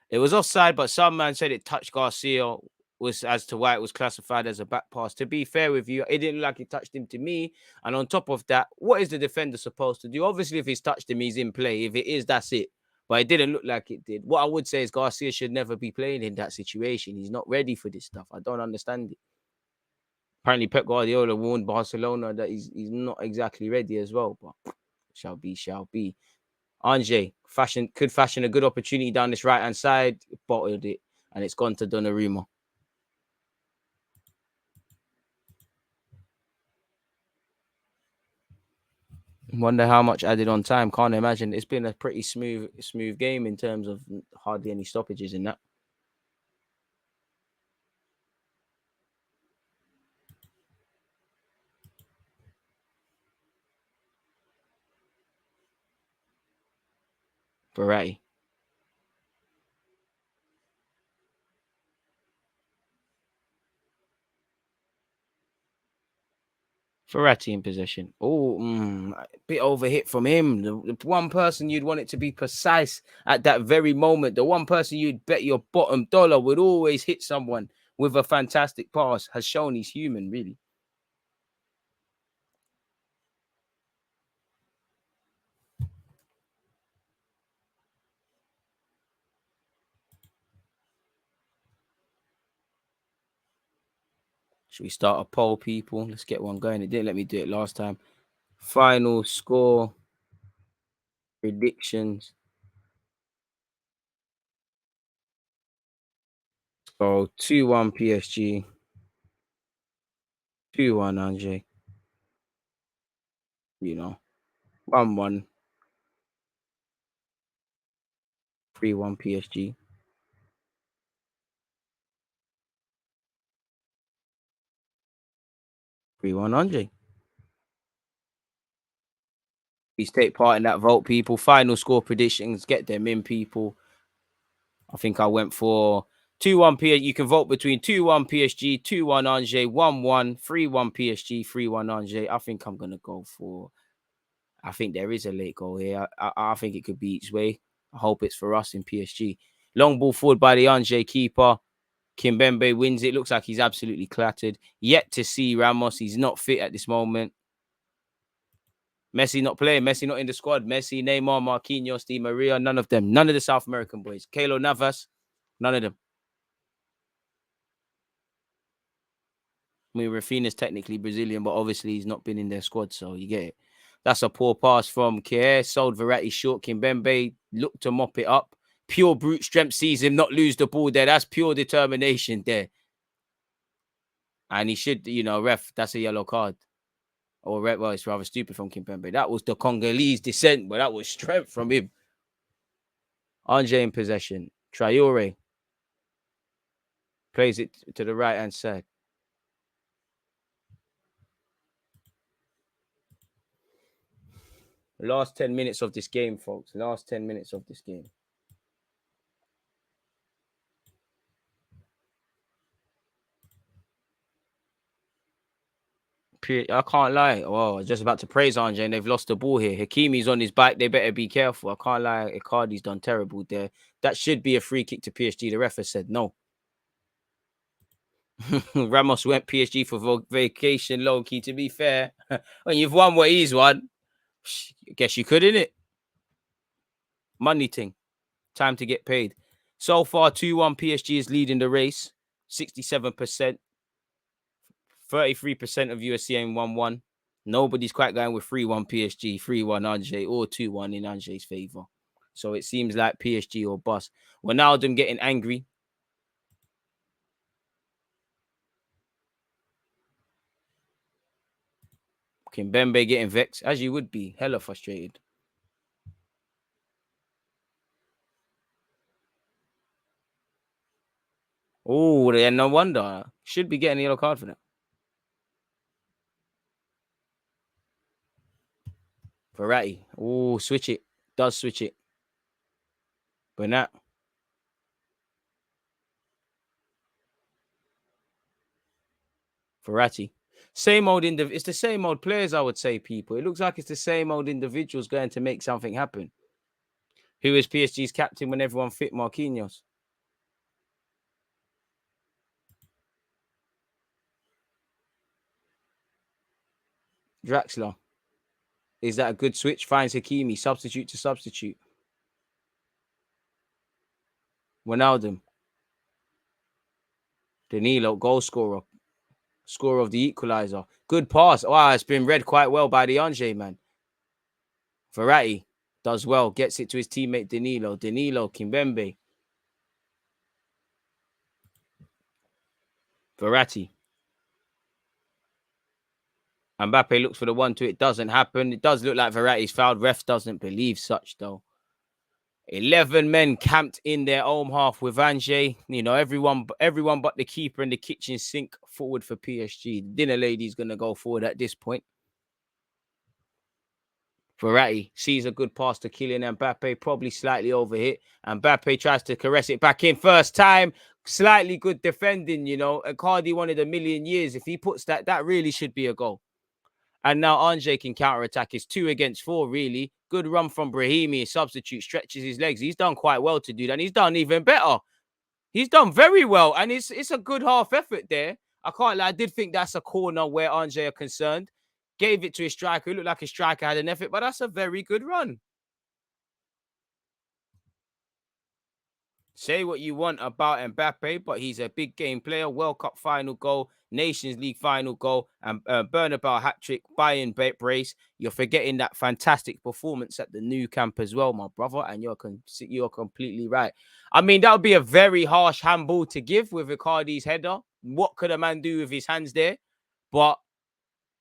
It was offside, but some man said it touched Garcia, was as to why it was classified as a back pass. To be fair with you, it didn't look like it touched him to me. And on top of that, what is the defender supposed to do? Obviously, if he's touched him, he's in play. If it is, that's it. But it didn't look like it did. What I would say is Garcia should never be playing in that situation. He's not ready for this stuff. I don't understand it. Apparently, Pep Guardiola warned Barcelona that he's not exactly ready as well. But shall be. Ange could fashion a good opportunity down this right-hand side, bottled it, and it's gone to Donnarumma. Wonder how much added on time. Can't imagine. It's been a pretty smooth game in terms of hardly any stoppages in that. Verratti. Verratti in possession. Oh, a bit overhit from him. The one person you'd want it to be precise at that very moment. The one person you'd bet your bottom dollar would always hit someone with a fantastic pass has shown he's human, really. Should we start a poll, people? Let's get one going. It didn't let me do it last time. Final score predictions. So 2-1 PSG. 2-1 Ange. 1-1. 3-1 PSG. 3-1 Ange. Please take part in that vote, people. Final score predictions. Get them in, people. I think I went for 2-1 PSG. You can vote between 2-1 PSG, 2-1 Ange, 1-1, 3-1 PSG, 3-1 Ange. I think I'm going to go for... I think there is a late goal here. I think it could be each way. I hope it's for us in PSG. Long ball forward by the Ange keeper. Kimpembe wins it. Looks like he's absolutely clattered. Yet to see Ramos. He's not fit at this moment. Messi not playing. Messi not in the squad. Messi, Neymar, Marquinhos, Di Maria. None of them. None of the South American boys. Keylor Navas. None of them. I mean, Rafinha's technically Brazilian, but obviously he's not been in their squad, so you get it. That's a poor pass from Kier. Sold Verratti short. Kimpembe looked to mop it up. Pure brute strength sees him not lose the ball there. That's pure determination there. And he should, ref, that's a yellow card. Or red, well, it's rather stupid from Kimpembe. That was the Congolese descent, but that was strength from him. Ange in possession. Traore plays it to the right-hand side. Last 10 minutes of this game, folks. Last 10 minutes of this game. I can't lie. Oh, I was just about to praise Andre, and they've lost the ball here. Hakimi's on his bike. They better be careful. I can't lie. Icardi's done terrible there. That should be a free kick to PSG. The ref has said no. Ramos went PSG for vacation low key. To be fair, when you've won what he's won, guess you could, innit? Money thing. Time to get paid. So far, 2-1 PSG is leading the race. 67%. 33% of USC aim 1-1. Nobody's quite going with 3-1 PSG, 3-1 Ange, or 2-1 in Ange's favour. So it seems like PSG or bust. Ronaldo getting angry. Kimpembe getting vexed, as you would be. Hella frustrated. Oh, yeah, no wonder. Should be getting a yellow card for that. Verratti. Oh, switch it. Does switch it. Bernat. Verratti. Same old it's the same old players, I would say, people. It looks like it's the same old individuals going to make something happen. Who is PSG's captain when everyone fit? Marquinhos. Draxler. Is that a good switch? Finds Hakimi. Substitute to substitute. Ronaldo. Danilo. Goal scorer. Scorer of the equaliser. Good pass. Wow, it's been read quite well by the Ange, man. Verratti does well. Gets it to his teammate Danilo. Danilo. Kimpembe. Verratti. Mbappe looks for the 1-2. It doesn't happen. It does look like Verratti's fouled. Ref doesn't believe such, though. 11 men camped in their own half with Ange. You know, everyone but the keeper and the kitchen sink forward for PSG. The dinner lady's going to go forward at this point. Verratti sees a good pass to Kylian Mbappe, probably slightly overhit. Mbappe tries to caress it back in first time. Slightly good defending, you know. Icardi wanted a million years. If he puts that really should be a goal. And now Ange can counter-attack. It's 2 against 4, really. Good run from Brahimi. Substitute, stretches his legs. He's done quite well to do that. And he's done even better. He's done very well. And it's a good half effort there. I can't lie. I did think that's a corner where Ange are concerned. Gave it to his striker. It looked like his striker had an effort, but that's a very good run. Say what you want about Mbappe, but he's a big game player. World Cup final goal, Nations League final goal, and Bernabeu hat-trick, Bayern brace. You're forgetting that fantastic performance at the new camp as well, my brother, and you're completely right. I mean, that would be a very harsh handball to give with Icardi's header. What could a man do with his hands there? But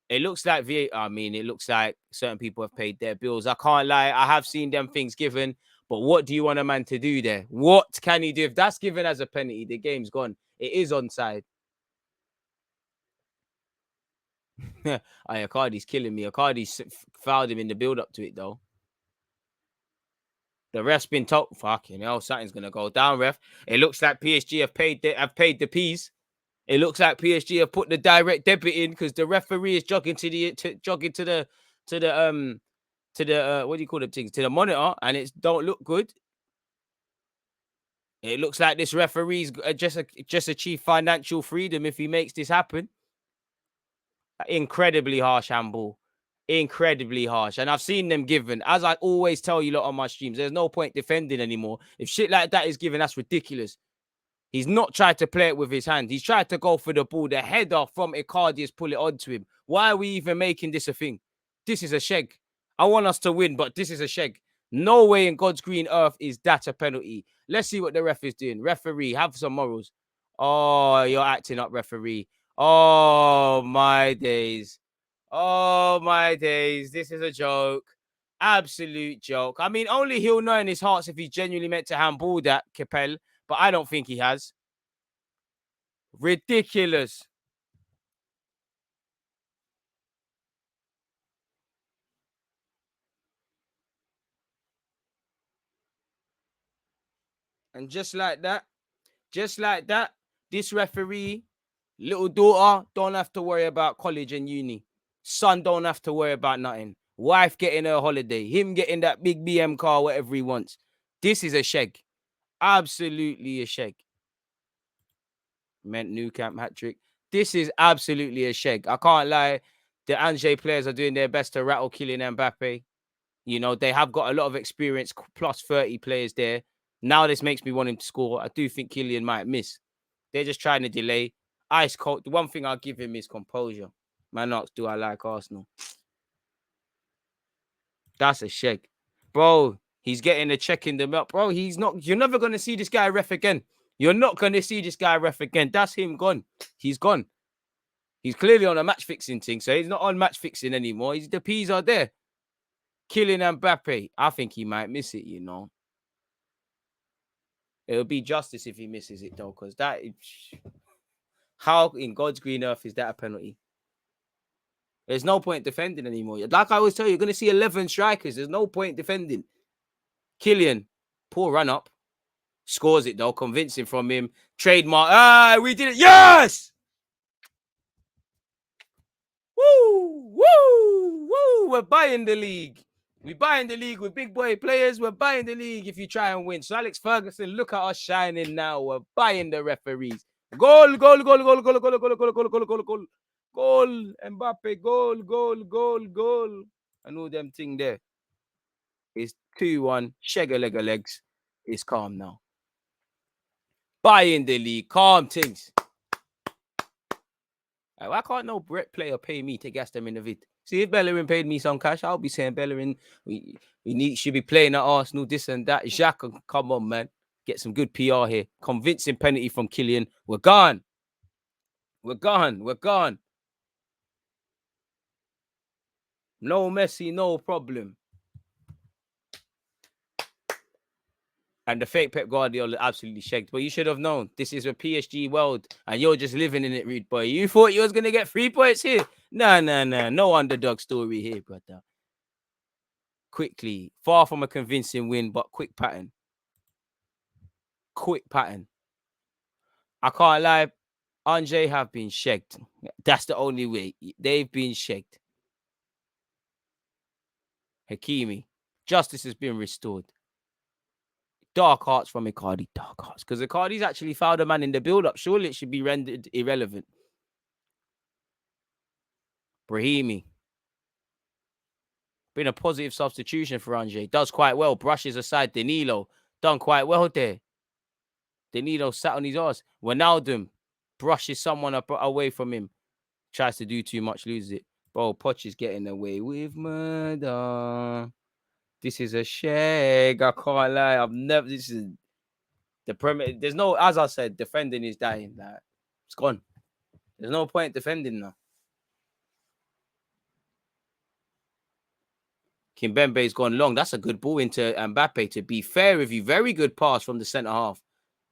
it looks like it looks like certain people have paid their bills. I can't lie. I have seen them things given. But what do you want a man to do there? What can he do? If that's given as a penalty, the game's gone. It is onside. Icardi's killing me. Icardi's fouled him in the build-up to it, though. The ref's been told, fucking hell, something's going to go down, ref. It looks like PSG have paid the peas. It looks like PSG have put the direct debit in because the referee is jogging to the what do you call it, things, to the monitor, and it don't look good. It looks like this referee's just achieved financial freedom if he makes this happen. Incredibly harsh handball. Incredibly harsh. And I've seen them given. As I always tell you lot on my streams, there's no point defending anymore. If shit like that is given, that's ridiculous. He's not tried to play it with his hand. He's tried to go for the ball. The header from Icardi has pulled it onto him. Why are we even making this a thing? This is a sheg. I want us to win, but this is a sheg. No way in God's green earth is that a penalty. Let's see what the ref is doing. Referee, have some morals. Oh, you're acting up, referee. Oh, my days. Oh, my days. This is a joke. Absolute joke. I mean, only he'll know in his heart if he genuinely meant to handball that, Capel, but I don't think he has. Ridiculous. And just like that, this referee, little daughter, don't have to worry about college and uni. Son don't have to worry about nothing. Wife getting her holiday. Him getting that big BM car, whatever he wants. This is a sheg. Absolutely a sheg. Meant New Camp hat trick. This is absolutely a sheg. I can't lie. The Angers players are doing their best to rattle Kylian Mbappe. You know, they have got a lot of experience, plus 30 players there. Now this makes me want him to score. I do think Kylian might miss. They're just trying to delay. Ice cold. The one thing I'll give him is composure. Man asks, do I like Arsenal? That's a sheg. Bro, he's getting a check in the milk. Bro, you're never going to see this guy ref again. You're not going to see this guy ref again. That's him gone. He's gone. He's clearly on a match fixing thing, so he's not on match fixing anymore. The P's are there. Kylian Mbappe, I think he might miss it, you know. It'll be justice if he misses it, though, because how in God's green earth is that a penalty? There's no point defending anymore. Like I always tell you, you're going to see 11 strikers. There's no point defending. Kylian, poor run up. Scores it, though. Convincing from him. Trademark. We did it. Yes! Woo! Woo! Woo! We're buying the league. We're buying the league with big boy players. We're buying the league if you try and win. So Alex Ferguson, look at us shining now. We're buying the referees. Goal, goal, goal, goal, goal, goal, goal, goal, goal, goal, goal, goal. Goal, Mbappe, goal, goal, goal, goal. And all them thing there. It's 2-1. Shega lega legs. It's calm now. Buying the league. Calm things. Why can't no Brett player pay me to gas them in the vid? See, if Bellerin paid me some cash, I'll be saying Bellerin, should be playing at Arsenal, this and that. Xhaka, come on, man. Get some good PR here. Convincing penalty from Kylian. We're gone. We're gone. We're gone. No Messi, no problem. And the fake Pep Guardiola absolutely shagged. But you should have known. This is a PSG world. And you're just living in it, Reed boy. You thought you was going to get 3 points here? Nah. No underdog story here, brother. Quickly. Far from a convincing win, but quick pattern. Quick pattern. I can't lie. Angers have been shagged. That's the only way. They've been shagged. Hakimi. Justice has been restored. Dark hearts from Icardi. Dark hearts. Because Icardi's actually fouled a man in the build-up. Surely it should be rendered irrelevant. Brahimi. Been a positive substitution for Angers. Does quite well. Brushes aside Danilo. Done quite well there. Danilo sat on his ass. Wijnaldum brushes someone away from him. Tries to do too much, loses it. Bro, Poch is getting away with murder. This is a shag. I can't lie. This is the Premier. There's no, as I said, defending is dying. Like, it's gone. There's no point defending now. Kimpembe's gone long. That's a good ball into Mbappe, to be fair with you. Very good pass from the centre half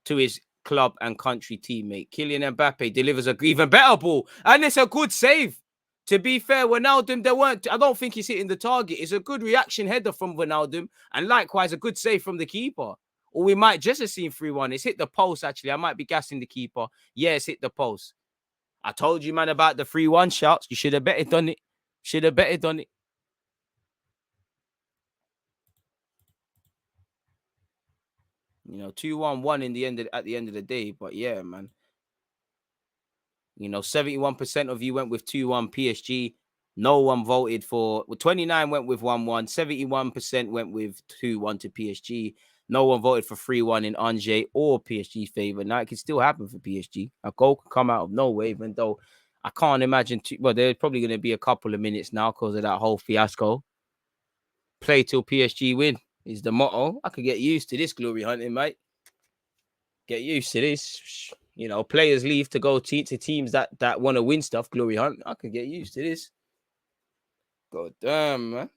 to his club and country teammate. Kylian Mbappe delivers an even better ball. And it's a good save. To be fair, Wijnaldum, I don't think he's hitting the target. It's a good reaction header from Wijnaldum. And likewise, a good save from the keeper. Or we might just have seen 3-1. It's hit the post, actually. I might be gassing the keeper. Yeah, it's hit the post. I told you, man, about the 3-1 shots. You should have betted on it. Should have betted on it. You know, 2-1-1 at the end of the day. But yeah, man. You know, 71% of you went with 2-1 PSG. No one voted for 29 went with 1-1. 71% went with 2-1 to PSG. No one voted for 3-1 in Angers or PSG favor. Now it can still happen for PSG. A goal could come out of nowhere, even though I can't imagine there's probably going to be a couple of minutes now because of that whole fiasco. Play till PSG win is the motto. I could get used to this glory hunting, mate. Get used to this. You know, players leave to go to teams that want to win stuff. Glory hunt. I could get used to this. God damn, man.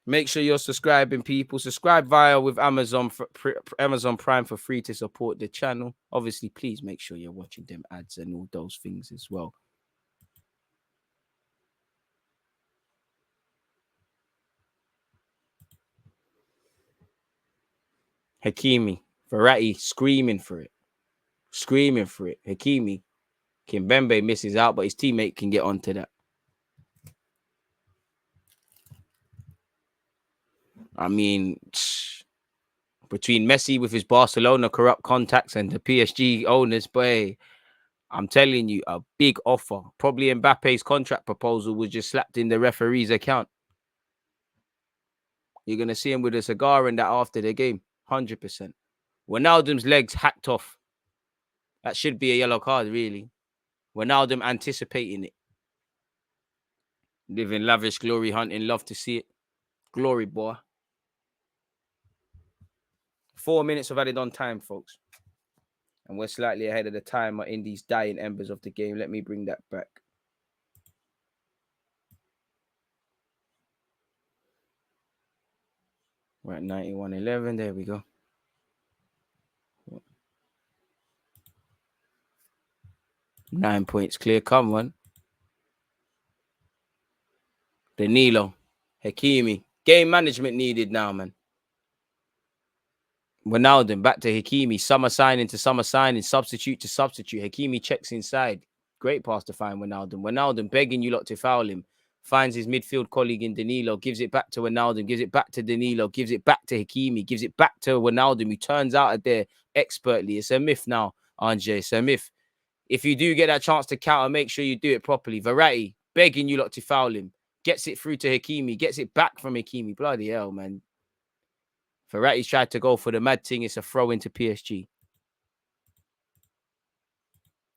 Make sure you're subscribing, people. Subscribe via with Amazon Prime for free to support the channel. Obviously, please make sure you're watching them ads and all those things as well. Hakimi. Verratti screaming for it. Hakimi. Kimpembe misses out, but his teammate can get onto that. I mean, between Messi with his Barcelona corrupt contacts and the PSG owners, boy, I'm telling you, a big offer. Probably Mbappe's contract proposal was just slapped in the referee's account. You're going to see him with a cigar and that after the game. 100%. Wijnaldum's legs hacked off. That should be a yellow card, really. Wijnaldum anticipating it. Living lavish, glory hunting. Love to see it. Glory, boy. 4 minutes of added on time, folks. And we're slightly ahead of the timer in these dying embers of the game. Let me bring that back. We're at 91-11. There we go. Nine points clear. Come on. Danilo. Hakimi. Game management needed now, man. Wijnaldum back to Hakimi. Summer signing to summer signing. Substitute to substitute. Hakimi checks inside. Great pass to find Wijnaldum. Wijnaldum begging you lot to foul him. Finds his midfield colleague in Danilo. Gives it back to Wijnaldum. Gives it back to Danilo. Gives it back to Hakimi. Gives it back to Wijnaldum, who turns out of there expertly. It's a myth now, Andre. It's a myth. If you do get that chance to counter, make sure you do it properly. Verratti begging you lot to foul him. Gets it through to Hakimi. Gets it back from Hakimi. Bloody hell, man. Verratti's tried to go for the mad thing. It's a throw into PSG.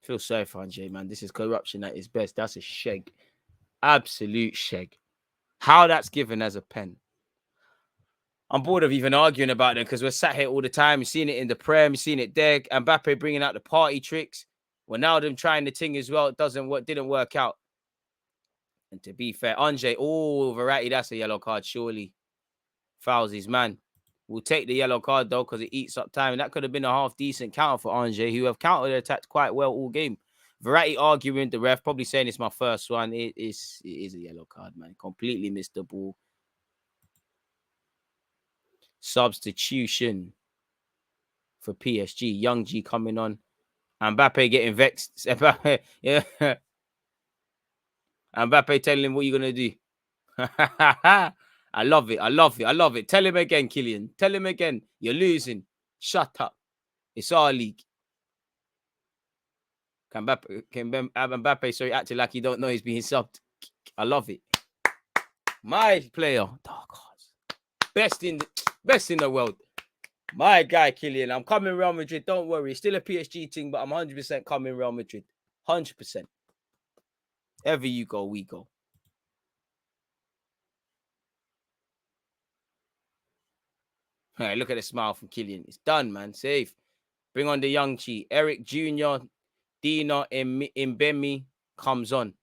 Feel sorry for Andre, man. This is corruption at its best. That's a sheg. Absolute sheg. How that's given as a pen. I'm bored of even arguing about it because we're sat here all the time. You've seen it in the Prem. You've seen it there. Mbappe bringing out the party tricks. Wijnaldum trying the thing as well. It didn't work out. And to be fair, Andre, Verratti, that's a yellow card, surely. Fouls his man. We'll take the yellow card, though, because it eats up time. And that could have been a half-decent counter for Andre, who have counter-attacked quite well all game. Verratti arguing, the ref probably saying it's my first one. It is a yellow card, man. Completely missed the ball. Substitution for PSG. Young G coming on. Mbappe getting vexed. Mbappe, yeah. Mbappe telling him, what you going to do? I love it. Tell him again, Kylian. Tell him again. You're losing. Shut up. It's our league. Mbappe, sorry, acting like he don't know he's being subbed. I love it. My player. Oh, God. Best in the world. My guy, Kylian. I'm coming Real Madrid. Don't worry. It's still a PSG thing, but I'm 100% coming Real Madrid. 100%. Ever you go, we go. All right, look at the smile from Kylian. It's done, man. Safe. Bring on the young Chi. Eric Jr., Dina Mbemi comes on.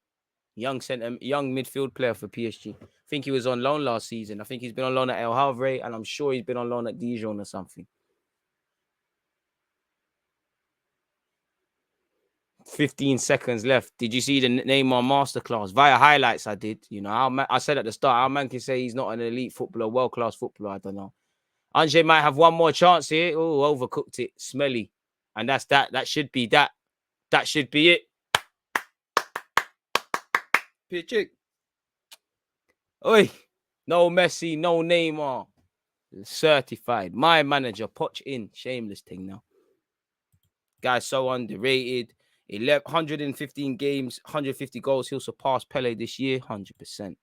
Young midfield player for PSG. I think he was on loan last season. I think he's been on loan at El Havre, and I'm sure he's been on loan at Dijon or something. 15 seconds left. Did you see the Neymar masterclass? Via highlights, I did. You know, I said at the start, our man can say he's not an elite footballer, world-class footballer. I don't know. Andre might have one more chance here. Oh, overcooked it. Smelly. And that's that. That should be that. That should be it. Pitch. Oi. No Messi, no Neymar. Certified. My manager, Poch in. Shameless thing now. Guy's so underrated. 115 games, 150 goals. He'll surpass Pele this year, 100%.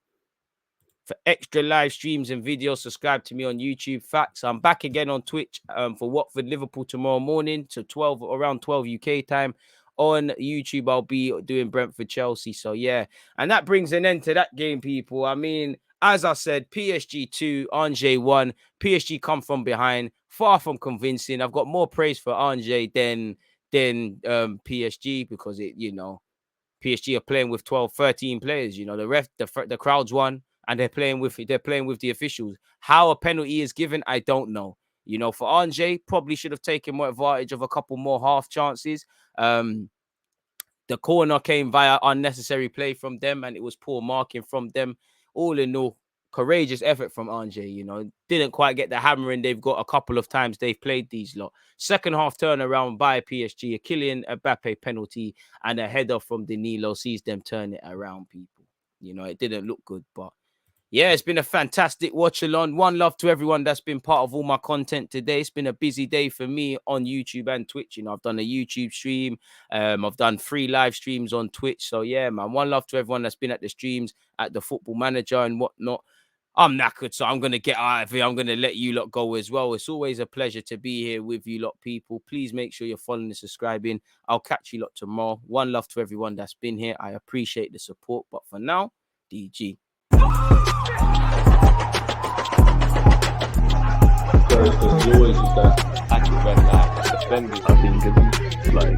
For extra live streams and videos, subscribe to me on YouTube. Facts. I'm back again on Twitch for Watford Liverpool tomorrow morning to around 12 UK time. On YouTube, I'll be doing Brentford Chelsea. So yeah, and that brings an end to that game, people. I mean, as I said, PSG 2, Angers 1. PSG come from behind, far from convincing. I've got more praise for Angers than PSG because PSG are playing with 12, 13 players. You know, the crowd's won. And they're playing with the officials. How a penalty is given, I don't know. You know, for Angers, probably should have taken more advantage of a couple more half chances. The corner came via unnecessary play from them, and it was poor marking from them. All in all, courageous effort from Angers, you know. Didn't quite get the hammering they've got a couple of times they've played these lot. Second half turnaround by PSG, a Kylian Mbappe penalty and a header from Danilo sees them turn it around, people. You know, it didn't look good, but yeah, it's been a fantastic watch along. One love to everyone that's been part of all my content today. It's been a busy day for me on YouTube and Twitch. You know, I've done a YouTube stream. I've done 3 live streams on Twitch. So yeah, man, one love to everyone that's been at the streams, at the Football Manager and whatnot. I'm knackered, so I'm going to get out of here. I'm going to let you lot go as well. It's always a pleasure to be here with you lot, people. Please make sure you're following and subscribing. I'll catch you lot tomorrow. One love to everyone that's been here. I appreciate the support. But for now, DG. He always used that active red light, defending. I think it's like